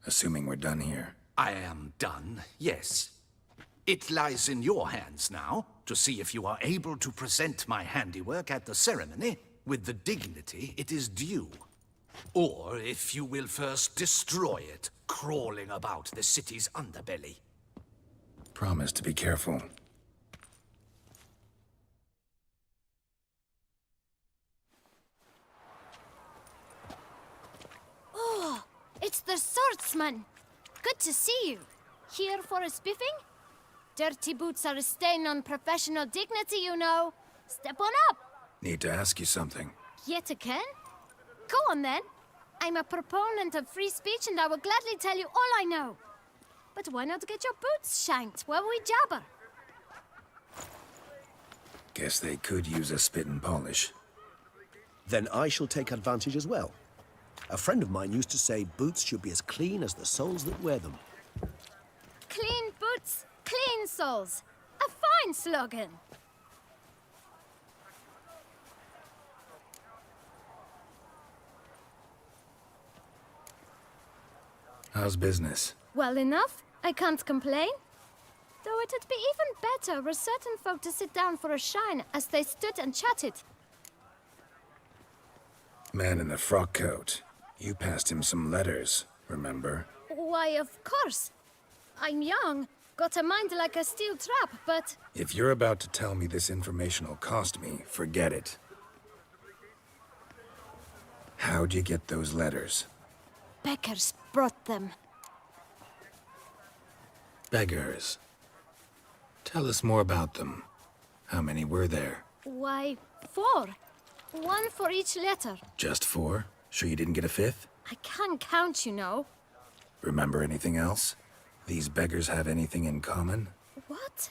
assuming we're done here. I am done, yes. It lies in your hands now to see if you are able to present my handiwork at the ceremony with the dignity it is due. Or if you will first destroy it, crawling about the city's underbelly. Promise to be careful. Oh, it's the swordsman. Good to see you. Here for a spiffing? Dirty boots are a stain on professional dignity, you know. Step on up. Need to ask you something. Yet again? Go on then. I'm a proponent of free speech and I will gladly tell you all I know. But why not get your boots shanked while we jabber? Guess they could use a spit and polish. Then I shall take advantage as well. A friend of mine used to say boots should be as clean as the soles that wear them. Clean boots, clean soles. A fine slogan. How's business? Well enough. I can't complain. Though it'd be even better were certain folk to sit down for a shine as they stood and chatted. Man in the frock coat. You passed him some letters, remember? Why, of course. I'm young, got a mind like a steel trap, but... If you're about to tell me this information will cost me, forget it. How'd you get those letters? Beggars brought them. Beggars. Tell us more about them. How many were there? Why, 4. 1 for each letter. Just 4? Sure you didn't get a 5th? I can't count, you know. Remember anything else? These beggars have anything in common? What?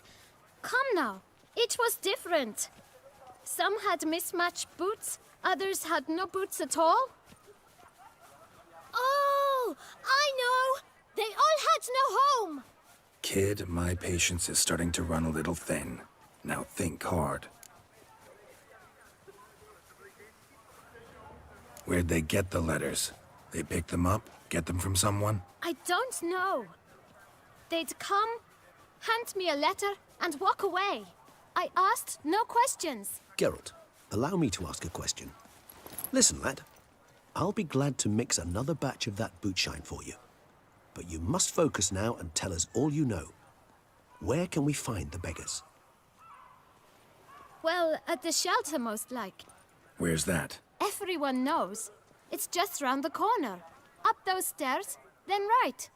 Come now. Each was different. Some had mismatched boots, others had no boots at all. Oh, I know! They all had no home! Kid, my patience is starting to run a little thin. Now think hard. Where'd they get the letters? They pick them up? Get them from someone? I don't know. They'd come, hand me a letter, and walk away. I asked no questions. Geralt, allow me to ask a question. Listen, lad. I'll be glad to mix another batch of that bootshine for you. But you must focus now and tell us all you know. Where can we find the beggars? Well, at the shelter, most like. Where's that? Everyone knows. It's just round the corner. Up those stairs, then right.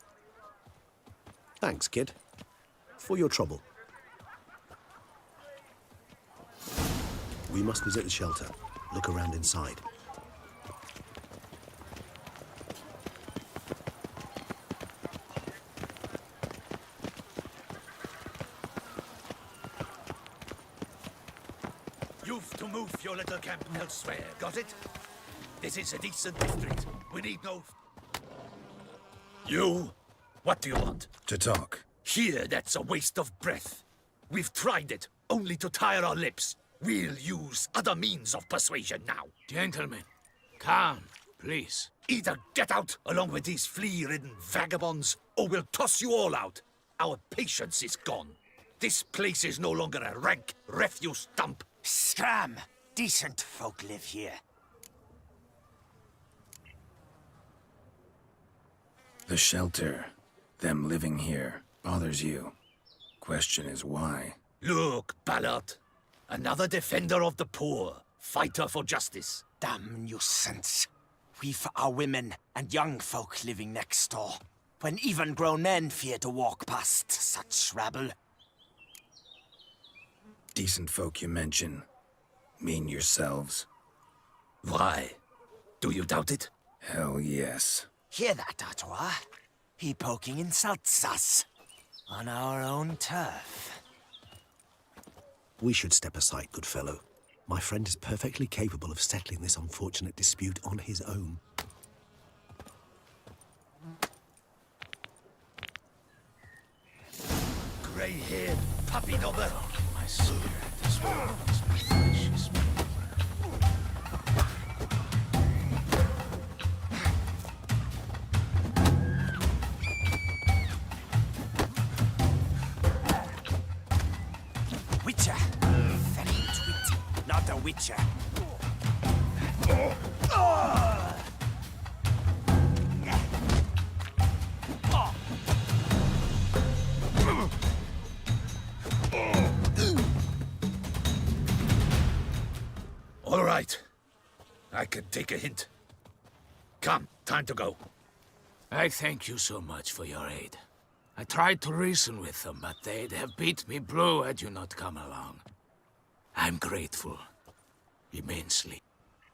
Thanks, kid. For your trouble. We must visit the shelter. Look around inside. You've to move your little camp elsewhere, got it? This is a decent district. We need no... You? What do you want? To talk. Here, that's a waste of breath. We've tried it, only to tire our lips. We'll use other means of persuasion now. Gentlemen, calm, please. Either get out along with these flea-ridden vagabonds, or we'll toss you all out. Our patience is gone. This place is no longer a rank refuse dump. Scram! Decent folk live here. The shelter, them living here, bothers you. Question is why? Look, Ballard. Another defender of the poor. Fighter for justice. Damn nuisance. We've our women and young folk living next door, when even grown men fear to walk past such rabble. Decent folk you mention. Mean yourselves. Why? Do you doubt it? Hell yes. Hear that, Artois? He poking insults us. On our own turf. We should step aside, good fellow. My friend is perfectly capable of settling this unfortunate dispute on his own. Grey-haired puppy knobber. My spirit is one of my precious. Witcher. Faint wit, not a witcher. All right. I can take a hint. Come, time to go. I thank you so much for your aid. I tried to reason with them, but they'd have beat me blue had you not come along. I'm grateful. Immensely.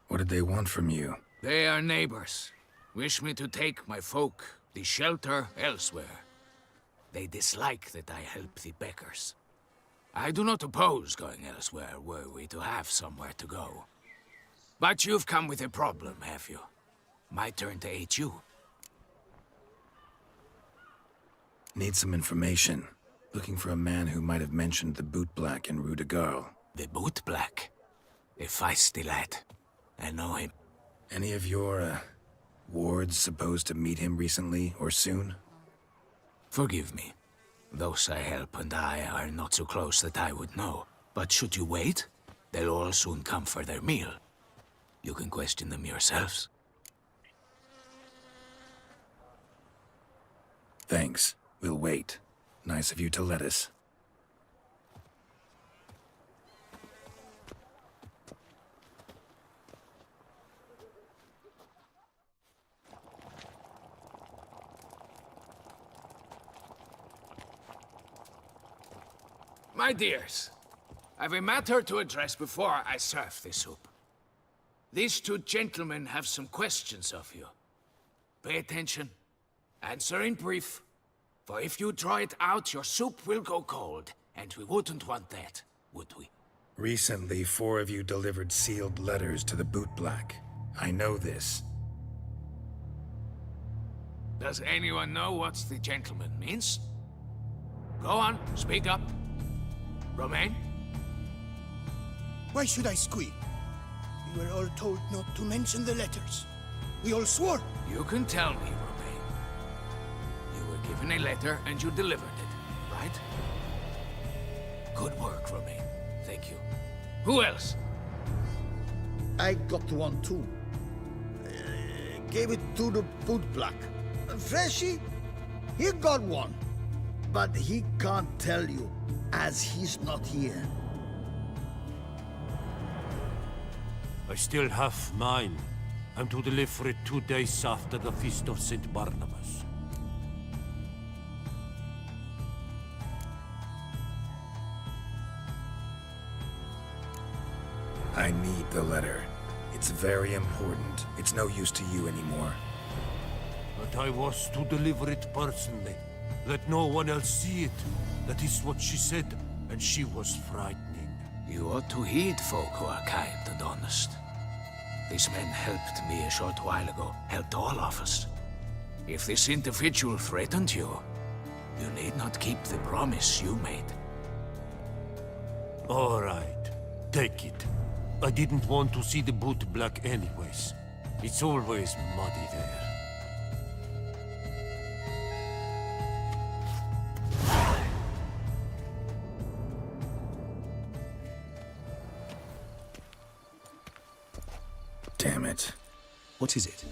What did they want from you? They are neighbors. Wish me to take my folk, the shelter, elsewhere. They dislike that I help the Beckers. I do not oppose going elsewhere, were we to have somewhere to go. But you've come with a problem, have you? My turn to aid you. Need some information. Looking for a man who might have mentioned the Boot Black in Rue de Garl. The Boot Black? A feisty lad. I know him. Any of your, wards supposed to meet him recently or soon? Forgive me. Those I help and I are not so close that I would know. But should you wait, they'll all soon come for their meal. You can question them yourselves. Thanks. We'll wait. Nice of you to let us. My dears, I've a matter to address before I serve the soup. These two gentlemen have some questions of you. Pay attention. Answer in brief. For if you draw it out, your soup will go cold. And we wouldn't want that, would we? Recently, 4 of you delivered sealed letters to the Boot Black. I know this. Does anyone know what the gentleman means? Go on, speak up. Romain? Why should I squeal? We were all told not to mention the letters. We all swore. You can tell me, Romain. You were given a letter and you delivered it, right? Good work, Romain. Thank you. Who else? I got one too. Gave it to the Boot Black. Freshie, he got one. But he can't tell you, as he's not here. I still have mine. I'm to deliver it 2 days after the Feast of St. Barnabas. I need the letter. It's very important. It's no use to you anymore. But I was to deliver it personally. Let no one else see it. That is what she said, and she was frightening. You ought to heed folk who are kind and honest. These men helped me a short while ago, helped all of us. If this individual threatened you, you need not keep the promise you made. All right, take it. I didn't want to see the Boot Black anyways. It's always muddy there. Damn it. What is it?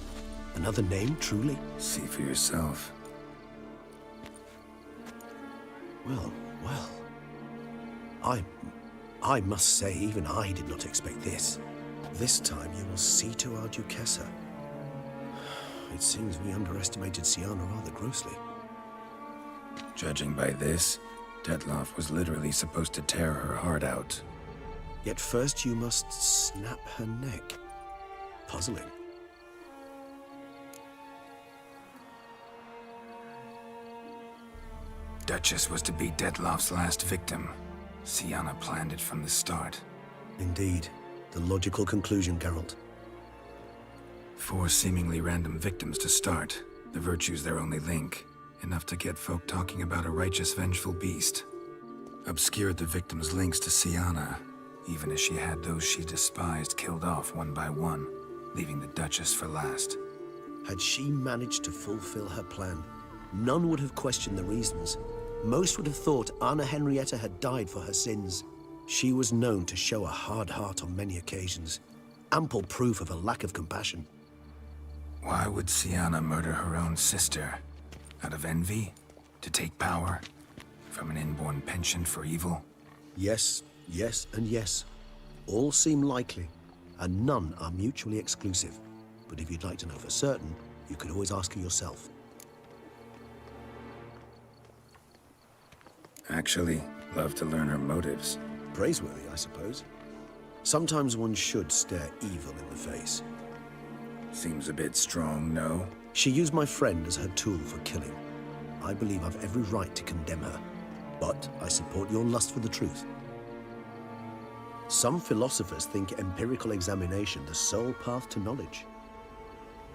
Another name, truly? See for yourself. Well, well. I must say, even I did not expect this. This time you will see to our Duchessa. It seems we underestimated Sienna rather grossly. Judging by this, Detloff was literally supposed to tear her heart out. Yet first you must snap her neck. Puzzling. Duchess was to be Detloff's last victim. Sienna planned it from the start. Indeed. The logical conclusion, Geralt. 4 seemingly random victims to start. The virtue's their only link. Enough to get folk talking about a righteous, vengeful beast. Obscured the victims' links to Sienna, even as she had those she despised killed off one by one, leaving the Duchess for last. Had she managed to fulfill her plan, none would have questioned the reasons. Most would have thought Anna Henrietta had died for her sins. She was known to show a hard heart on many occasions. Ample proof of a lack of compassion. Why would Sienna murder her own sister? Out of envy? To take power? From an inborn penchant for evil? Yes, yes, and yes. All seem likely, and none are mutually exclusive. But if you'd like to know for certain, you could always ask her yourself. Actually, love to learn her motives. Praiseworthy, I suppose. Sometimes one should stare evil in the face. Seems a bit strong, no? She used my friend as her tool for killing. I believe I've every right to condemn her, but I support your lust for the truth. Some philosophers think empirical examination the sole path to knowledge.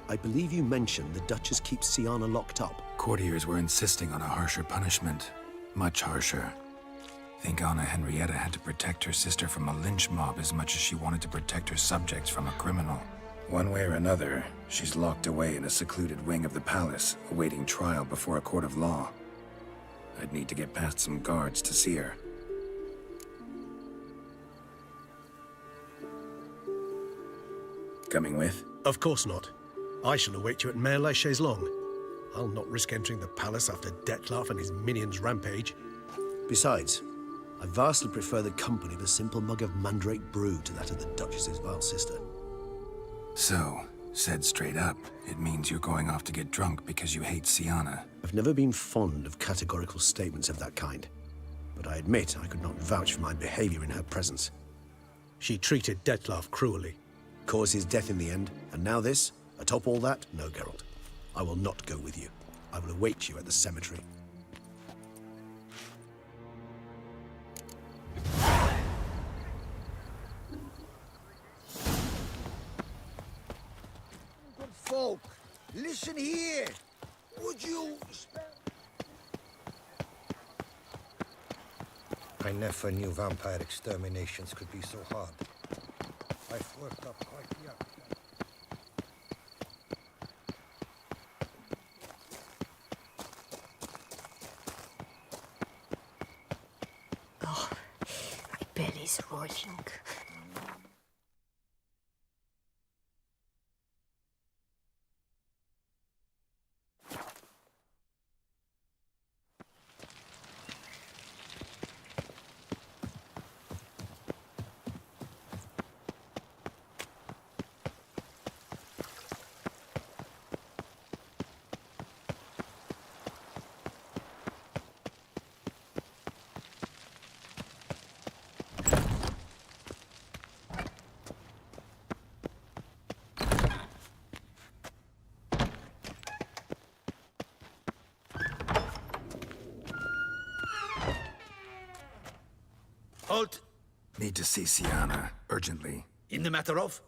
I believe you mentioned the Duchess keeps Sienna locked up. Courtiers were insisting on a harsher punishment. Much harsher. Think Anna Henrietta had to protect her sister from a lynch mob as much as she wanted to protect her subjects from a criminal. One way or another, she's locked away in a secluded wing of the palace, awaiting trial before a court of law. I'd need to get past some guards to see her. Coming with? Of course not. I shall await you at Mare la Chaise-Longue. I'll not risk entering the palace after Dettlaff and his minions rampage. Besides, I vastly prefer the company of a simple mug of mandrake brew to that of the Duchess's vile sister. So, said straight up, it means you're going off to get drunk because you hate Sienna. I've never been fond of categorical statements of that kind, but I admit I could not vouch for my behavior in her presence. She treated Dettlaff cruelly. Caused his death in the end, and now this? Atop all that? No, Geralt. I will not go with you. I will await you at the cemetery. Good folk, listen here. Would you spare... I never knew vampire exterminations could be so hard. I've worked up quite the appetite. Oh, my belly's rolling. Halt! Need to see Sienna, urgently. In the matter of?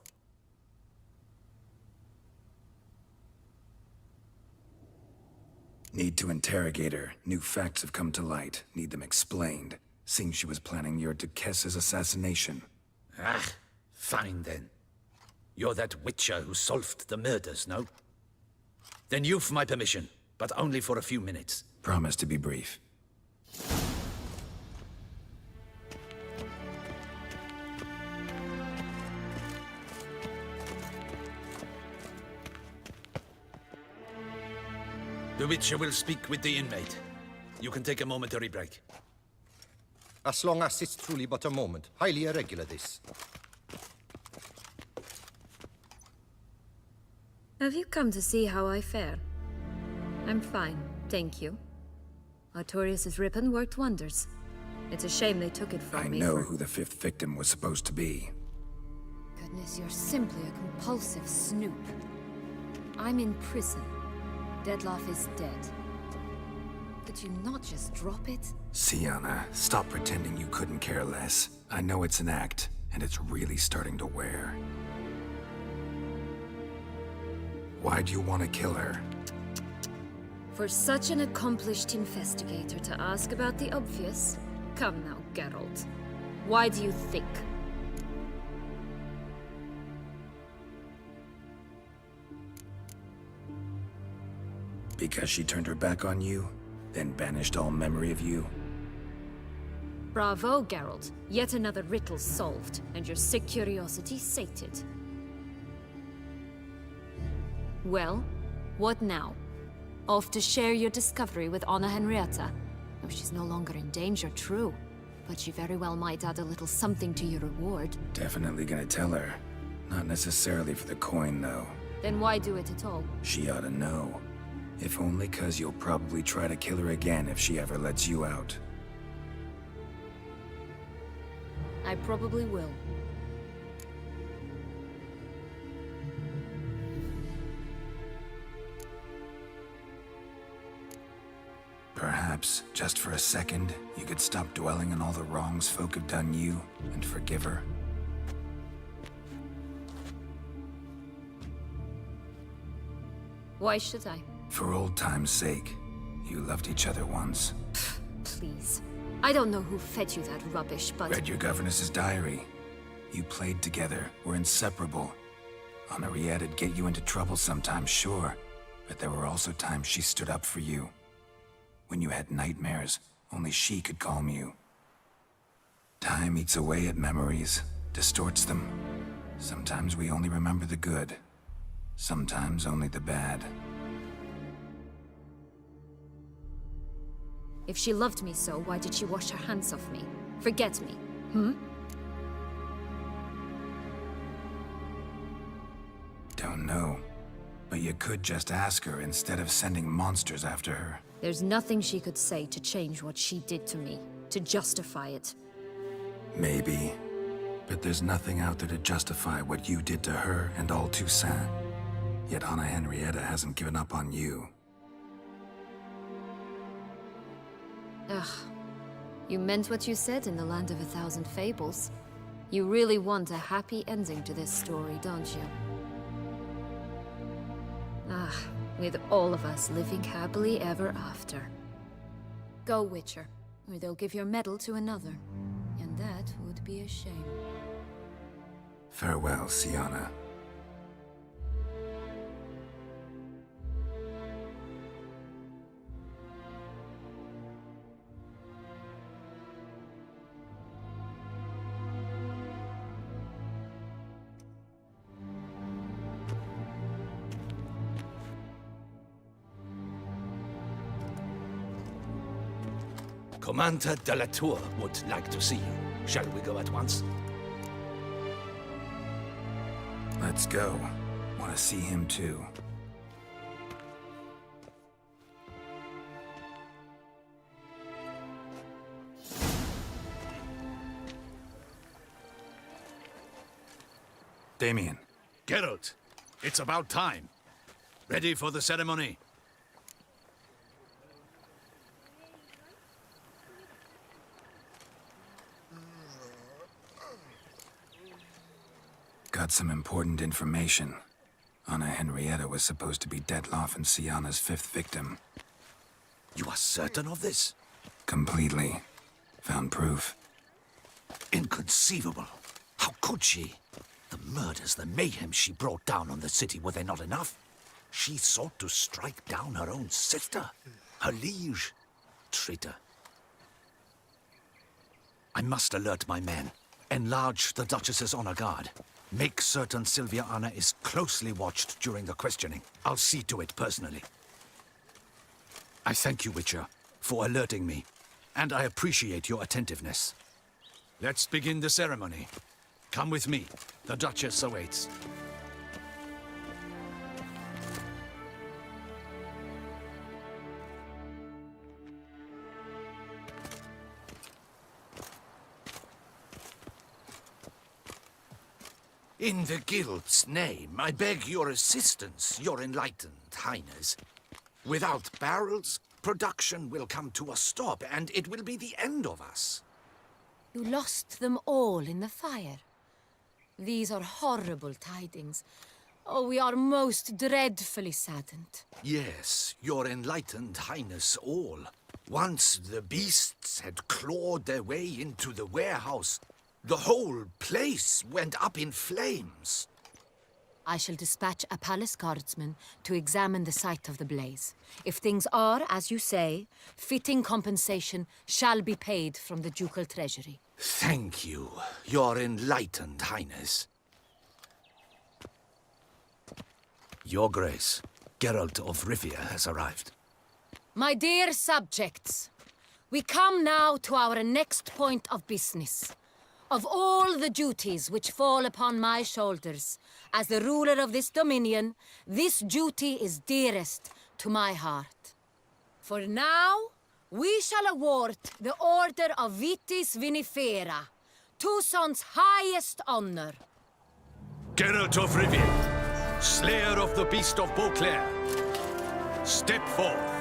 Need to interrogate her. New facts have come to light. Need them explained. Seems she was planning your Duchess's assassination. Ah, fine then. You're that witcher who solved the murders, no? Then you've my permission, but only for a few minutes. Promise to be brief. The Witcher will speak with the inmate. You can take a momentary break. As long as it's truly but a moment. Highly irregular, this. Have you come to see how I fare? I'm fine, thank you. Artorius' ribbon worked wonders. It's a shame they took it from me. I know who the fifth victim was supposed to be. Goodness, you're simply a compulsive snoop. I'm in prison. Dettlaff is dead. Could you not just drop it? Sienna, stop pretending you couldn't care less. I know it's an act, and it's really starting to wear. Why'd you want to kill her? For such an accomplished investigator to ask about the obvious? Come now, Geralt. Why do you think? Because she turned her back on you, then banished all memory of you? Bravo, Geralt. Yet another riddle solved, and your sick curiosity sated. Well, what now? Off to share your discovery with Anna Henrietta? Oh, she's no longer in danger, true. But she very well might add a little something to your reward. Definitely gonna tell her. Not necessarily for the coin, though. Then why do it at all? She ought to know. If only 'cause you'll probably try to kill her again if she ever lets you out. I probably will. Perhaps, just for a second, you could stop dwelling on all the wrongs folk have done you and forgive her. Why should I? For old time's sake. You loved each other once. Please. I don't know who fed you that rubbish, but... Read your governess's diary. You played together, were inseparable. Henriette'd get you into trouble sometimes, sure. But there were also times she stood up for you. When you had nightmares, only she could calm you. Time eats away at memories, distorts them. Sometimes we only remember the good. Sometimes only the bad. If she loved me so, why did she wash her hands off me? Forget me, Don't know. But you could just ask her instead of sending monsters after her. There's nothing she could say to change what she did to me, to justify it. Maybe. But there's nothing out there to justify what you did to her and all Toussaint. Yet Anna Henrietta hasn't given up on you. Ugh. You meant what you said in the Land of 1,000 Fables. You really want a happy ending to this story, don't you? Ah, with all of us living happily ever after. Go, Witcher, or they'll give your medal to another. And that would be a shame. Farewell, Sienna. Commander de la Tour would like to see you. Shall we go at once? Let's go. Want to see him too. Damien. Geralt, it's about time. Ready for the ceremony? Got some important information. Anna Henrietta was supposed to be Detloff and Sienna's 5th victim. You are certain of this? Completely. Found proof. Inconceivable. How could she? The murders, the mayhem she brought down on the city, were they not enough? She sought to strike down her own sister, her liege. Traitor. I must alert my men. Enlarge the Duchess's honor guard. Make certain Sylvia Anna is closely watched during the questioning. I'll see to it personally. I thank you, Witcher, for alerting me, and I appreciate your attentiveness. Let's begin the ceremony. Come with me. The Duchess awaits. In the Guild's name, I beg your assistance, your enlightened highness. Without barrels, production will come to a stop, and it will be the end of us. You lost them all in the fire. These are horrible tidings. Oh, we are most dreadfully saddened. Yes, your enlightened highness all. Once the beasts had clawed their way into the warehouse, the whole place went up in flames. I shall dispatch a palace guardsman to examine the site of the blaze. If things are, as you say, fitting compensation shall be paid from the ducal treasury. Thank you, your enlightened highness. Your Grace, Geralt of Rivia has arrived. My dear subjects, we come now to our next point of business. Of all the duties which fall upon my shoulders, as the ruler of this dominion, this duty is dearest to my heart. For now, we shall award the Order of Vitis Vinifera, Toussaint's highest honor. Geralt of Rivia, slayer of the beast of Beauclair, step forth.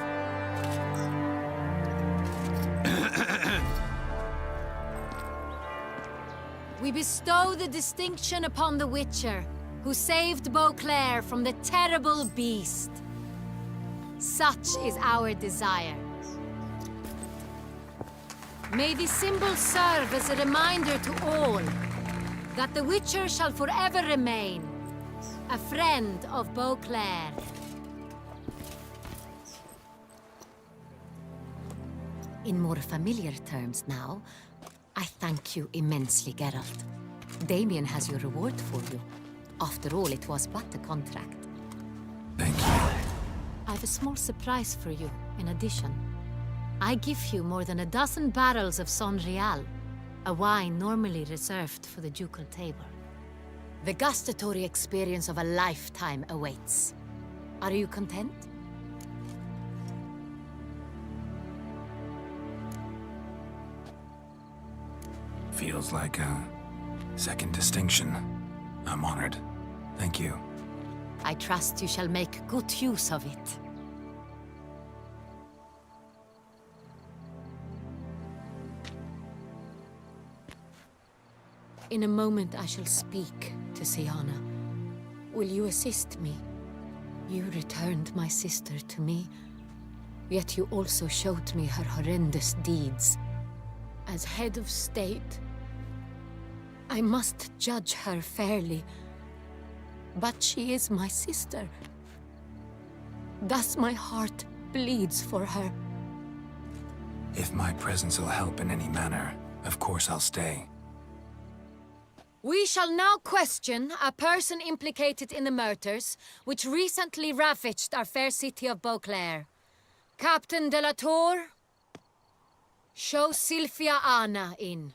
we bestow the distinction upon the Witcher, who saved Beauclair from the terrible beast. Such is our desire. May the symbol serve as a reminder to all that the Witcher shall forever remain a friend of Beauclair. In more familiar terms now, I thank you immensely, Geralt. Damien has your reward for you. After all, it was but a contract. Thank you. I have a small surprise for you, in addition. I give you more than a dozen barrels of Sonreal, a wine normally reserved for the ducal table. The gustatory experience of a lifetime awaits. Are you content? Feels like a second distinction. I'm honored. Thank you. I trust you shall make good use of it. In a moment I shall speak to Siana. Will you assist me? You returned my sister to me, yet you also showed me her horrendous deeds. As head of state, I must judge her fairly. But she is my sister. Thus my heart bleeds for her. If my presence will help in any manner, of course I'll stay. We shall now question a person implicated in the murders which recently ravaged our fair city of Beauclair. Captain de la Tour, show Sylvia Anna in.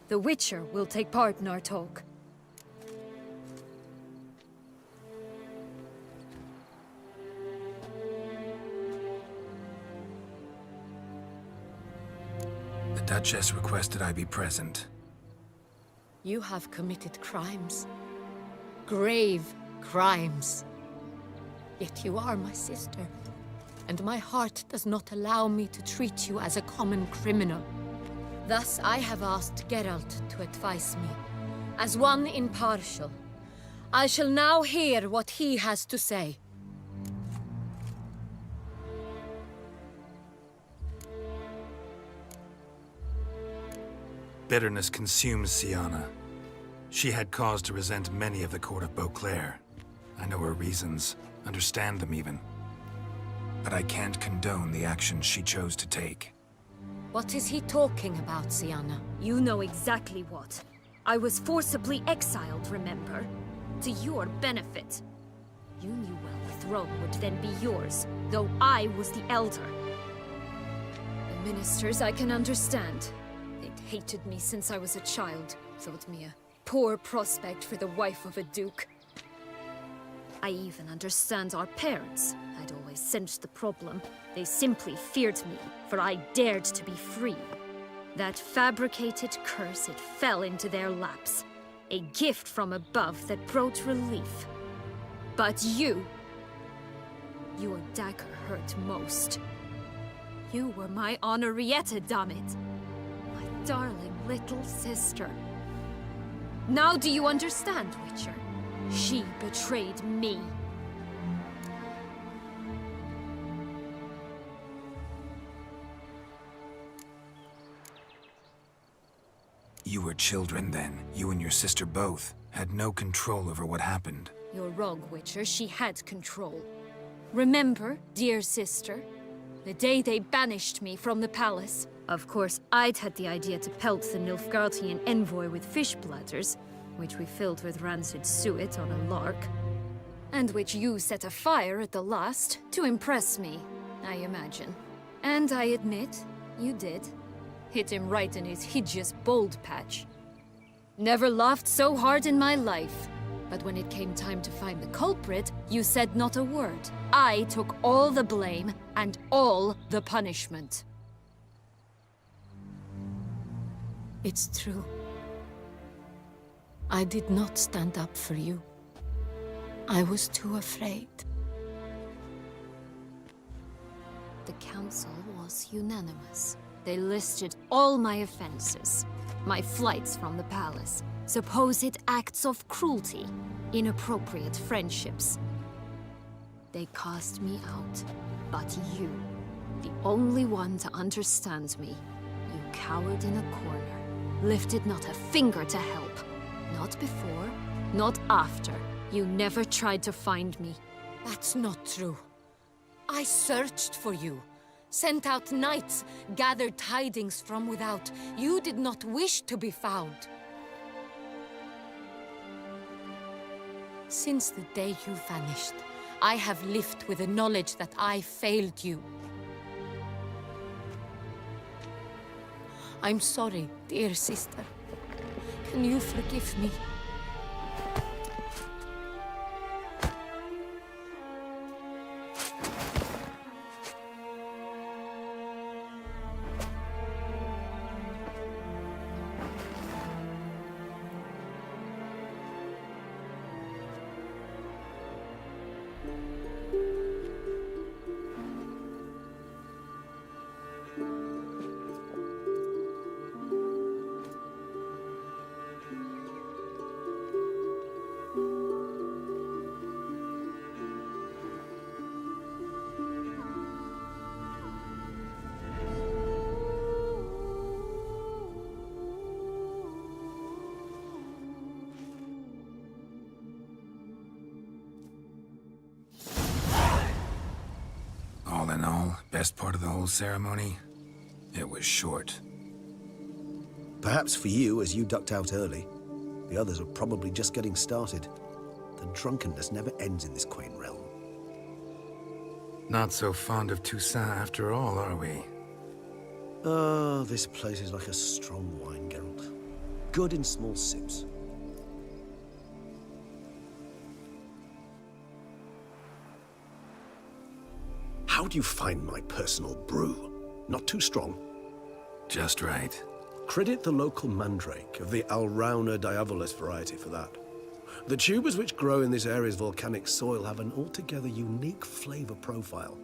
The Witcher will take part in our talk. The Duchess requested I be present. You have committed crimes. Grave crimes. Yet you are my sister, and my heart does not allow me to treat you as a common criminal. Thus, I have asked Geralt to advise me, as one impartial. I shall now hear what he has to say. Bitterness consumes Siana. She had cause to resent many of the court of Beauclair. I know her reasons, understand them even. But I can't condone the actions she chose to take. What is he talking about, Siana? You know exactly what. I was forcibly exiled, remember? To your benefit. You knew well the throne would then be yours, though I was the elder. The ministers I can understand. They'd hated me since I was a child, thought me a poor prospect for the wife of a duke. I even understand our parents. I'd always sensed the problem. They simply feared me, for I dared to be free. That fabricated curse, it fell into their laps. A gift from above that brought relief. But you... your dagger hurt most. You were my Henrietta, dammit. My darling little sister. Now do you understand, Witcher? She betrayed me. You were children then. You and your sister both had no control over what happened. You're wrong, Witcher. She had control. Remember, dear sister, the day they banished me from the palace? Of course, I'd had the idea to pelt the Nilfgaardian envoy with fish bladders, which we filled with rancid suet on a lark, and which you set afire at the last to impress me, I imagine. And I admit, you did. Hit him right in his hideous bald patch. Never laughed so hard in my life. But when it came time to find the culprit, you said not a word. I took all the blame and all the punishment. It's true. I did not stand up for you. I was too afraid. The council was unanimous. They listed all my offenses. My flights from the palace, supposed acts of cruelty, inappropriate friendships. They cast me out. But you, the only one to understand me, you cowered in a corner, lifted not a finger to help. Not before, not after. You never tried to find me. That's not true. I searched for you, sent out knights, gathered tidings from without. You did not wish to be found. Since the day you vanished, I have lived with the knowledge that I failed you. I'm sorry, dear sister. Can you forgive me? All in all, best part of the whole ceremony? It was short. Perhaps for you, as you ducked out early. The others are probably just getting started. The drunkenness never ends in this quaint realm. Not so fond of Toussaint after all, are we? Ah, this place is like a strong wine, Geralt. Good in small sips. How do you find my personal brew? Not too strong? Just right. Credit the local mandrake of the Alrauna diavolis variety for that. The tubers which grow in this area's volcanic soil have an altogether unique flavor profile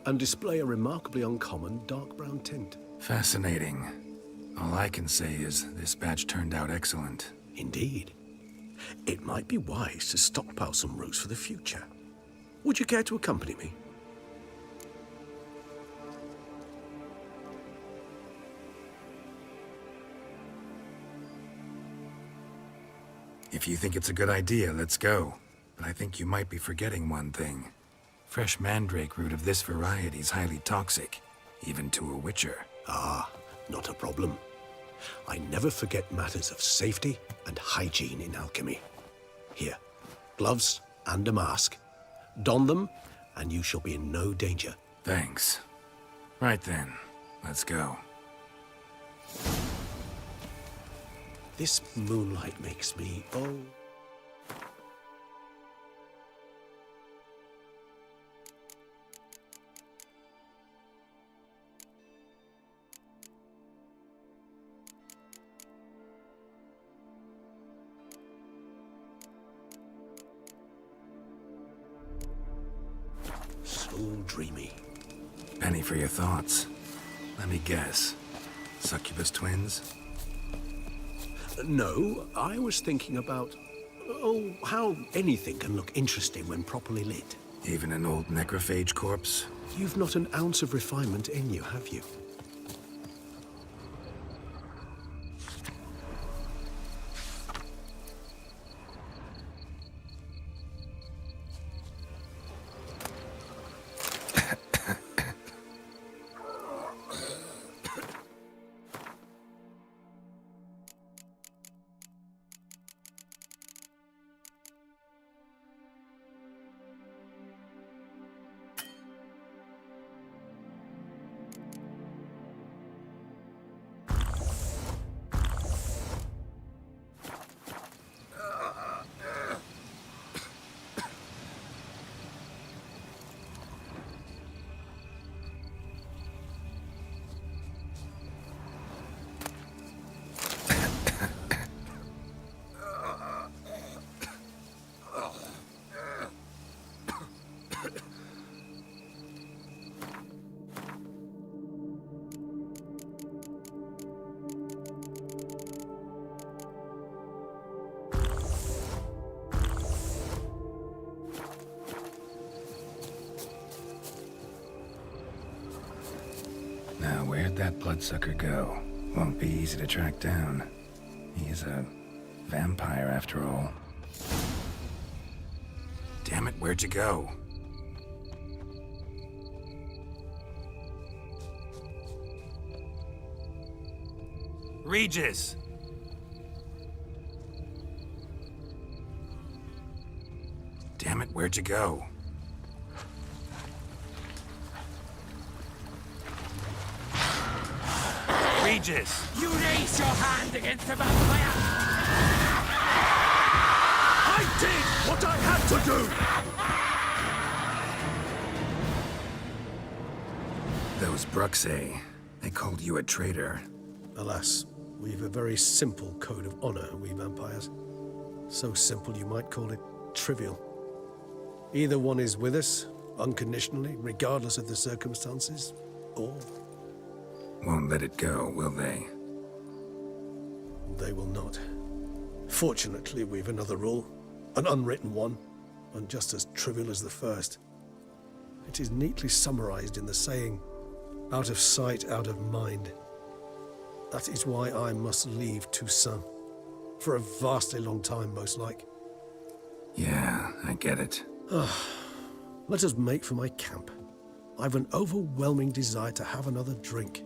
and display a remarkably uncommon dark brown tint. Fascinating. All I can say is this batch turned out excellent. Indeed. It might be wise to stockpile some roots for the future. Would you care to accompany me? If you think it's a good idea, let's go. But I think you might be forgetting one thing. Fresh mandrake root of this variety is highly toxic, even to a witcher. Ah, not a problem. I never forget matters of safety and hygiene in alchemy. Here, gloves and a mask. Don them, and you shall be in no danger. Thanks. Right then, let's go. This moonlight makes me, oh... so dreamy. Penny for your thoughts. Let me guess. Succubus twins? No, I was thinking about, oh, how anything can look interesting when properly lit. Even an old necrophage corpse? You've not an ounce of refinement in you, have you? Now, where'd that bloodsucker go? Won't be easy to track down. He's a vampire after all. Damn it, where'd you go? Regis! Damn it, where'd you go? Regis! You raise your hand against the vampire! I did what I had to do! Those Bruxay, they called you a traitor. Alas, we've a very simple code of honor, we vampires. So simple you might call it trivial. Either one is with us, unconditionally, regardless of the circumstances, or... Won't let it go, will they? They will not. Fortunately, we've another rule. An unwritten one, and just as trivial as the first. It is neatly summarized in the saying, out of sight, out of mind. That is why I must leave Toussaint. For a vastly long time, most like. Yeah, I get it. Let us make for my camp. I've an overwhelming desire to have another drink.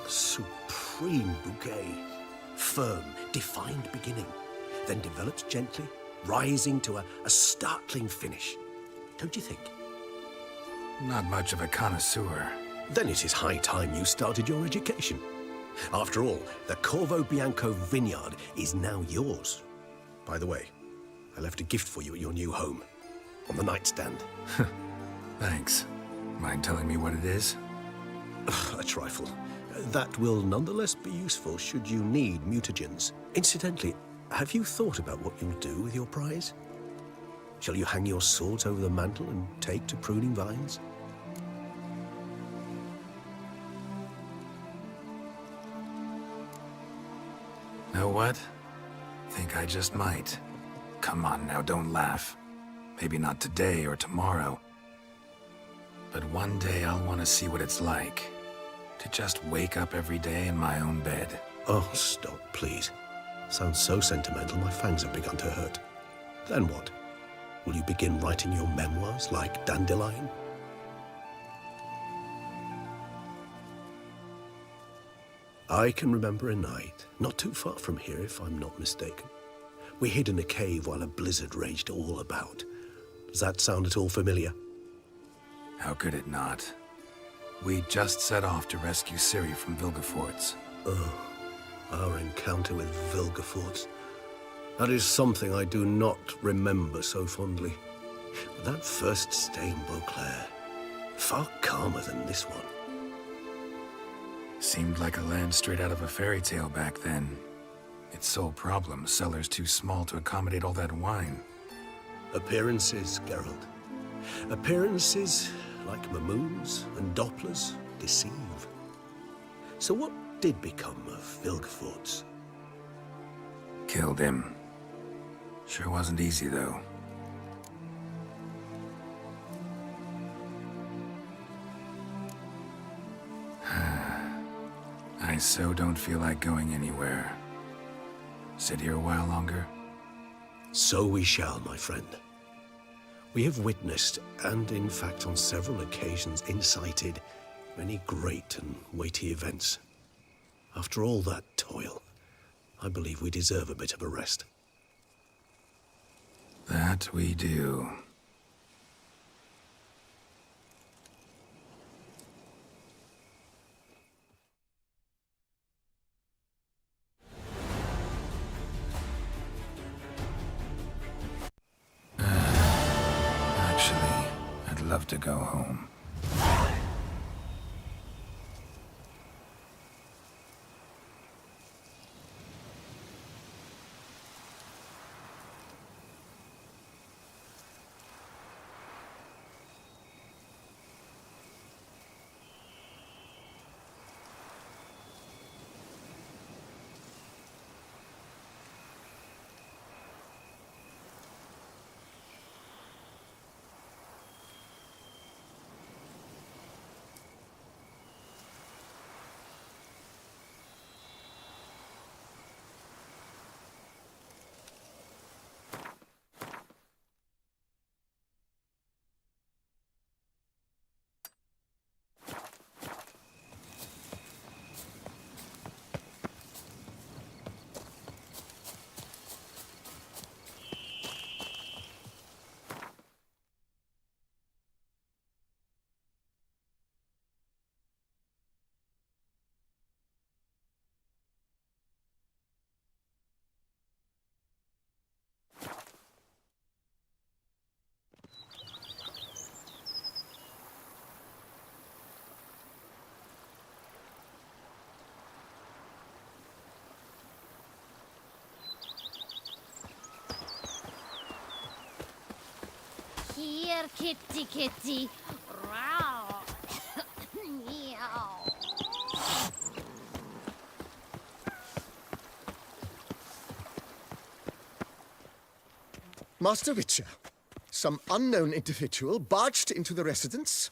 Supreme bouquet. Firm, defined beginning, then develops gently, rising to a startling finish. Don't you think? Not much of a connoisseur. Then it is high time you started your education. After all, the Corvo Bianco vineyard is now yours. By the way, I left a gift for you at your new home. On the nightstand. Thanks. Mind telling me what it is? A trifle. That will nonetheless be useful should you need mutagens. Incidentally, have you thought about what you'll do with your prize? Shall you hang your swords over the mantle and take to pruning vines? Know what? Think I just might. Come on now, don't laugh. Maybe not today or tomorrow. But one day I'll want to see what it's like. To just wake up every day in my own bed. Oh, stop, please. Sounds so sentimental, my fangs have begun to hurt. Then what? Will you begin writing your memoirs like Dandelion? I can remember a night, not too far from here if I'm not mistaken. We hid in a cave while a blizzard raged all about. Does that sound at all familiar? How could it not? We just set off to rescue Ciri from Vilgefortz. Oh, our encounter with Vilgefortz. That is something I do not remember so fondly. But that first stay in Beauclair, far calmer than this one. Seemed like a land straight out of a fairy tale back then. Its sole problem, cellars too small to accommodate all that wine. Appearances, Geralt. Appearances, like Mamoons and Dopplers, deceive. So what did become of Vilgefortz? Killed him. Sure wasn't easy, though. I so don't feel like going anywhere. Sit here a while longer? So we shall, my friend. We have witnessed, and in fact on several occasions incited, many great and weighty events. After all that toil, I believe we deserve a bit of a rest. That we do. Actually, I'd love to go home. here, kitty kitty. Row. Meow. Master Witcher, some unknown individual barged into the residence.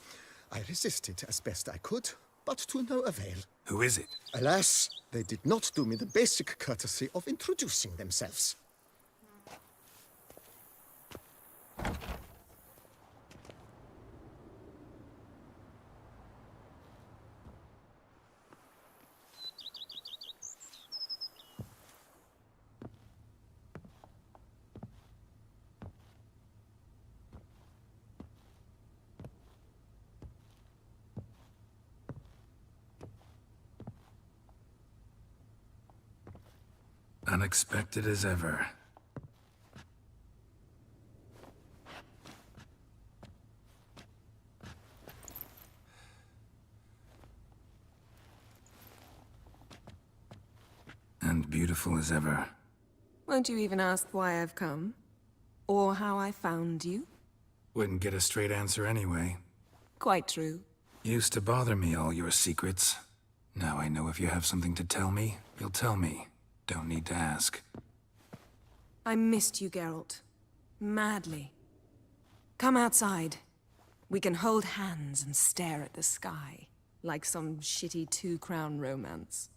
I resisted as best I could, but to no avail. Who is it? Alas, they did not do me the basic courtesy of introducing themselves. Unexpected as ever. And beautiful as ever. Won't you even ask why I've come? Or how I found you? Wouldn't get a straight answer anyway. Quite true. Used to bother me, all your secrets. Now I know if you have something to tell me, you'll tell me. Don't need to ask. I missed you, Geralt. Madly. Come outside. We can hold hands and stare at the sky, like some shitty two-crown romance.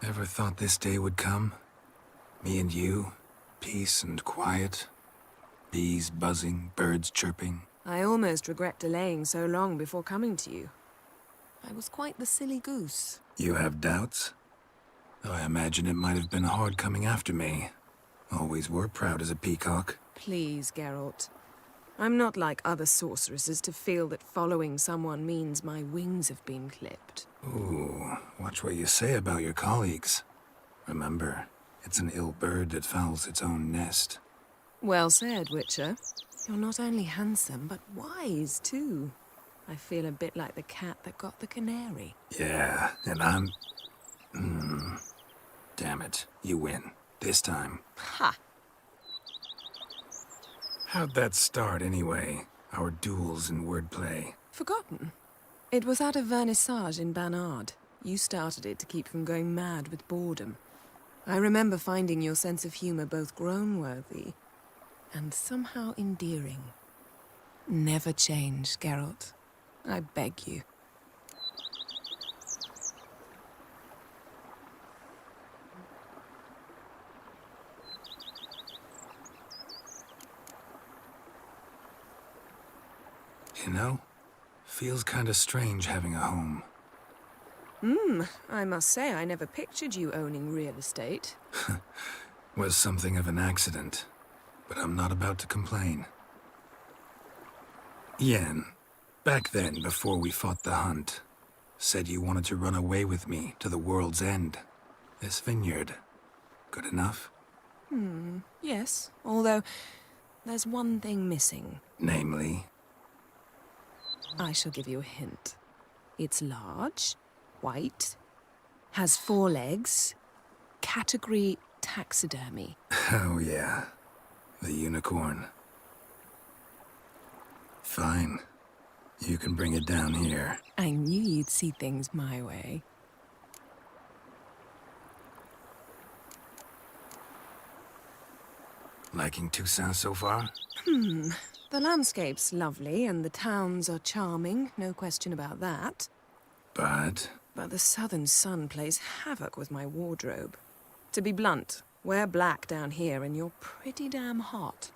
Ever thought this day would come? Me and you, peace and quiet. Bees buzzing, birds chirping. I almost regret delaying so long before coming to you. I was quite the silly goose. You have doubts? I imagine it might have been hard coming after me. Always were proud as a peacock. Please, Geralt. I'm not like other sorceresses to feel that following someone means my wings have been clipped. Ooh, watch what you say about your colleagues. Remember, it's an ill bird that fouls its own nest. Well said, Witcher. You're not only handsome, but wise, too. I feel a bit like the cat that got the canary. Yeah, and I'm... Damn it, you win. This time. Ha! How'd that start, anyway? Our duels in wordplay. Forgotten. It was at a vernissage in Banard. You started it to keep from going mad with boredom. I remember finding your sense of humor both groan-worthy and somehow endearing. Never change, Geralt. I beg you. You know, feels kinda strange having a home. I must say I never pictured you owning real estate. Was something of an accident, but I'm not about to complain. Yen, back then, before we fought the hunt, said you wanted to run away with me to the world's end. This vineyard, good enough? Yes, although there's one thing missing. Namely? I shall give you a hint. It's large, white, has 4 legs, category taxidermy. Oh yeah, the unicorn. Fine. You can bring it down here. I knew you'd see things my way. Liking Toussaint so far? The landscape's lovely and the towns are charming, no question about that. But the southern sun plays havoc with my wardrobe. To be blunt, wear black down here and you're pretty damn hot.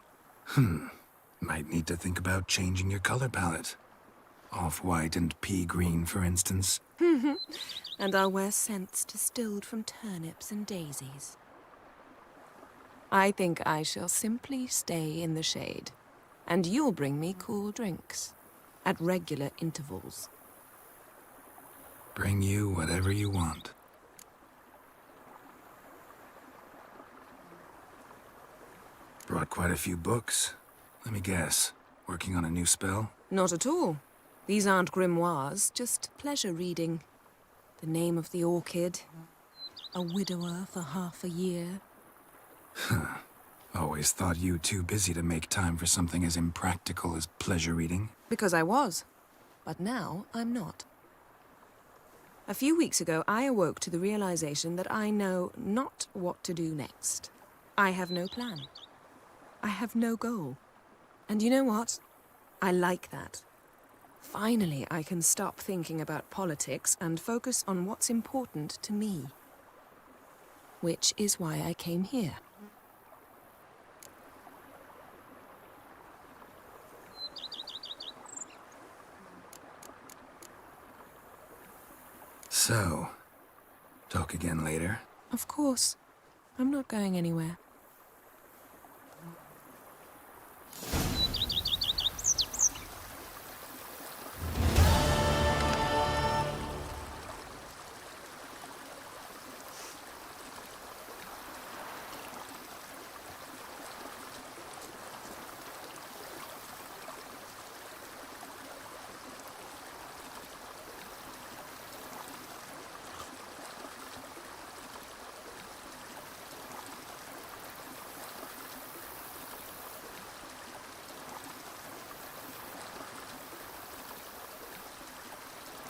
Might need to think about changing your color palette. Off-white and pea green, for instance. And I'll wear scents distilled from turnips and daisies. I think I shall simply stay in the shade. And you'll bring me cool drinks. At regular intervals. Bring you whatever you want. Brought quite a few books. Let me guess. Working on a new spell? Not at all. These aren't grimoires, just pleasure reading. The Name of the Orchid. A widower for half a year. Huh. Always thought you too busy to make time for something as impractical as pleasure reading. Because I was. But now I'm not. A few weeks ago, I awoke to the realization that I know not what to do next. I have no plan. I have no goal. And you know what? I like that. Finally, I can stop thinking about politics and focus on what's important to me. Which is why I came here. So, talk again later? Of course. I'm not going anywhere.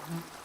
Mm-hmm.